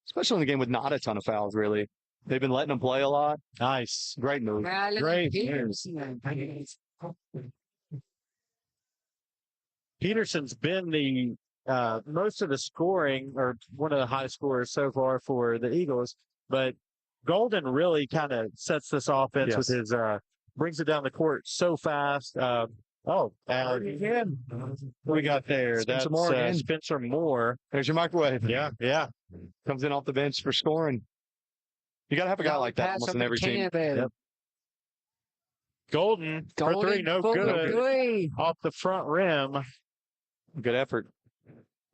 D: Especially in the game with not a ton of fouls, really. They've been letting them play a lot.
B: Nice.
D: Great move.
B: Great. Peterson's been the most of the scoring, or one of the high scorers so far for the Eagles, but Golden really kind of sets this offense with his brings it down the court so fast. We got there. That's Spencer Moore.
D: There's your microwave.
B: Yeah.
D: Comes in off the bench for scoring. You got to have a guy like that almost in every team.
B: Yep. Golden for 3, no good. Off the front rim.
D: Good effort.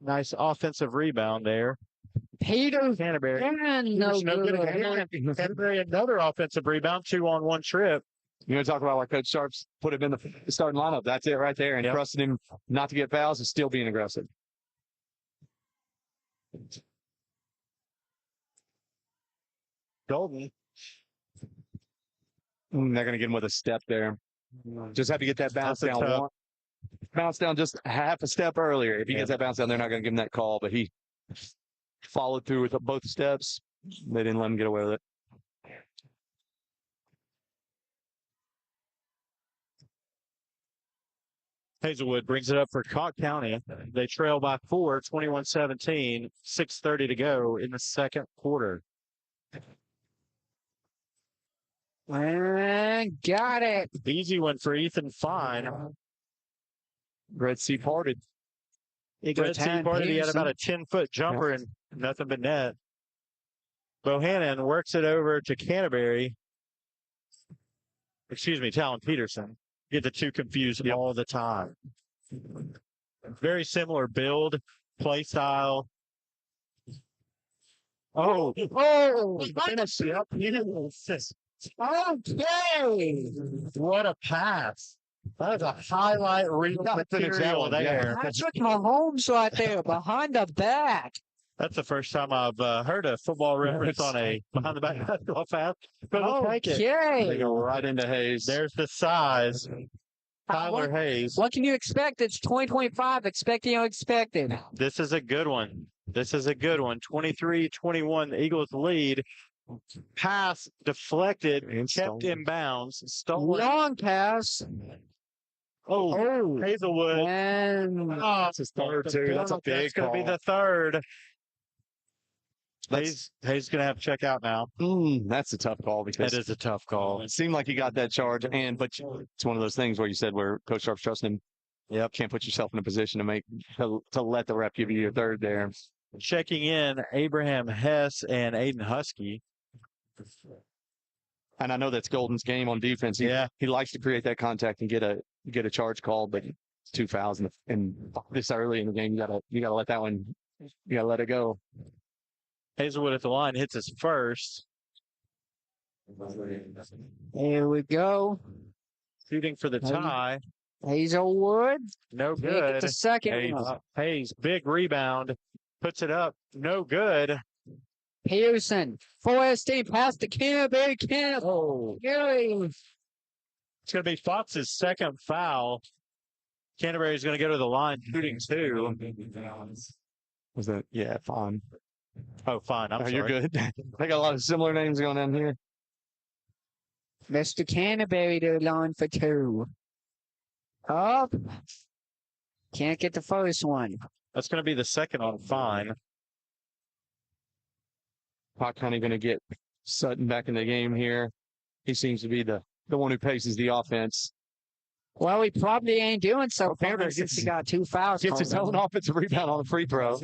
B: Nice offensive rebound there.
C: Canterbury.
B: No good. Canterbury, another offensive rebound, 2-on-1 trip.
D: You want to talk about why Coach Sharp's put him in the starting lineup? That's it right there. And trusting him not to get fouls and still being aggressive.
B: Golden.
D: They're going to get him with a step there. Just have to get that bounce down. Bounce down just half a step earlier. If he gets that bounce down, they're not going to give him that call. But he followed through with both steps. They didn't let him get away with it.
B: Hazelwood brings it up for Cocke County. They trail by 4, 21-17, 6:30 to go in the second quarter.
C: And got it.
B: Easy one for Ethan Fine.
D: Red Sea parted.
B: Red Sea parted. He had about a 10-foot jumper and nothing but net. Bohannon works it over to Canterbury. Talon Peterson. Get the two confused all the time. Very similar build, play style. Finish. Yep. Okay. What a pass. That is a highlight reel material there.
C: Patrick Mahomes right there behind the back.
B: That's the first time I've heard a football reference on a behind the back basketball pass.
C: Okay.
D: They go right into Hayes.
B: There's the size. Tyler Hayes.
C: What can you expect? It's 2025. Expect the unexpected.
B: This is a good one. 23-21. The Eagles lead. Pass deflected, kept in bounds, stolen.
C: Long pass.
B: Hazelwood.
C: And
D: that's his third, too. That's a big call.
B: That's going to be the third. Hayes going to have to check out now.
D: That's a tough call because
B: that is a tough call.
D: It seemed like he got that charge, but it's one of those things where you said where Coach Sharp's trusting him. Yep, can't put yourself in a position to let the ref give you your third there.
B: Checking in, Abraham Hess and Aiden Husky.
D: And I know that's Golden's game on defense. He likes to create that contact and get a charge called, but it's 2 fouls and this early in the game, you gotta let that one. You gotta let it go.
B: Hazelwood at the line hits his first.
C: Here we go.
B: Shooting for the tie.
C: Hazelwood.
B: No good.
C: The second.
B: Hayes, big rebound. Puts it up. No good.
C: Pearson. Forrest past the Canterbury. It's
B: going to be Fox's second foul. Canterbury's going to go to the line shooting 2.
D: Was that? Yeah, fine.
B: Oh, fine. I'm sorry.
D: You're good. They got a lot of similar names going on here.
C: Mr. Canterbury to the line for 2. Up. Can't get the first one.
B: That's going to be the second on fine.
D: Cocke County going to get Sutton back in the game here. He seems to be the one who paces the offense.
C: Well, he probably ain't doing so
D: Canterbury
C: far since
D: gets-
C: he got 2 fouls.
D: Gets his
C: called
D: own
C: on him.
D: offensive rebound on a free throw.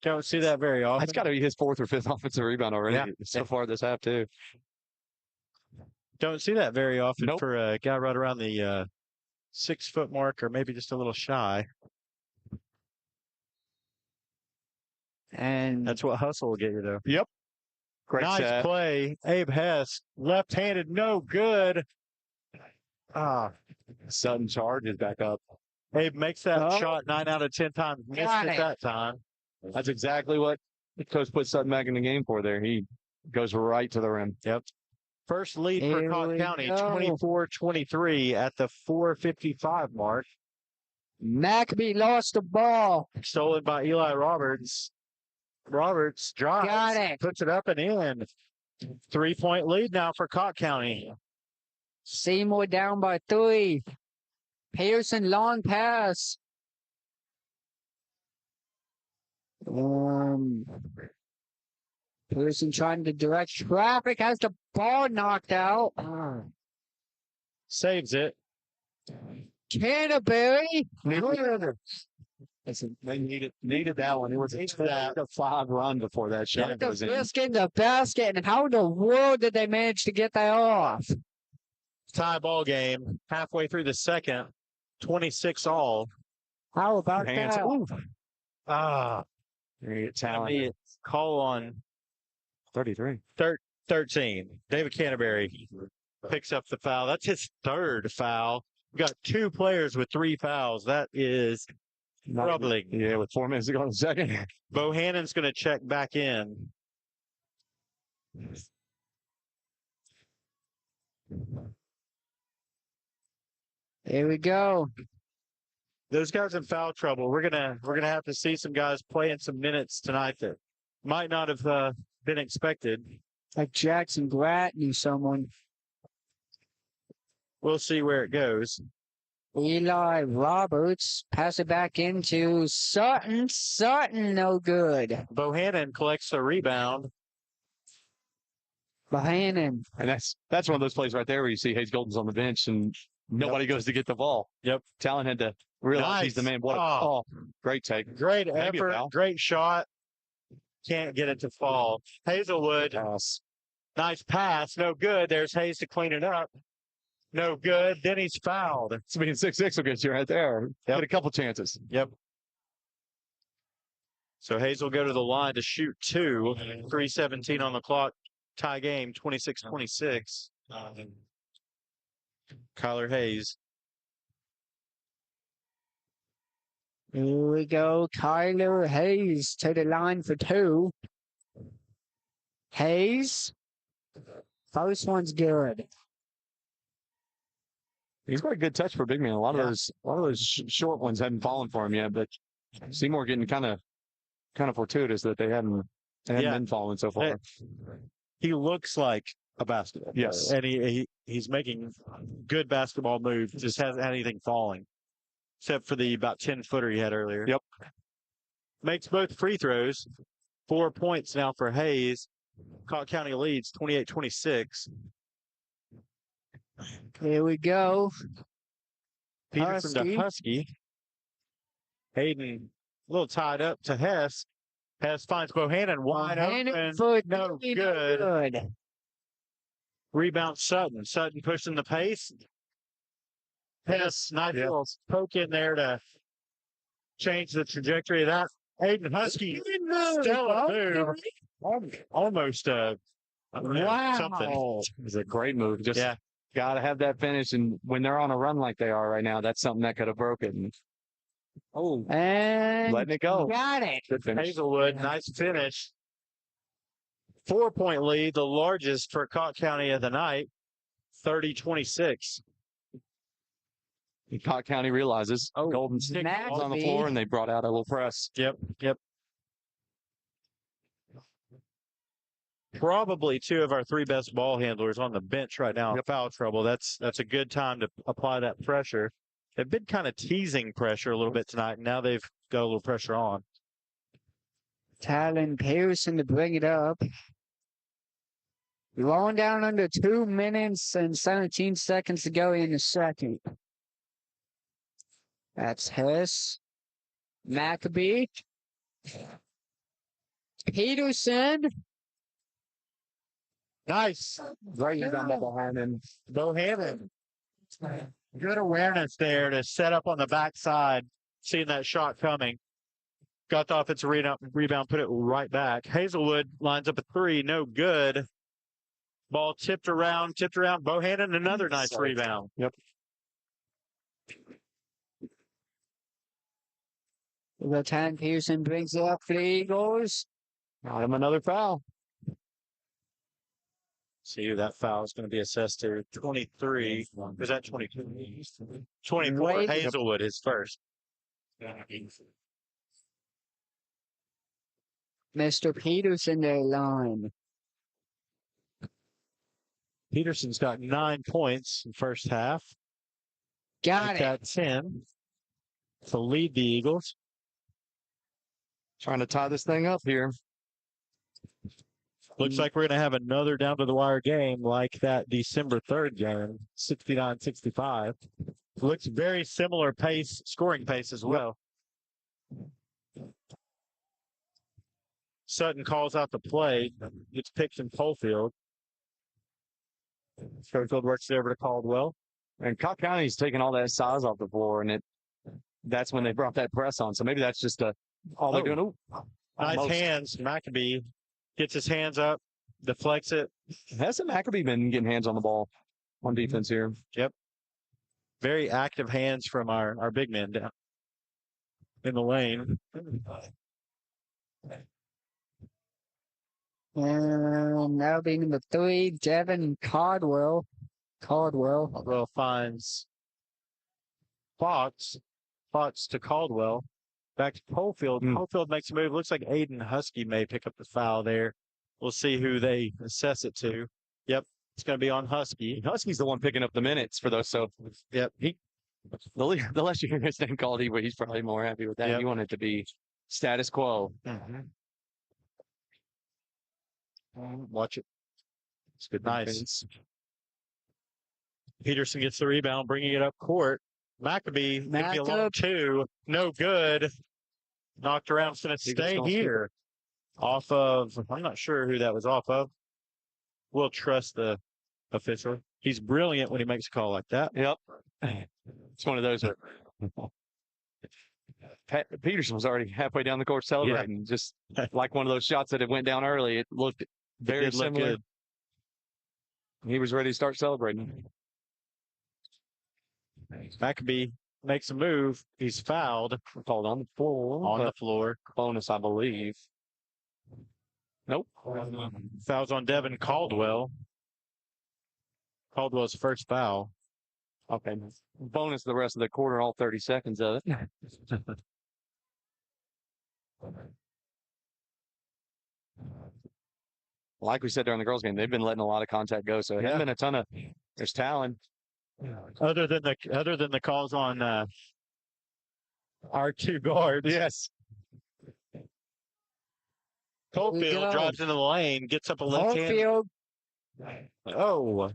B: Don't see that very often.
D: That's got to be his 4th or 5th offensive rebound already
B: Yeah.
D: so far this half, too.
B: Don't see that very often
D: Nope.
B: for a guy right around the 6-foot mark or maybe just a little shy.
C: And
B: That's what hustle will get you, though.
D: Great
B: Nice
D: set.
B: play. Abe Hess, left-handed, no good.
D: Sutton charges back up.
B: Abe makes that
C: Oh.
B: shot 9 out of 10 times. Missed
C: Got
B: it
C: it.
B: that time.
D: That's exactly what the coach put Sutton back in the game for there. He goes right to the rim.
B: First lead for
C: Here
B: Cocke
C: we
B: County,
C: go.
B: 24-23 at the 4:55 mark.
C: Maccabee lost the ball.
B: Stolen by Eli Roberts. Roberts drives,
C: Got it.
B: puts it up and in. 3-point lead now for Cocke County.
C: Seymour down by 3. Pearson long pass. Pearson trying to direct traffic, has the ball knocked out.
B: Saves it.
C: Canterbury.
D: Listen, they needed that one. It was a 5 run before that shot
C: Get the
D: goes in.
C: biscuit in the basket, and how in the world did they manage to get that off?
B: Tie ball game. Halfway through the second. 26 all.
C: How about
D: Hands.
C: that?
D: Ooh,
B: Ah,
D: there you get
B: gonna
D: talent.
B: be a call on
D: 33.
B: 13. David Canterbury picks up the foul. That's his 3rd foul. We got 2 players with 3 fouls. That is troubling.
D: Yeah, with 4 minutes to go in the second.
B: Bohannon's going to check back in.
C: Here we go.
B: Those guys in foul trouble. We're gonna have to see some guys playing some minutes tonight that might not have been expected.
C: Like Jackson Glatt knew someone.
B: We'll see where it goes.
C: Eli Roberts pass it back into Sutton. Sutton, no good.
B: Bohannon collects the rebound.
C: Bohannon.
D: And that's one of those plays right there where you see Hayes Golden's on the bench and nobody goes to get the ball.
B: Yep.
D: Talon had to realize he's the man. What a
B: Oh.
D: great take.
B: Great
D: Maybe a
B: effort,
D: foul.
B: great shot. Can't get it to fall. Hazelwood,
D: Pass.
B: nice pass, no good. There's Hayes to clean it up. No good. Then he's fouled.
D: So being 6'6" will get you right there. Get a couple chances.
B: Yep. So Hayes will go to the line to shoot 2. 3:17 on the clock. Tie game, 26-26. Kyler Hayes.
C: Here we go. Kyler Hayes to the line for 2. Hayes. First one's good.
D: He's got a good touch for a big man. A lot of
B: Yeah.
D: those short ones hadn't fallen for him yet, but Seymour getting kind of fortuitous that they hadn't
B: Yeah.
D: been falling so far.
B: He looks like a basketball player.
D: Yes.
B: And he's making good basketball moves. Just hasn't had anything falling. Except for the about 10-footer he had earlier.
D: Yep.
B: Makes both free throws. 4 points now for Hayes. Cocke County leads 28-26.
C: Here we go.
B: Peterson
C: Husky.
B: to Husky. Hayden a little tied up to Hess. Hess finds Bohannon wide
C: Bohannon
B: open.
C: for
B: No
C: three,
B: good.
C: good.
B: Rebound Sutton. Sutton pushing the pace. Hess, nice little poke in there to change the trajectory of that. Hayden Husky, stellar move. Almost something.
C: Wow.
D: It was a great move. Just
B: Yeah.
D: got to have that finish. And when they're on a run like they are right now, that's something that could have broken. Oh,
C: And
D: letting it go.
C: got it.
D: Good finish.
B: Hazelwood, nice finish. 4-point lead, the largest for Cocke County of the night, 30-26.
D: Cocke County realizes
C: Oh,
D: Golden Stick was on the floor, and they brought out a little press.
B: Yep. Probably two of our three best ball handlers on the bench right now in foul trouble. That's a good time to apply that pressure. They've been kind of teasing pressure a little bit tonight, and now they've got a little pressure on.
C: Talon Pearson to bring it up. Rolling down under 2 minutes and 17 seconds to go in the second. That's Hess. Maccabee. Peterson.
B: Nice.
D: Right down behind him.
B: Bohannon. Good awareness there to set up on the backside, seeing that shot coming. Got the offensive rebound, put it right back. Hazelwood lines up a three, no good. Ball tipped around. Bohannon, another nice rebound.
D: Yep.
C: The time Pearson brings it up for the Eagles.
D: Got him another foul.
B: See who that foul is going to be assessed to. 23. Was that 22? 24. Hazelwood, his first.
C: Mr. Peterson, their line.
B: Peterson's got 9 points in first half.
C: Got it.
B: Got 10 to lead the Eagles.
D: Trying to tie this thing up here.
B: Looks like we're going to have another down-to-the-wire game like that December 3rd game, 69-65. Looks very similar pace, scoring pace as well. Sutton calls out the play. Gets picked in Coalfield. Coalfield works it over to Caldwell.
D: And Cocke County's taking all that size off the floor, and that's when they brought that press on. So maybe that's just all they're doing.
B: Nice hands. Maccabee gets his hands up, deflects it.
D: Hasn't Maccabee been getting hands on the ball on defense here?
B: Yep. Very active hands from our big men down in the lane.
C: And now being number 3, Devin Caldwell.
B: Caldwell finds Fox. Fox to Caldwell. Back to Coalfield. Coalfield makes a move. Looks like Aiden Husky may pick up the foul there. We'll see who they assess it to. Yep, it's going to be on Husky.
D: Husky's the one picking up the minutes for those. So,
B: yep,
D: the less you hear his name called, he's probably more happy with that.
B: Yep.
D: You want it to be status quo.
B: Watch it.
D: It's good.
B: Nice. Peterson gets the rebound, bringing it up court. Maccabee, maybe a long two. No good. Knocked around. It's going to stay here. Off of, I'm not sure who that was off of. We'll trust the official. He's brilliant when he makes a call like that.
D: Yep. It's one of those. Peterson was already halfway down the court celebrating. Just like one of those shots that it went down early. It looked very similar. Good. He was ready to start celebrating.
B: Maccabee makes a move. He's fouled.
D: Called on the floor.
B: On the floor.
D: Bonus, I believe. Nope.
B: Fouls on Devin Caldwell. Caldwell's first foul.
D: Okay. Bonus the rest of the quarter, all 30 seconds of it. Like we said during the girls' game, they've been letting a lot of contact go. So it hasn't been a ton of. There's talent.
B: Other than the calls on our two guards.
D: Yes.
B: Coalfield drives into the lane, gets up a left hand. Oh,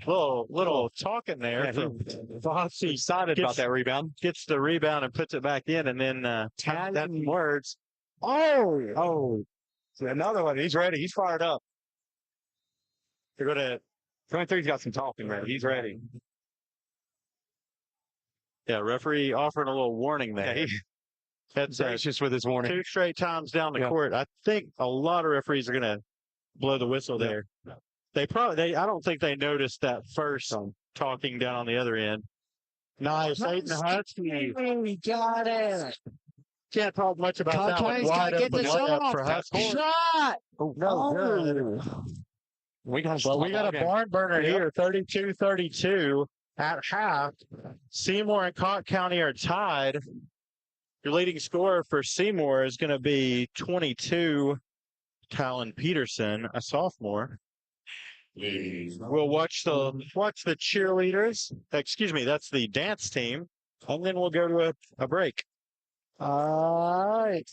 B: little talking there.
D: He's excited about that rebound.
B: Gets the rebound and puts it back in, and then that words.
D: Oh. So another one. He's ready. He's fired up.
B: They're going to.
D: 23's got some talking ready. He's ready.
B: Yeah, referee offering a little warning there.
D: Yeah, that's gracious with his warning.
B: 2 straight times down the court. I think a lot of referees are going to blow the whistle there. I don't think they noticed that first talking down on the other end. Nice. Aiden Husky.
C: We got it.
B: Can't talk much about that one. Wide open layup for Husky.
C: Shot.
B: We got a barn burner here, 32-32. At half, Seymour and Cocke County are tied. Your leading scorer for Seymour is going to be 22, Talon Peterson, a sophomore. We'll watch the cheerleaders. Excuse me, that's the dance team, and then we'll go to a break.
C: All right.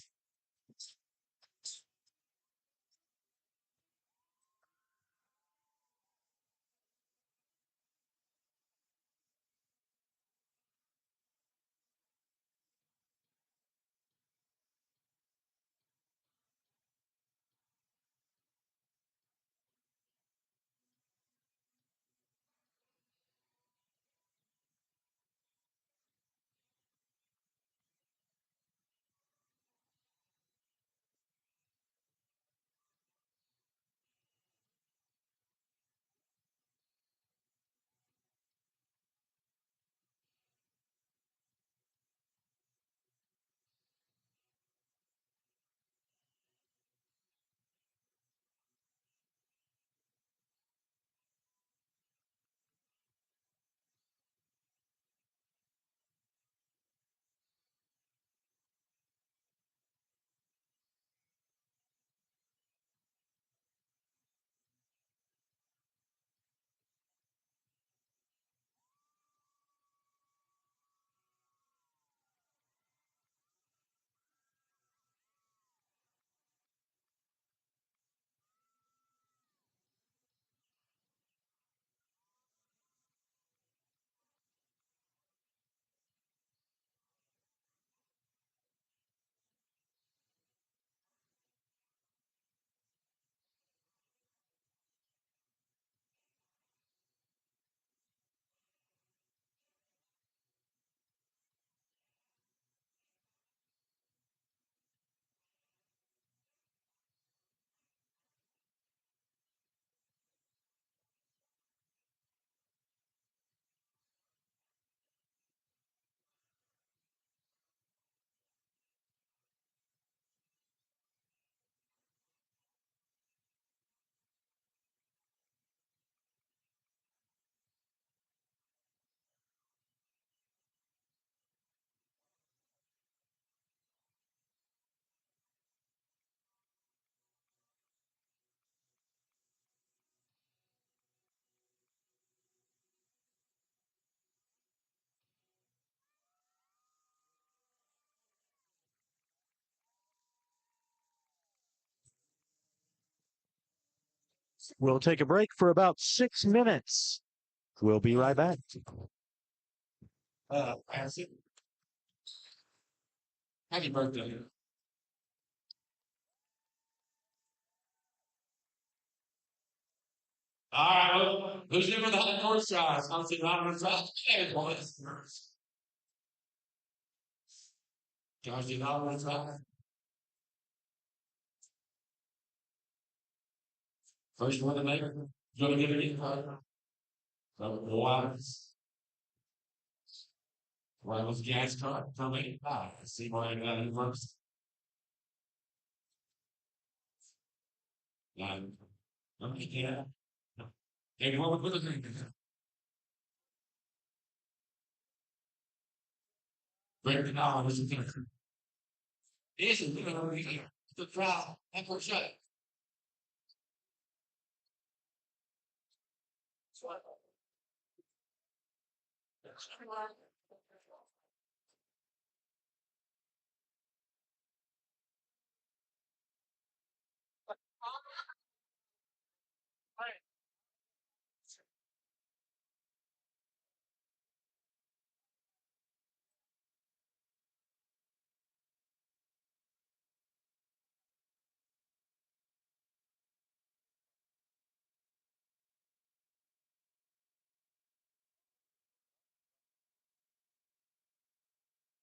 B: We'll take a break for about 6 minutes. We'll be right back.
A: Happy birthday. All right, well, who's in for the hot north side? I'm sitting on the side. Josh, you know what's right? First one to make it. You want to get it in? Wise. Why was gas card from 85? See why I got it first. Yeah. Hey, what was it? Break the knowledge is different. This is the trial. And for sure.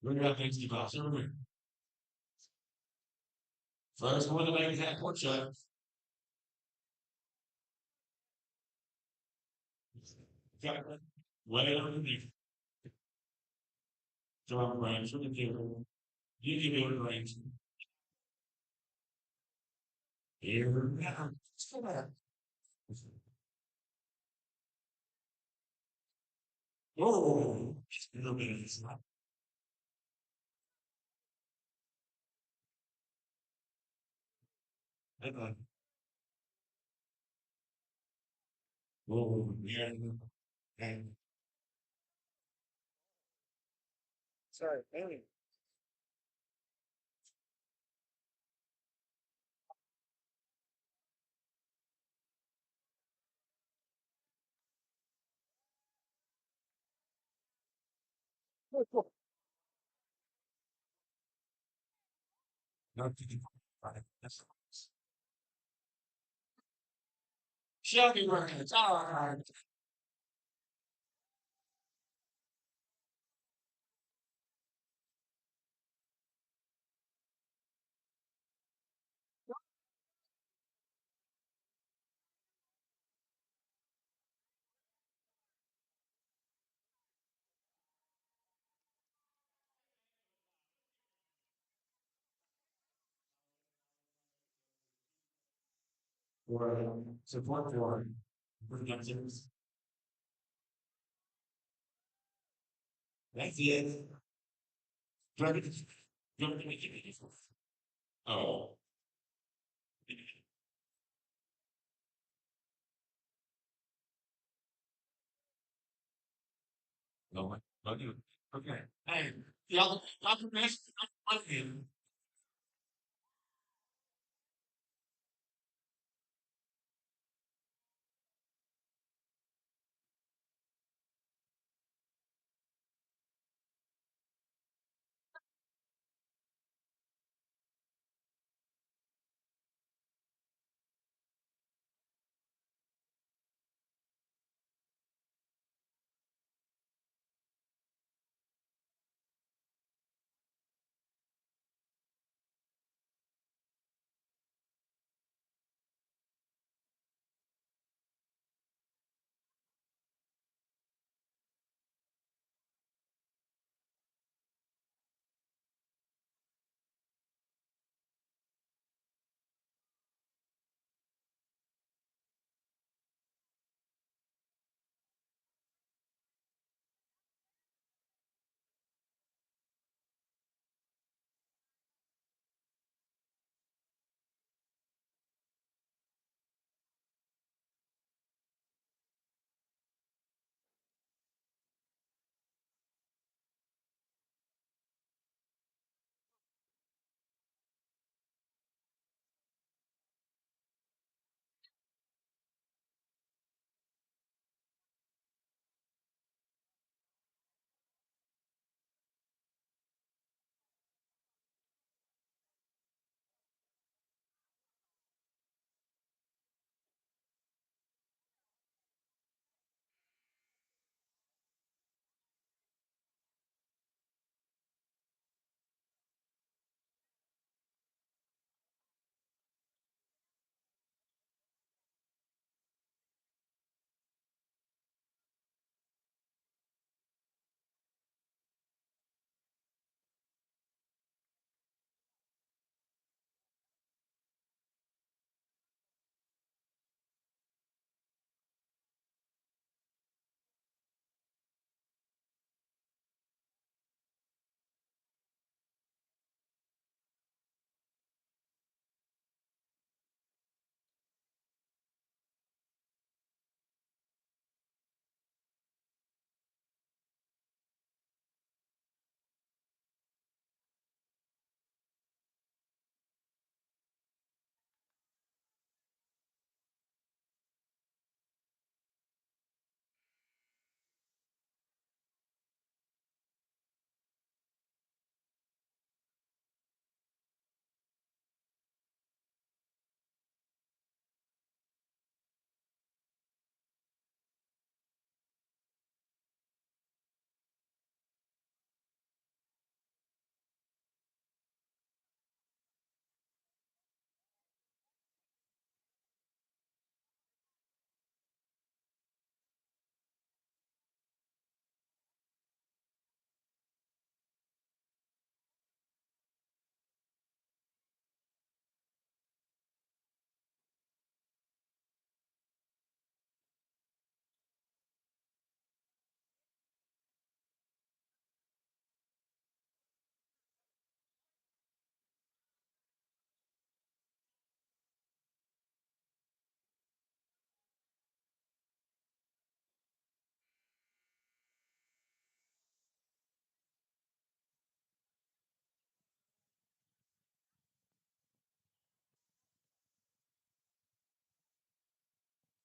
A: We're going to things keep off. First one to make that pork shot. Way underneath. Drum range from the table. You give me a range. Here now. Oh, it's a little bit of this. Oh, yeah. And sorry, hey. No, did you find it? That's show me where it's on. For support for productions. That's it. Oh. No, okay. Hey, y'all can miss him.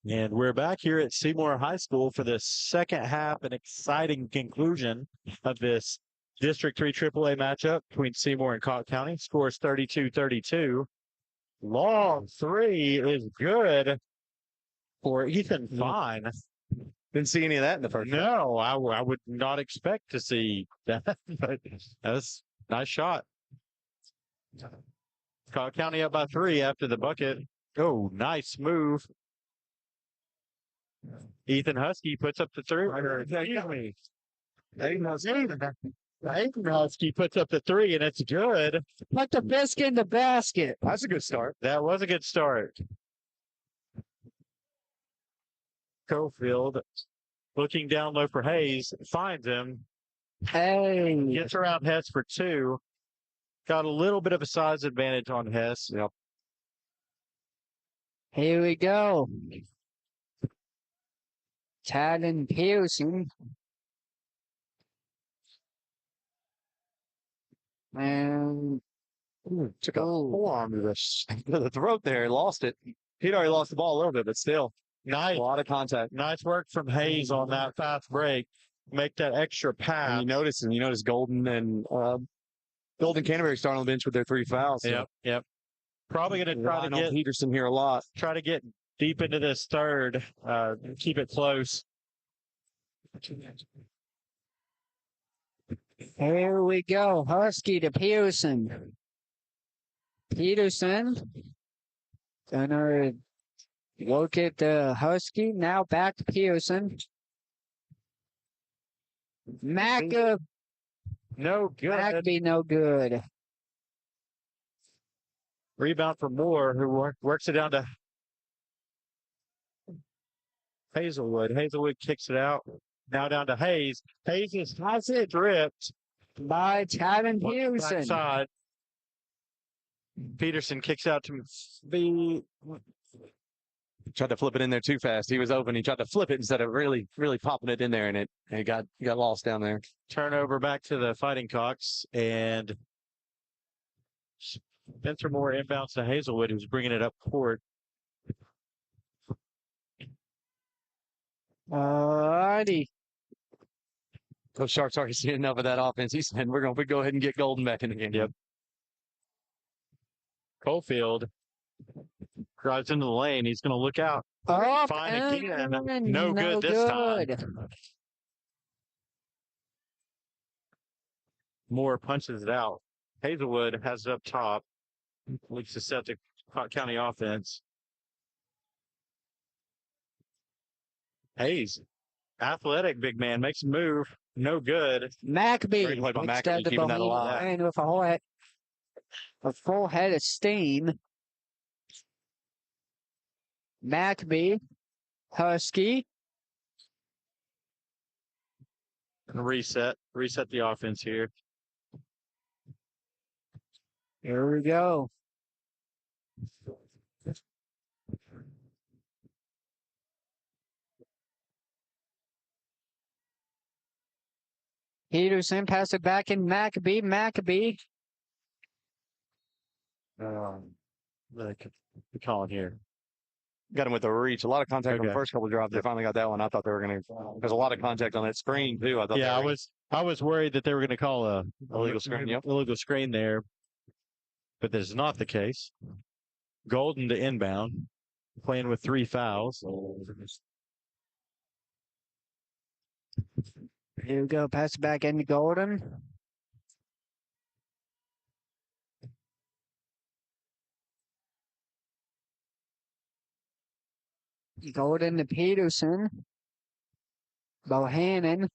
B: And we're back here at Seymour High School for the second half, an exciting conclusion of this District 3 AAA matchup between Seymour and Cocke County. Scores 32-32. Long three is good for Ethan Fine.
D: Didn't see any of that in the first.
B: No, I would not expect to see that, but that's a nice shot. Cocke County up by 3 after the bucket. Oh, nice move. Ethan Husky puts up the 3. Excuse me. Ethan Husky puts up the 3, and it's good.
C: Put the biscuit in the basket.
D: That's a good start.
B: That was a good start. Cofield looking down low for Hayes, finds him,
C: Hey.
B: gets around Hess for 2. Got a little bit of a size advantage on Hess.
D: Yep.
C: Here we go. Talon Pearson. And
D: Took a forearm to the throat there. Lost it. He'd already lost the ball a little bit, but still.
B: Nice.
D: A lot of contact.
B: Nice work from Hayes on that fast break. Make that extra pass.
D: And you notice Golden and Canterbury starting on the bench with their 3 fouls. So
B: Yep. Probably going to try to get
D: Peterson here a lot.
B: Try to get deep into this third. Keep it close.
C: here we go. Husky to Pearson. Peterson. Gonna look at the Husky. Now back to Pearson.
B: No good.
C: Mackby no good.
B: Rebound for Moore, who works it down to Hazelwood. Hazelwood kicks it out. Now down to Hayes. Hayes has it dripped
C: By Talon Pearson.
B: backside. Peterson kicks out to the
D: Tried to flip it in there too fast. He was open. He tried to flip it instead of really popping it in there, and it got lost down there.
B: turnover back to the Fighting Cocks, and Spencer Moore inbounds to Hazelwood, who's bringing it up court.
C: Alrighty.
D: Coach Sharp's already seen enough of that offense. He said, we're going to go ahead and get Golden back in the game.
B: Yep. Cofield drives into the lane. He's going to look out.
C: Up
B: Fine
C: and
B: again. No good this time. Moore punches it out. Hazelwood has it up top. Looks to set the Cocke County offense. Hayes, athletic big man, makes a move. No good.
C: Mackby.
D: Great play by
C: Instead
D: Mackby,
C: of
D: keeping that
C: Bohemian
D: alive.
C: playing with a full head of steam. Mackby. Husky.
B: Reset the offense here.
C: Here we go. Peterson pass it back in Mackby. Mackby.
B: The calling here.
D: Got him with the reach. A lot of contact on the
B: Okay.
D: first couple of drives. They finally got that one. I thought they were going to. There's a lot of contact on that screen too. I thought.
B: Yeah,
D: they were,
B: I was worried that they were going to call a
D: Illegal screen, yep.
B: illegal screen there, but that is not the case. Golden to inbound, playing with 3 fouls.
C: Here we go. Pass it back into Golden. Golden to Peterson. Bohannon.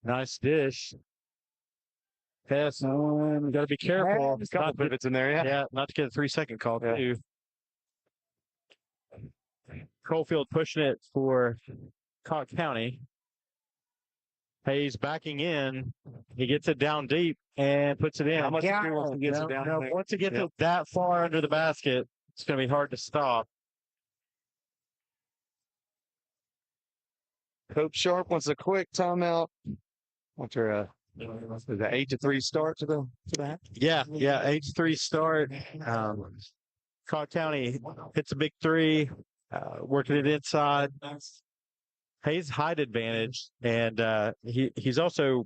B: Nice dish. Pass. Got to be careful.
D: a couple pivots in there. Yeah.
B: Not to get a 3-second call
D: Yeah.
B: too. Cofield pushing it for Cocke County. Hayes backing in. He gets it down deep and puts it in.
D: How much
C: Yeah.
D: he wants to get it down there.
B: Once it gets
D: Yeah.
B: that far under the basket, it's going to be hard to stop.
D: Coach Sharp wants a quick timeout after Is that 8-3 start to the half?
B: Yeah, 8-3 start. Cocke County hits a big three, working it inside. Hayes height advantage, and he's also,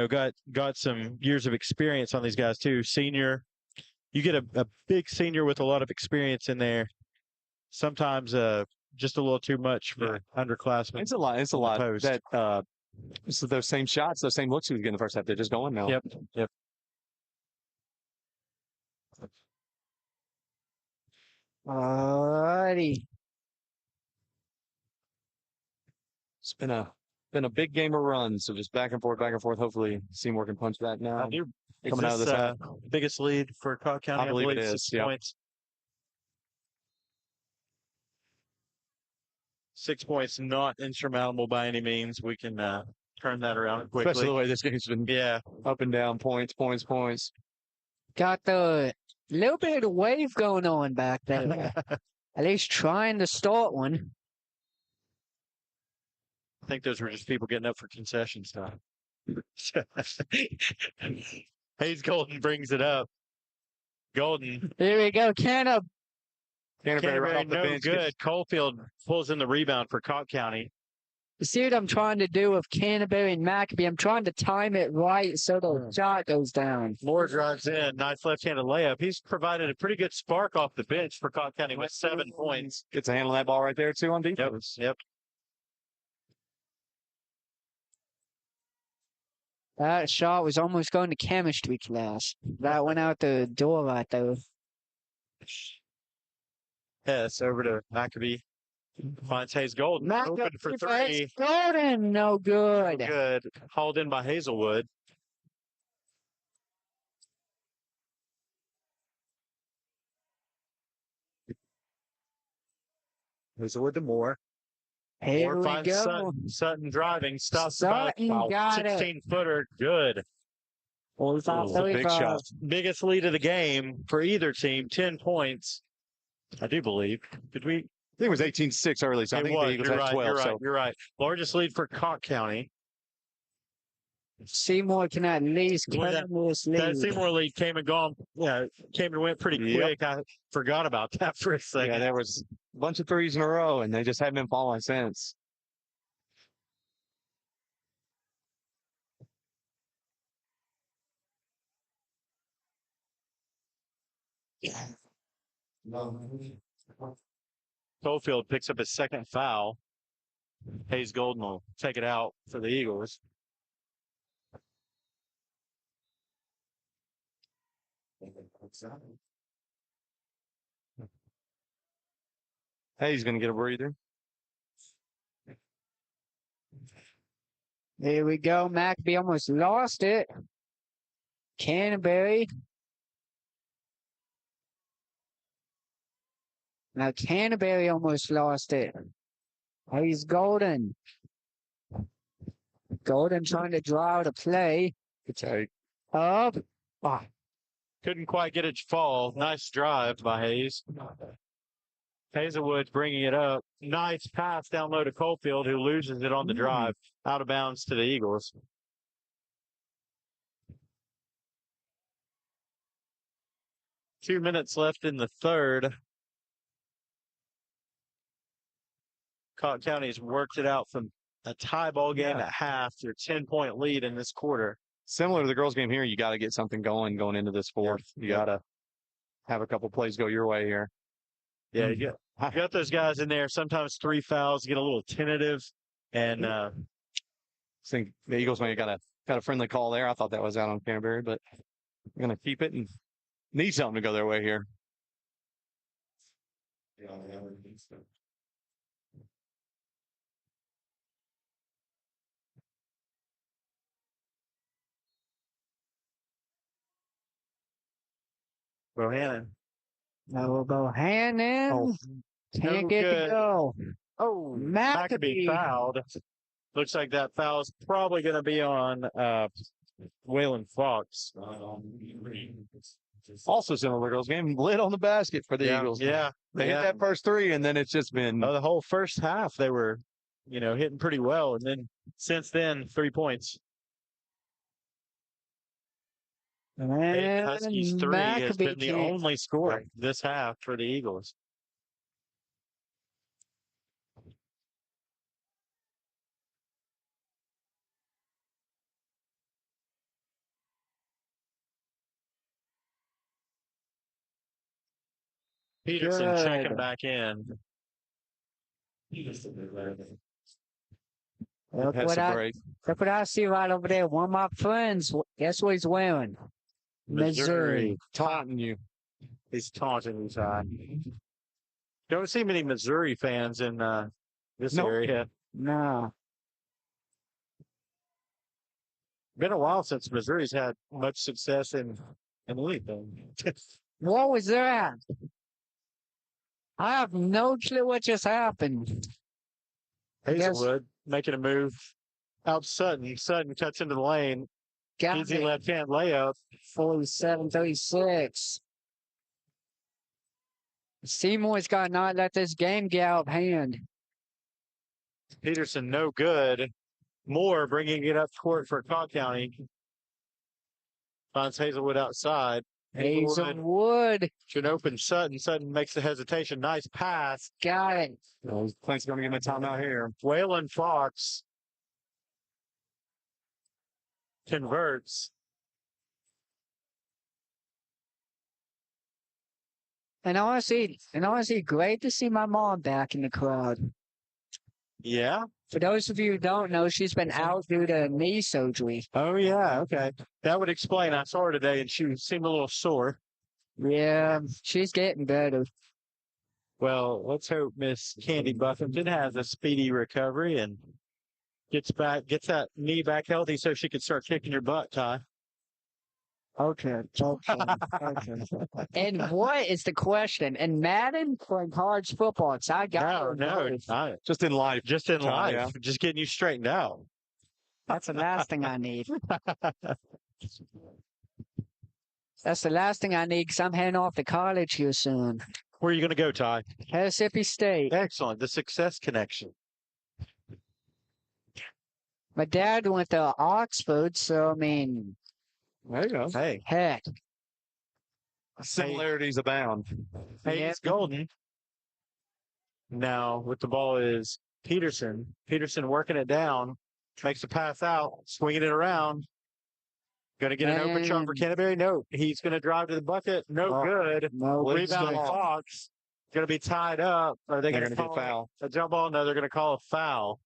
B: got some years of experience on these guys too. Senior, you get a big senior with a lot of experience in there. Sometimes just a little too much for underclassmen.
D: It's a lot. It's a lot.
B: Post.
D: That so those same shots, those same looks he was getting the first half, they're just going now.
B: Yep.
C: Alrighty.
D: It's been a big game of runs, so just back and forth. Hopefully Seymour can punch that now.
B: Coming out of this biggest lead for Cocke County,
D: I believe it
B: 6
D: is.
B: points. 6 points, not insurmountable by any means. We can turn that around quickly.
D: Especially the way this game's been up and down, points.
C: Got the little bit of wave going on back there. At least trying to start one.
B: I think those were just people getting up for concessions time. Hayes Golden brings it up. Golden.
C: Here we go.
D: Canterbury
B: Canterbury,
D: right off the
B: no
D: bench.
B: good. Coalfield pulls in the rebound for Cocke County.
C: You see what I'm trying to do with Canterbury and Maccabee? I'm trying to time it right so the shot goes down.
B: Moore drives in. Nice left-handed layup. He's provided a pretty good spark off the bench for Cocke County with 7 points.
D: Gets a handle that ball right there, too, on defense.
B: Yep.
C: That shot was almost going to chemistry class. That went out the door right there.
B: Yes, over to Maccabee. Finds Hayes Golden. Open for three.
C: Golden, no good.
B: Good. Hauled in by Hazelwood. Hazelwood to Moore.
C: Here
B: Moore
C: we
B: finds
C: go.
B: Sutton driving. Stops
C: Sutton
B: about
C: got it.
B: 16-footer. Good.
C: 45.
D: Big shot.
B: Biggest lead of the game for either team. 10 points. I do believe. Did we?
D: I think it was 18-6 early, so I think the Eagles had 12.
B: You're right. Largest lead for Cocke County.
C: Seymour can at least
B: Boy,
C: claim this lead.
B: That Seymour lead came and gone. Yeah, came and went pretty quick. I forgot about that for a second.
D: Yeah, there was a bunch of threes in a row, and they just haven't been falling since.
B: Coalfield picks up his second foul. Hayes Golden will take it out for the Eagles.
D: Hey, he's going to get a breather.
C: There we go. Maccabee almost lost it. Canterbury. Now Canterbury almost lost it. He's Golden. Golden trying to draw the play.
D: Good take.
C: Up.
B: Couldn't quite get it to fall. Nice drive by Hayes. Hazelwood bringing it up. Nice pass down low to Coalfield, who loses it on the drive. Out of bounds to the Eagles. Two minutes left in the third. Cocke County's worked it out from a tie ball game at half to a 10-point lead in this quarter.
D: Similar to the girls' game here, you got to get something going into this fourth. You got to have a couple plays go your way here.
B: Yeah, you got those guys in there. Sometimes 3 fouls get a little tentative, and
D: I think the Eagles may have got a friendly call there. I thought that was out on Canterbury, but I'm going to keep it and need something to go their way here.
B: Bohannon.
C: Now we'll go Hannon.
B: Oh,
C: Can't
B: no
C: get
B: good.
C: to go.
B: Oh,
C: Maccabee.
B: fouled. Looks like that foul's probably going to be on Waylon Fox.
D: Also similar to the girls' game, lit on the basket for the Eagles.
B: Yeah.
D: They hit that first three, and then it's just been
B: the whole first half they were, hitting pretty well. And then since then, 3 points. Huskies
C: And
B: 3 has
C: Maccabee
B: been the
C: can't.
B: only score this half for the Eagles. Peterson checking
C: Good.
B: back in.
C: Look
D: Has
C: what
D: a
C: I
D: break.
C: look what I see right over there. One of my friends. Guess what he's wearing? Missouri.
D: Taunting you.
B: He's taunting his eye. Don't see many Missouri fans in this
D: Nope.
B: area.
C: No.
B: Been a while since Missouri's had much success in anything.
C: What was that? I have no clue what just happened.
B: Hazelwood making a move out Sutton. Sutton cuts into the lane.
C: Got
B: Easy
C: it.
B: left-hand layup.
C: 47-36. Seymour's got to not let this game get out of hand.
B: Peterson no good. Moore bringing it up court for Cocke County. Finds Hazelwood outside.
C: Hazelwood
B: Should open Sutton. Sutton makes the hesitation. Nice pass.
C: got it.
D: Clint's going to give him a timeout here.
B: Waylon Fox converts.
C: And honestly, great to see my mom back in the crowd.
B: Yeah.
C: For those of you who don't know, she's been out due to knee surgery.
B: Oh, yeah. Okay. That would explain. I saw her today and she seemed a little sore.
C: Yeah, she's getting better.
B: Well, let's hope Miss Candy Buffington has a speedy recovery and gets that knee back healthy so she can start kicking your butt, Ty.
C: Okay. And what is the question? And Madden playing college football? So I got
B: No, not
D: Just in life.
B: just in
D: Ty,
B: life.
D: yeah.
B: Just getting you straightened out.
C: That's the last thing I need. That's the last thing I need because I'm heading off to college here soon.
B: Where are you going to go, Ty?
C: Mississippi State.
B: Excellent. The Success Connection.
C: My dad went to Oxford, so I mean,
D: There you go.
B: Hey,
C: heck.
D: Similarities abound.
B: hey,
C: Yeah.
B: it's golden. Now, with the ball is Peterson. Peterson working it down. Makes a pass out. Swinging it around. Going to get an open shot for
C: Man.
B: Canterbury. No, he's going to drive to the bucket. No
D: Oh,
B: good.
C: No,
B: Rebound
D: good.
B: Fox. Going to be tied up. Are they
D: They're
B: going to
D: gonna
B: call
D: get a foul.
B: a jump ball? No, they're going to call a foul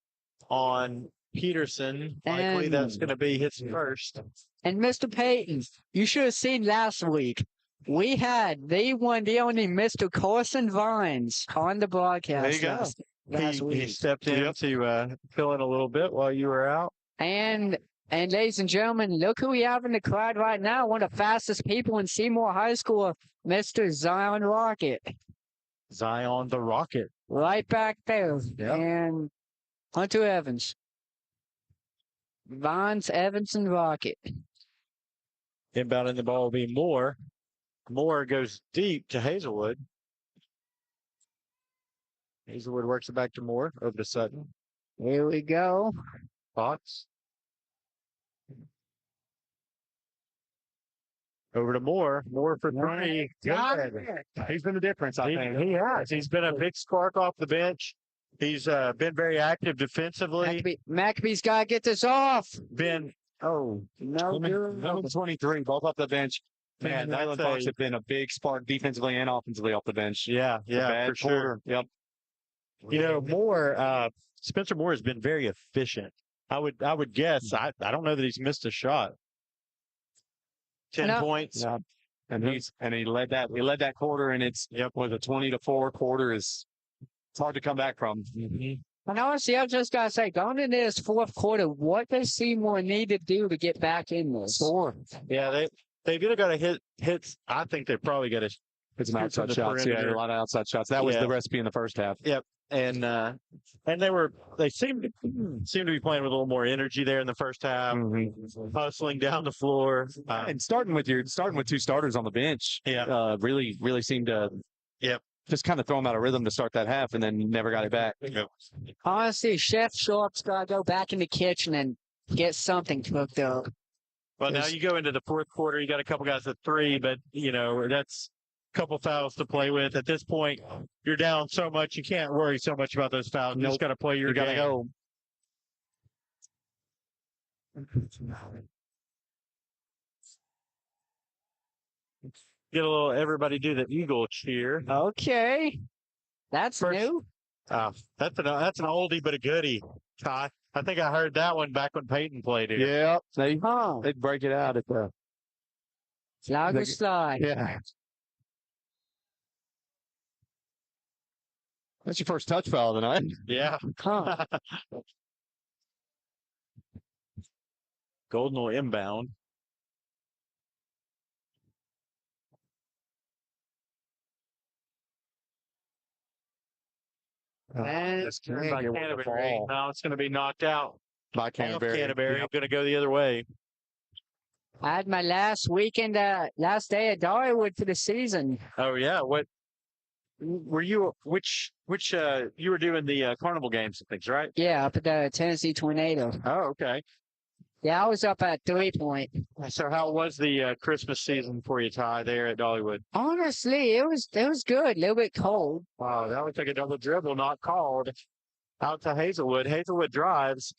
B: on Peterson. Likely that's
C: And-
B: going to be his first.
C: And Mr. Payton, you should have seen last week. We had the only Mr. Carson Vines on the broadcast
D: There you go.
C: last
B: He
C: week.
B: stepped in to fill in a little bit while you were out.
C: And ladies and gentlemen, look who we have in the crowd right now. One of the fastest people in Seymour High School, Mr. Zion Rocket.
B: Zion the Rocket.
C: Right back there.
B: Yep.
C: And Hunter Evans. Vines, Evans, and Rocket.
B: Inbounding the ball will be Moore. Moore goes deep to Hazelwood. Hazelwood works it back to Moore. Over to Sutton.
C: Here we go.
B: Fox. Over to Moore. Moore for three.
C: Got
B: Good.
C: it.
D: He's been the difference, I think.
B: He has. He's been a big spark off the bench. He's been very active defensively.
C: Maccabee's got to get this off.
B: Been
C: Oh, no good.
D: Number 23, both off the bench. Man,
B: That's
D: Waylon Fox
B: a-
D: have been a big spark defensively and offensively off the bench.
B: yeah,
D: Bad
B: for sure.
D: quarter. Yep.
B: You know, Moore, Spencer Moore has been very efficient. I would guess. I don't know that he's missed a shot. 10
C: No.
B: points.
D: Yeah. And he led that quarter, and it's was a 20-4 quarter is it's hard to come back from.
C: And honestly, I just got to say, going into this fourth quarter, what does Seymour need to do to get back in this?
D: Score.
B: Yeah, they've either got to hit hits. I think they've probably got to
D: It's some
B: Shoot from
D: outside
B: the
D: shots. Yeah,
B: perimeter.
D: a lot of outside shots. That was
B: Yeah.
D: the recipe in the first half.
B: and they seem to be playing with a little more energy there in the first half, hustling down the floor.
D: And starting with two starters on the bench, really seemed to just kind of throw them out of rhythm to start that half, and then never got it back.
C: Honestly, Chef Sharp's got to go back in the kitchen and get something cooked up.
B: Well, now you go into the fourth quarter. You got a couple guys at 3, but that's a couple fouls to play with. At this point, you're down so much you can't worry so much about those fouls. You just got to play your game.
D: You got to go.
B: Get a little everybody do the Eagle cheer.
C: Okay. That's new.
B: That's an oldie but a goodie, Ty. I think I heard that one back when Peyton played here.
D: Yeah, they'd break it out at the
C: Flagger slide.
D: Yeah. That's your first touch foul tonight.
B: Yeah.
C: Huh.
B: Golden will inbound.
C: That's
B: by Canterbury. Now it's going to be knocked out
D: by Canterbury.
B: Canterbury. Going to go the other way.
C: I had my last day at Dollywood for the season.
B: Oh yeah, what were you? Which you were doing the carnival games and things, right?
C: Yeah, up at the Tennessee Tornado.
B: Oh, okay.
C: Yeah, I was up at 3-point.
B: So how was the Christmas season for you, Ty, there at Dollywood?
C: Honestly, it was good. A little bit cold.
B: Wow, that looks like a double dribble, not called. Out to Hazelwood. Hazelwood drives.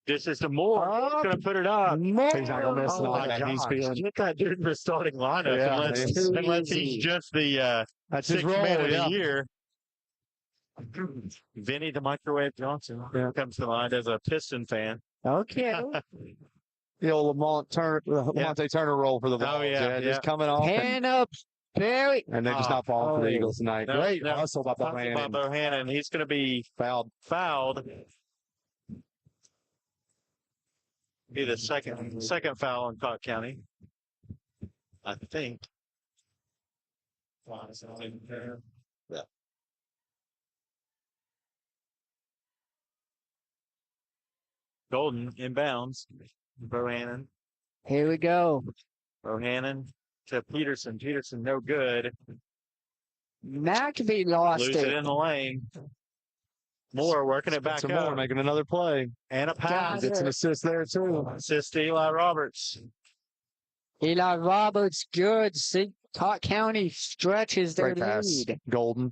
B: This is the Moore. He's going to put it up.
C: Moore.
D: He's not going to miss tonight. He's feeling.
B: Get that dude in the starting lineup unless he's just the
D: That's
B: sixth
D: his role,
B: man of the year. Vinny the Microwave Johnson comes to mind as a Piston fan.
C: Okay.
D: The old Lamonte Turner role for the Bulls.
B: Oh, yeah.
D: Just coming off.
C: Hand up, Barry.
D: And they're just not falling for the Eagles tonight.
B: No,
D: Great
B: no.
D: hustle by Bohannon.
B: He's going to be fouled. Be the second foul in Cocke County, I think. Yeah. Golden inbounds. Bohannon.
C: Here we go.
B: Bohannon to Peterson. Peterson no good.
C: McAfee lost
B: Lose it in the lane. Moore working it back up.
D: Moore making another play.
B: And a pass.
D: Gets an assist there, too.
B: Assist to Eli Roberts.
C: Eli Roberts, good. See, Cocke County stretches their lead.
D: Golden.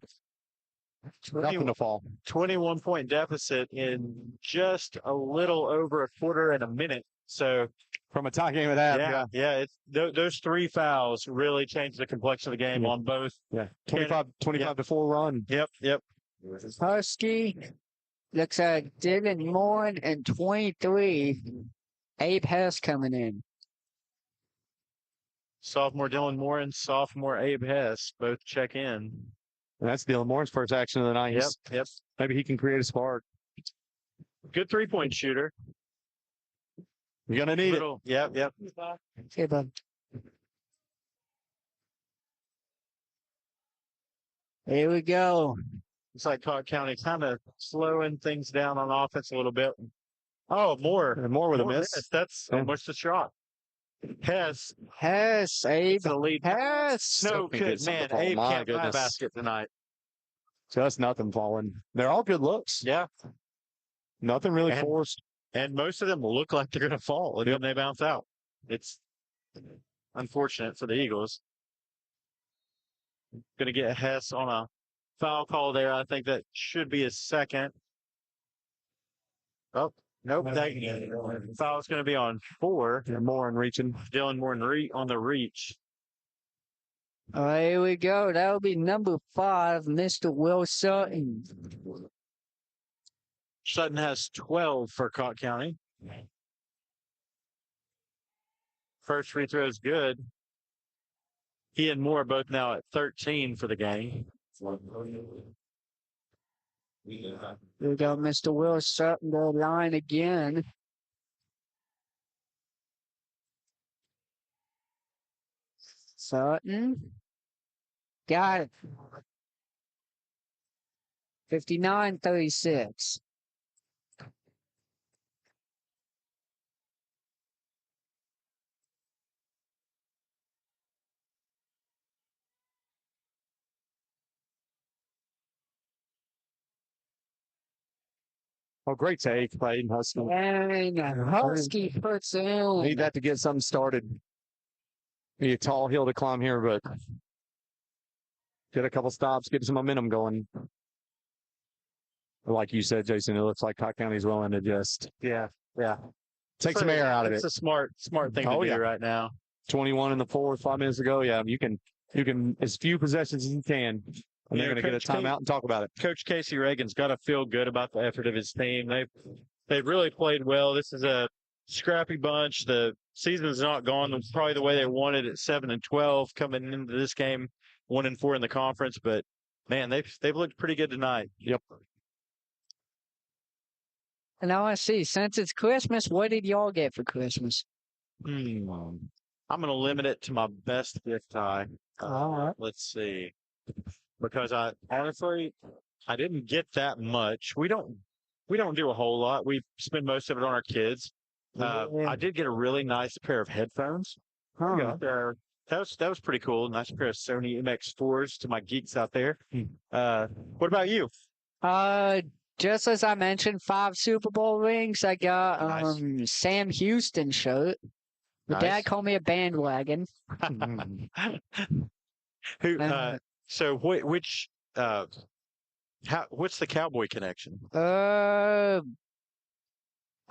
D: Nothing to fall.
B: 21-point deficit in just a little over a quarter and a minute. So
D: from a tie game of that,
B: yeah. Those 3 fouls really changed the complexion of the game on both.
D: Yeah, 25 to 4 run.
B: Yep.
C: Husky looks like Dylan Moore and 23. Abe Hess coming in.
B: Sophomore Dylan Moore and sophomore Abe Hess both check in.
D: And that's Dylan Moore's first action of the night.
B: Yep.
D: Maybe he can create a spark.
B: Good 3-point shooter.
D: You're going to need it.
B: Yep.
C: Okay, bud. Here we go.
B: It's like Cocke County kind of slowing things down on offense a little bit. Oh, Moore
D: with a miss.
B: That's almost a shot. Hess,
C: Abe.
B: the lead.
C: Hess.
B: No good, man. Abe can't find a basket tonight.
D: Just nothing falling. They're all good looks.
B: Yeah.
D: Nothing really forced.
B: And most of them look like they're going to fall, and then they bounce out. It's unfortunate for the Eagles. Going to get Hess on a foul call there. I think that should be his second. Oh, nope. That foul's going to be on 4.
D: Moore and reaching.
B: Dylan Moore on the reach.
C: All right, here we go. That'll be number 5, Mr. Will Sutton.
B: Sutton has 12 for Cocke County. First free throw is good. He and Moore both now at 13 for the game.
C: Here we go, Mr. Will Sutton, the line again. Sutton. Got it. 59-36.
D: Oh, great take by Aiden Husky.
C: And Husky puts in.
D: Need that to get something started. Be a tall hill to climb here, but get a couple stops, get some momentum going. Like you said, Jason, it looks like Cocke County's willing to just take some air out of it.
B: It's a smart thing to do right now.
D: 21 in the fourth, 5 minutes ago. Yeah, you can as few possessions as you can. And they're going to get a timeout and talk about it.
B: Coach Casey Reagan's got to feel good about the effort of his team. They've really played well. This is a scrappy bunch. The season's not gone probably the way they wanted at 7-12 coming into this game, 1-4 in the conference. But man, they've looked pretty good tonight.
D: Yep.
C: And now I see, since it's Christmas, what did y'all get for Christmas?
B: I'm going to limit it to my best gift tie.
C: All right.
B: Let's see. Because I didn't get that much. We don't do a whole lot. We spend most of it on our kids. I did get a really nice pair of headphones.
C: Huh.
B: That was pretty cool. Nice pair of Sony MX4s to my geeks out there. What about you?
C: Just as I mentioned, 5 Super Bowl rings. I got
B: Nice.
C: Sam Houston shirt. My
B: Nice.
C: dad called me a bandwagon.
B: Who? So which? What's the cowboy connection?
C: I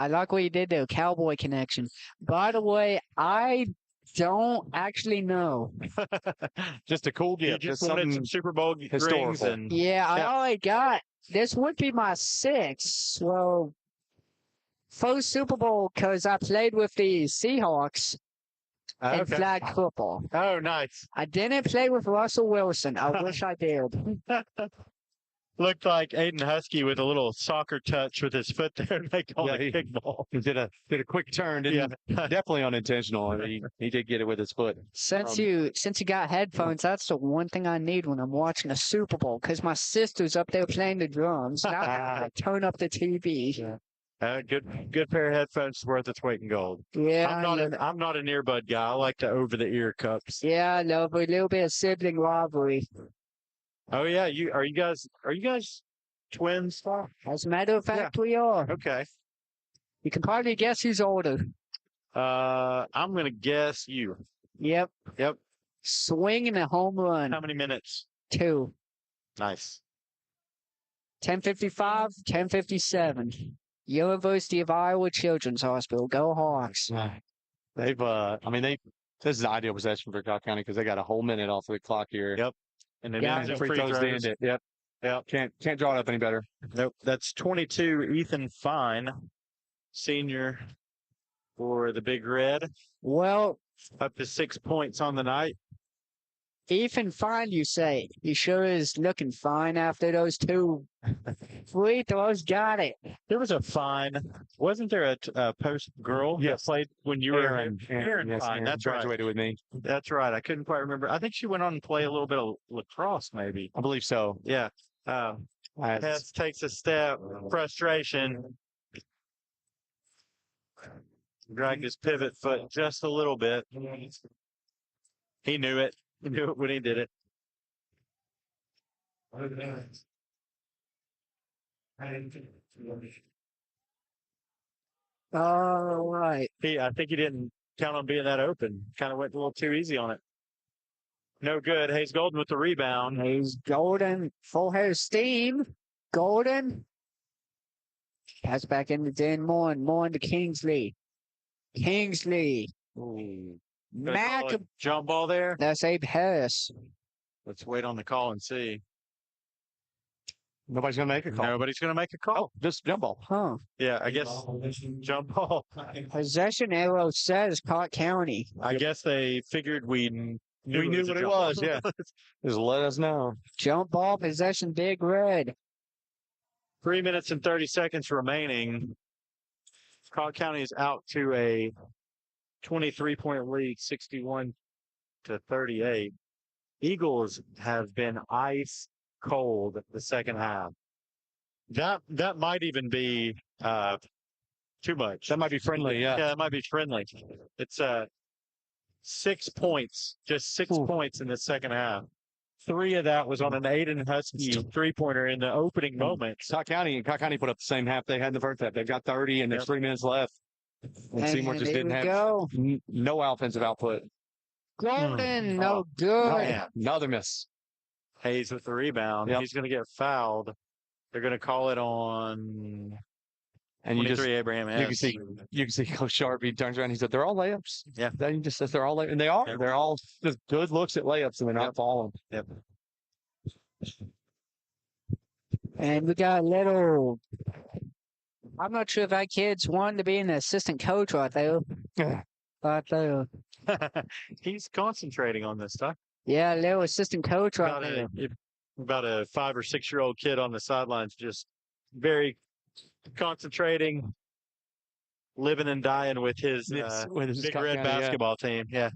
C: like what you did there, cowboy connection. By the way, I don't actually know.
D: Just a cool
B: You
D: gift.
B: just
D: Just
B: wanted
D: something
B: some Super Bowl rings
D: historical.
B: and
C: Yeah, I
B: Yeah.
C: already got. This would be my 6th. Well, first Super Bowl because I played with the Seahawks in
B: okay.
C: flag football.
B: Oh, nice.
C: I didn't play with Russell Wilson. I wish I did.
B: Looked like Aiden Husky with a little soccer touch with his foot there to make on
D: Yeah,
B: the
D: he-
B: kickball.
D: He did a quick turn. Didn't definitely unintentional. I mean, he did get it with his foot.
C: Since you got headphones, that's the one thing I need when I'm watching a Super Bowl. Because my sister's up there playing the drums. Now I turn up the TV.
B: Good pair of headphones is worth its weight in gold.
C: Yeah,
B: I'm not an earbud guy. I like the over the ear cups.
C: yeah, I love a little bit of sibling rivalry.
B: Oh yeah, are you guys twins?
C: As a matter of fact, we are.
B: Okay.
C: You can probably guess who's older.
B: I'm gonna guess you.
C: Yep.
B: Yep.
C: Swinging a home run.
B: How many minutes?
C: 2.
B: Nice.
C: 10:55, 10:57. University of Iowa Children's Hospital. Go Hawks.
D: They've, this is the ideal possession for Cocke County because they got a whole minute off of the clock here.
B: Yep. And then
C: Yeah,
B: ends in
D: Free throws to end it. Yep.
B: Yep.
D: Can't draw it up any better.
B: Nope. That's 22. Ethan Fine, senior for the Big Red,
C: Well,
B: up to 6 points on the night.
C: Ethan Fine, you say. He sure is looking fine after those 2 free throws. Got it.
B: There was a Fine. Wasn't there a post girl that played when you were Aaron
D: yes,
B: Fine?
D: Aaron
B: That's right.
D: graduated with me.
B: That's right. I couldn't quite remember. I think she went on to play a little bit of lacrosse, maybe.
D: I believe so.
B: Yeah. Hess takes a step. Frustration. Dragged his pivot foot just a little bit. He knew it. He knew it when he did it.
C: All right.
B: I think he didn't count on being that open. Kind of went a little too easy on it. No good. Hayes Golden with the rebound.
C: He's Golden. Full head of steam. Golden. Pass back into Dan Moore. Moore to Kingsley. Kingsley.
B: Good
C: Mac.
B: call. Jump ball there.
C: That's Abe Harris.
B: Let's wait on the call and see.
D: Nobody's gonna make a call.
B: Nobody's going to make a call.
D: Just jump ball.
C: Huh.
B: Yeah, I guess jump ball.
C: Possession arrow says Cocke County.
B: I guess they figured we knew
D: what it was. Yeah. Just let us know.
C: Jump ball, possession, Big Red.
B: 3 minutes and 30 seconds remaining. Cocke County is out to a 23-point lead, 61-38. Eagles have been ice cold the second half. That might even be too much.
D: That might be friendly. Yeah.
B: Yeah, it might be friendly. It's 6 points, just 6 points in the second half. 3 of that was on an Aiden Husky three-pointer in the opening moments.
D: Cocke County put up the same half they had in the first half. They've got 30, and there's 3 minutes left. And Seymour just didn't have no offensive output.
C: Golden, no good.
D: Man, another miss.
B: Hayes with the rebound. He's going to get fouled. They're going to call it on
D: And
B: 23 Abraham S.
D: You can see Coach Sharp. He turns around. He said, "They're all layups."
B: Yeah.
D: Then he just says they're all layups, and they are.
B: Yep.
D: They're all just good looks at layups, and they're not falling.
B: Yep.
C: And we got little. I'm not sure if that kid's wanting to be an assistant coach right there. But
B: He's concentrating on this stuff.
C: yeah, little assistant coach right
B: About
C: there.
B: about a 5 or 6 year old kid on the sidelines, just very concentrating, living and dying with his Big
D: Cocke
B: Red
D: County,
B: basketball team. Yeah.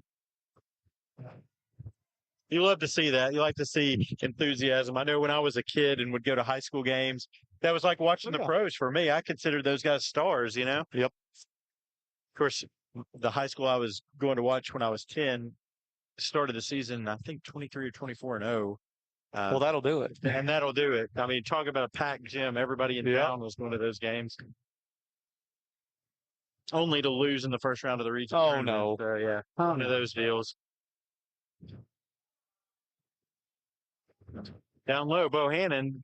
B: You love to see that. You like to see enthusiasm. I know when I was a kid and would go to high school games, that was like watching the pros for me. I considered those guys stars, you know?
D: Yep.
B: Of course, the high school I was going to watch when I was 10 started the season, I think 23 or 24-0.
D: Well, that'll do it.
B: And that'll do it. I mean, talk about a packed gym. Everybody in town was going to those games. Only to lose in the first round of the region.
D: Oh,
B: tournament.
D: no.
B: So, yeah, one of those deals. Down low, Bohannon.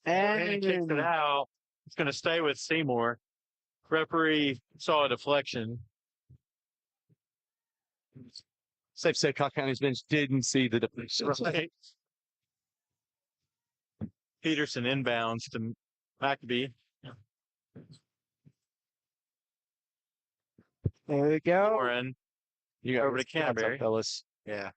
B: Bohannon kicks it out. It's going to stay with Seymour. Referee saw a deflection.
D: Safe to say, Cocke County's bench didn't see the deflection.
B: Right. Peterson inbounds to Maccabee.
C: There we go.
B: Warren
D: You got
B: over to Canterbury.
D: fellas.
B: Yeah.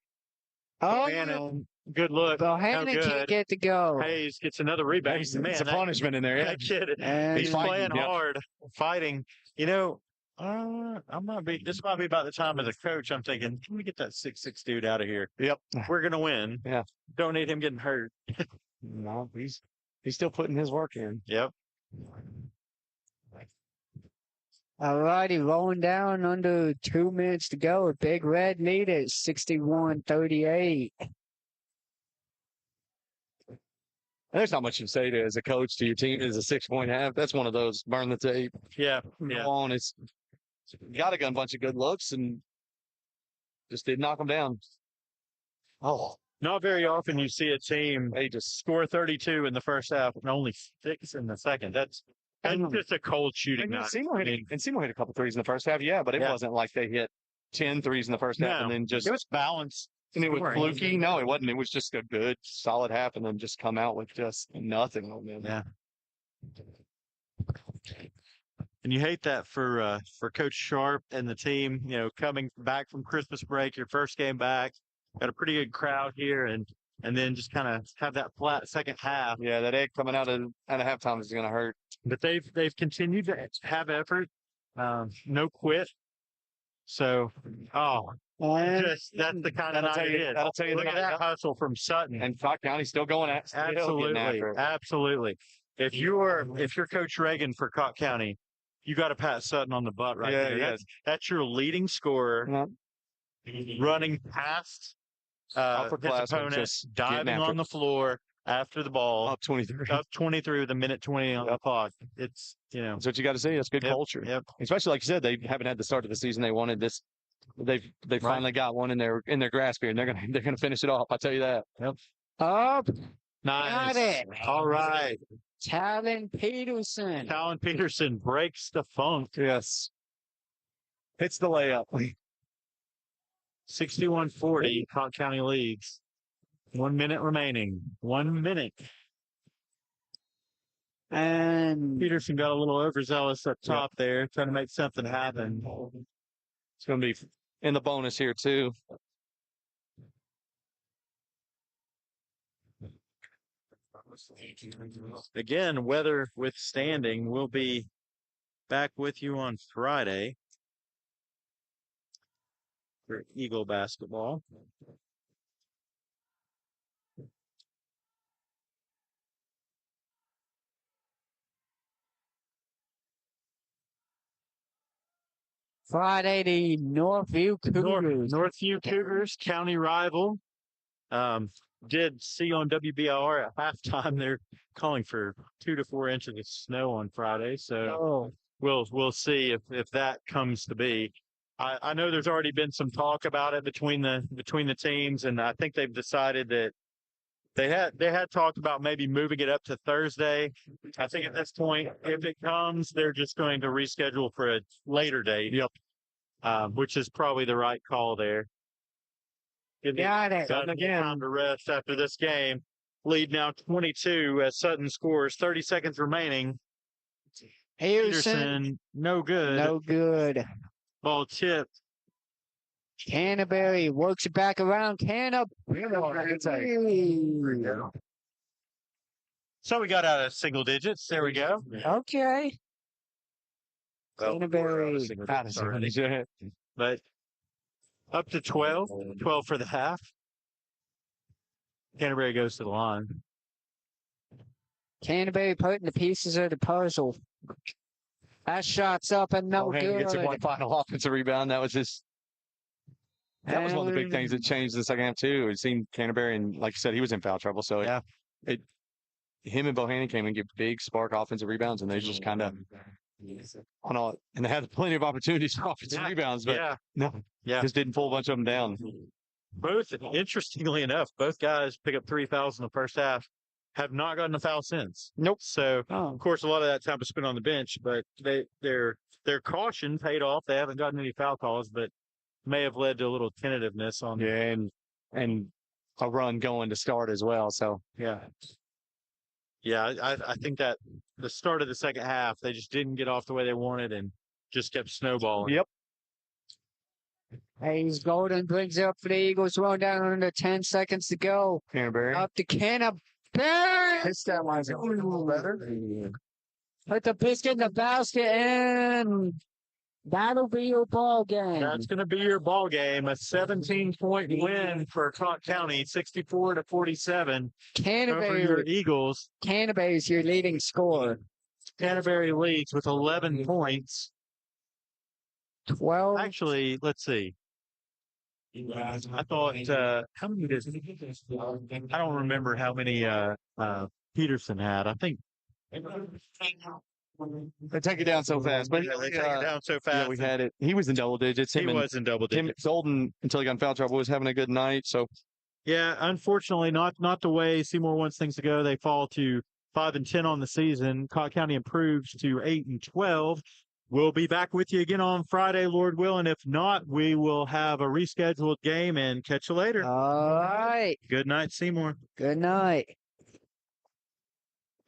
C: Oh,
B: Bohannon, good look.
C: Bohannon
B: No good.
C: can't get to go.
B: Hayes gets another rebound.
D: It's
B: Man,
D: a punishment in there. Yeah.
B: that kid,
C: And
B: he's
D: fighting,
B: playing hard, fighting. You know, this might be about the time as a coach I'm thinking, can we get that 6'6" dude out of here?
D: Yep.
B: We're gonna win.
D: Yeah.
B: Don't need him getting hurt.
D: No, he's still putting his work in.
B: Yep.
C: Alrighty, rolling down under 2 minutes to go. Big Red lead at 61-38.
D: There's not much you say to as a coach to your team as a 6-point half. That's one of those burn the tape.
B: Yeah.
D: Go
B: Yeah.
D: on. It's got a bunch of good looks and just did knock them down. Oh,
B: Not very often you see a team
D: they just
B: score 32 in the first half and only 6 in the second. That's just a cold shooting night.
D: Seymour hit a couple threes in the first half, yeah, but it wasn't like they hit 10 threes in the first half and then just
B: it was balanced.
D: and it was
B: scoring.
D: fluky. No, it wasn't. It was just a good solid half and then just come out with just nothing on them.
B: Yeah. And you hate that for Coach Sharp and the team, you know, coming back from Christmas break, your first game back, got a pretty good crowd here and then just kind of have that flat second half.
D: Yeah, that egg coming out of halftime is gonna hurt.
B: But they've continued to have effort, no quit. So that's the kind of night it is.
D: That'll tell you
B: Look at that hustle from Sutton.
D: And Cocke County still going at
B: Absolutely. If you're Coach Reagan for Cocke County, you got to pat Sutton on the butt right there.
D: Yeah.
B: That's your leading scorer, running past his opponent, diving on the floor after the ball,
D: up 23.
B: Up 23 with a minute 20 on the clock. It's
D: that's what you got to see. That's good culture.
B: Yep.
D: Especially like you said, they haven't had the start of the season they wanted. This they finally got one in their grasp here, and they're gonna finish it off. I tell you that.
B: Yep.
C: Up.
B: Nice.
C: Got it.
B: All right.
C: Talon Peterson.
B: Talon Peterson breaks the funk.
D: Yes. Hits the layup.
B: 61-40. Cocke County leads. 1 minute remaining. 1 minute.
C: And
B: Peterson got a little overzealous up top there, trying to make something happen.
D: It's going to be in the bonus here, too.
B: Again, weather withstanding, we'll be back with you on Friday for Eagle basketball.
C: Friday, the Northview Cougars.
B: Northview Cougars, county rival. did see on WBR at halftime they're calling for 2 to 4 inches of snow on Friday. So we'll see if that comes to be. I know there's already been some talk about it between the teams, and I think they've decided that they had talked about maybe moving it up to Thursday. I think at this point, if it comes, they're just going to reschedule for a later date.
D: Yep.
B: Which is probably the right call there.
C: Got it.
B: Got time to rest after this game. Lead now 22 as Sutton scores. 30 seconds remaining. Peterson, no good.
C: No good.
B: Ball tipped.
C: Canterbury works it back around. Canterbury.
B: So we got out of single digits. There we go.
C: Okay. Canterbury.
B: But up to 12. 12 for the half. Canterbury goes to the line.
C: Canterbury putting the pieces of the puzzle. That shot's up and no good.
D: Gets a one final offensive rebound. That was one of the big things that changed the second half too. We've seen Canterbury, and like you said, he was in foul trouble. So
B: yeah,
D: him and Bohannon came and give big spark offensive rebounds, and they just kind of and they had plenty of opportunities for offensive rebounds, but just didn't pull a bunch of them down.
B: Both, interestingly enough, both guys pick up 3 fouls in the first half. Have not gotten a foul since.
C: Nope.
B: So, of course, a lot of that time was spent on the bench, but their caution paid off. They haven't gotten any foul calls, but may have led to a little tentativeness on.
D: Yeah, and a run going to start as well. So,
B: yeah, I think that the start of the second half, they just didn't get off the way they wanted and just kept snowballing.
D: Yep.
C: Hayes Golden brings it up for the Eagles. Rolling down under 10 seconds to go.
D: Canterbury.
C: Up to Canterbury.
A: His stat line's a little better.
C: Put the biscuit in the basket, and that'll be your ball game.
B: That's going to be your ball game. A 17-point win for Cocke County, 64-47.
C: Canterbury,
B: over your Eagles.
C: Canterbury's your leading scorer.
B: Canterbury leads with 11 points.
C: 12.
B: Actually, let's see. I thought, how many did I don't remember how many Peterson had. I think
D: they take it down so fast, but
B: they take it down so fast.
D: Yeah, we had it. He was in double digits.
B: He was in double digits.
D: Golden, until he got in foul trouble, was having a good night. So,
B: yeah, unfortunately, not the way Seymour wants things to go. They fall to 5-10 on the season. Cocke County improves to 8-12. We'll be back with you again on Friday, Lord willing. If not, we will have a rescheduled game and catch you later.
C: All right.
B: Good night, Seymour.
C: Good night.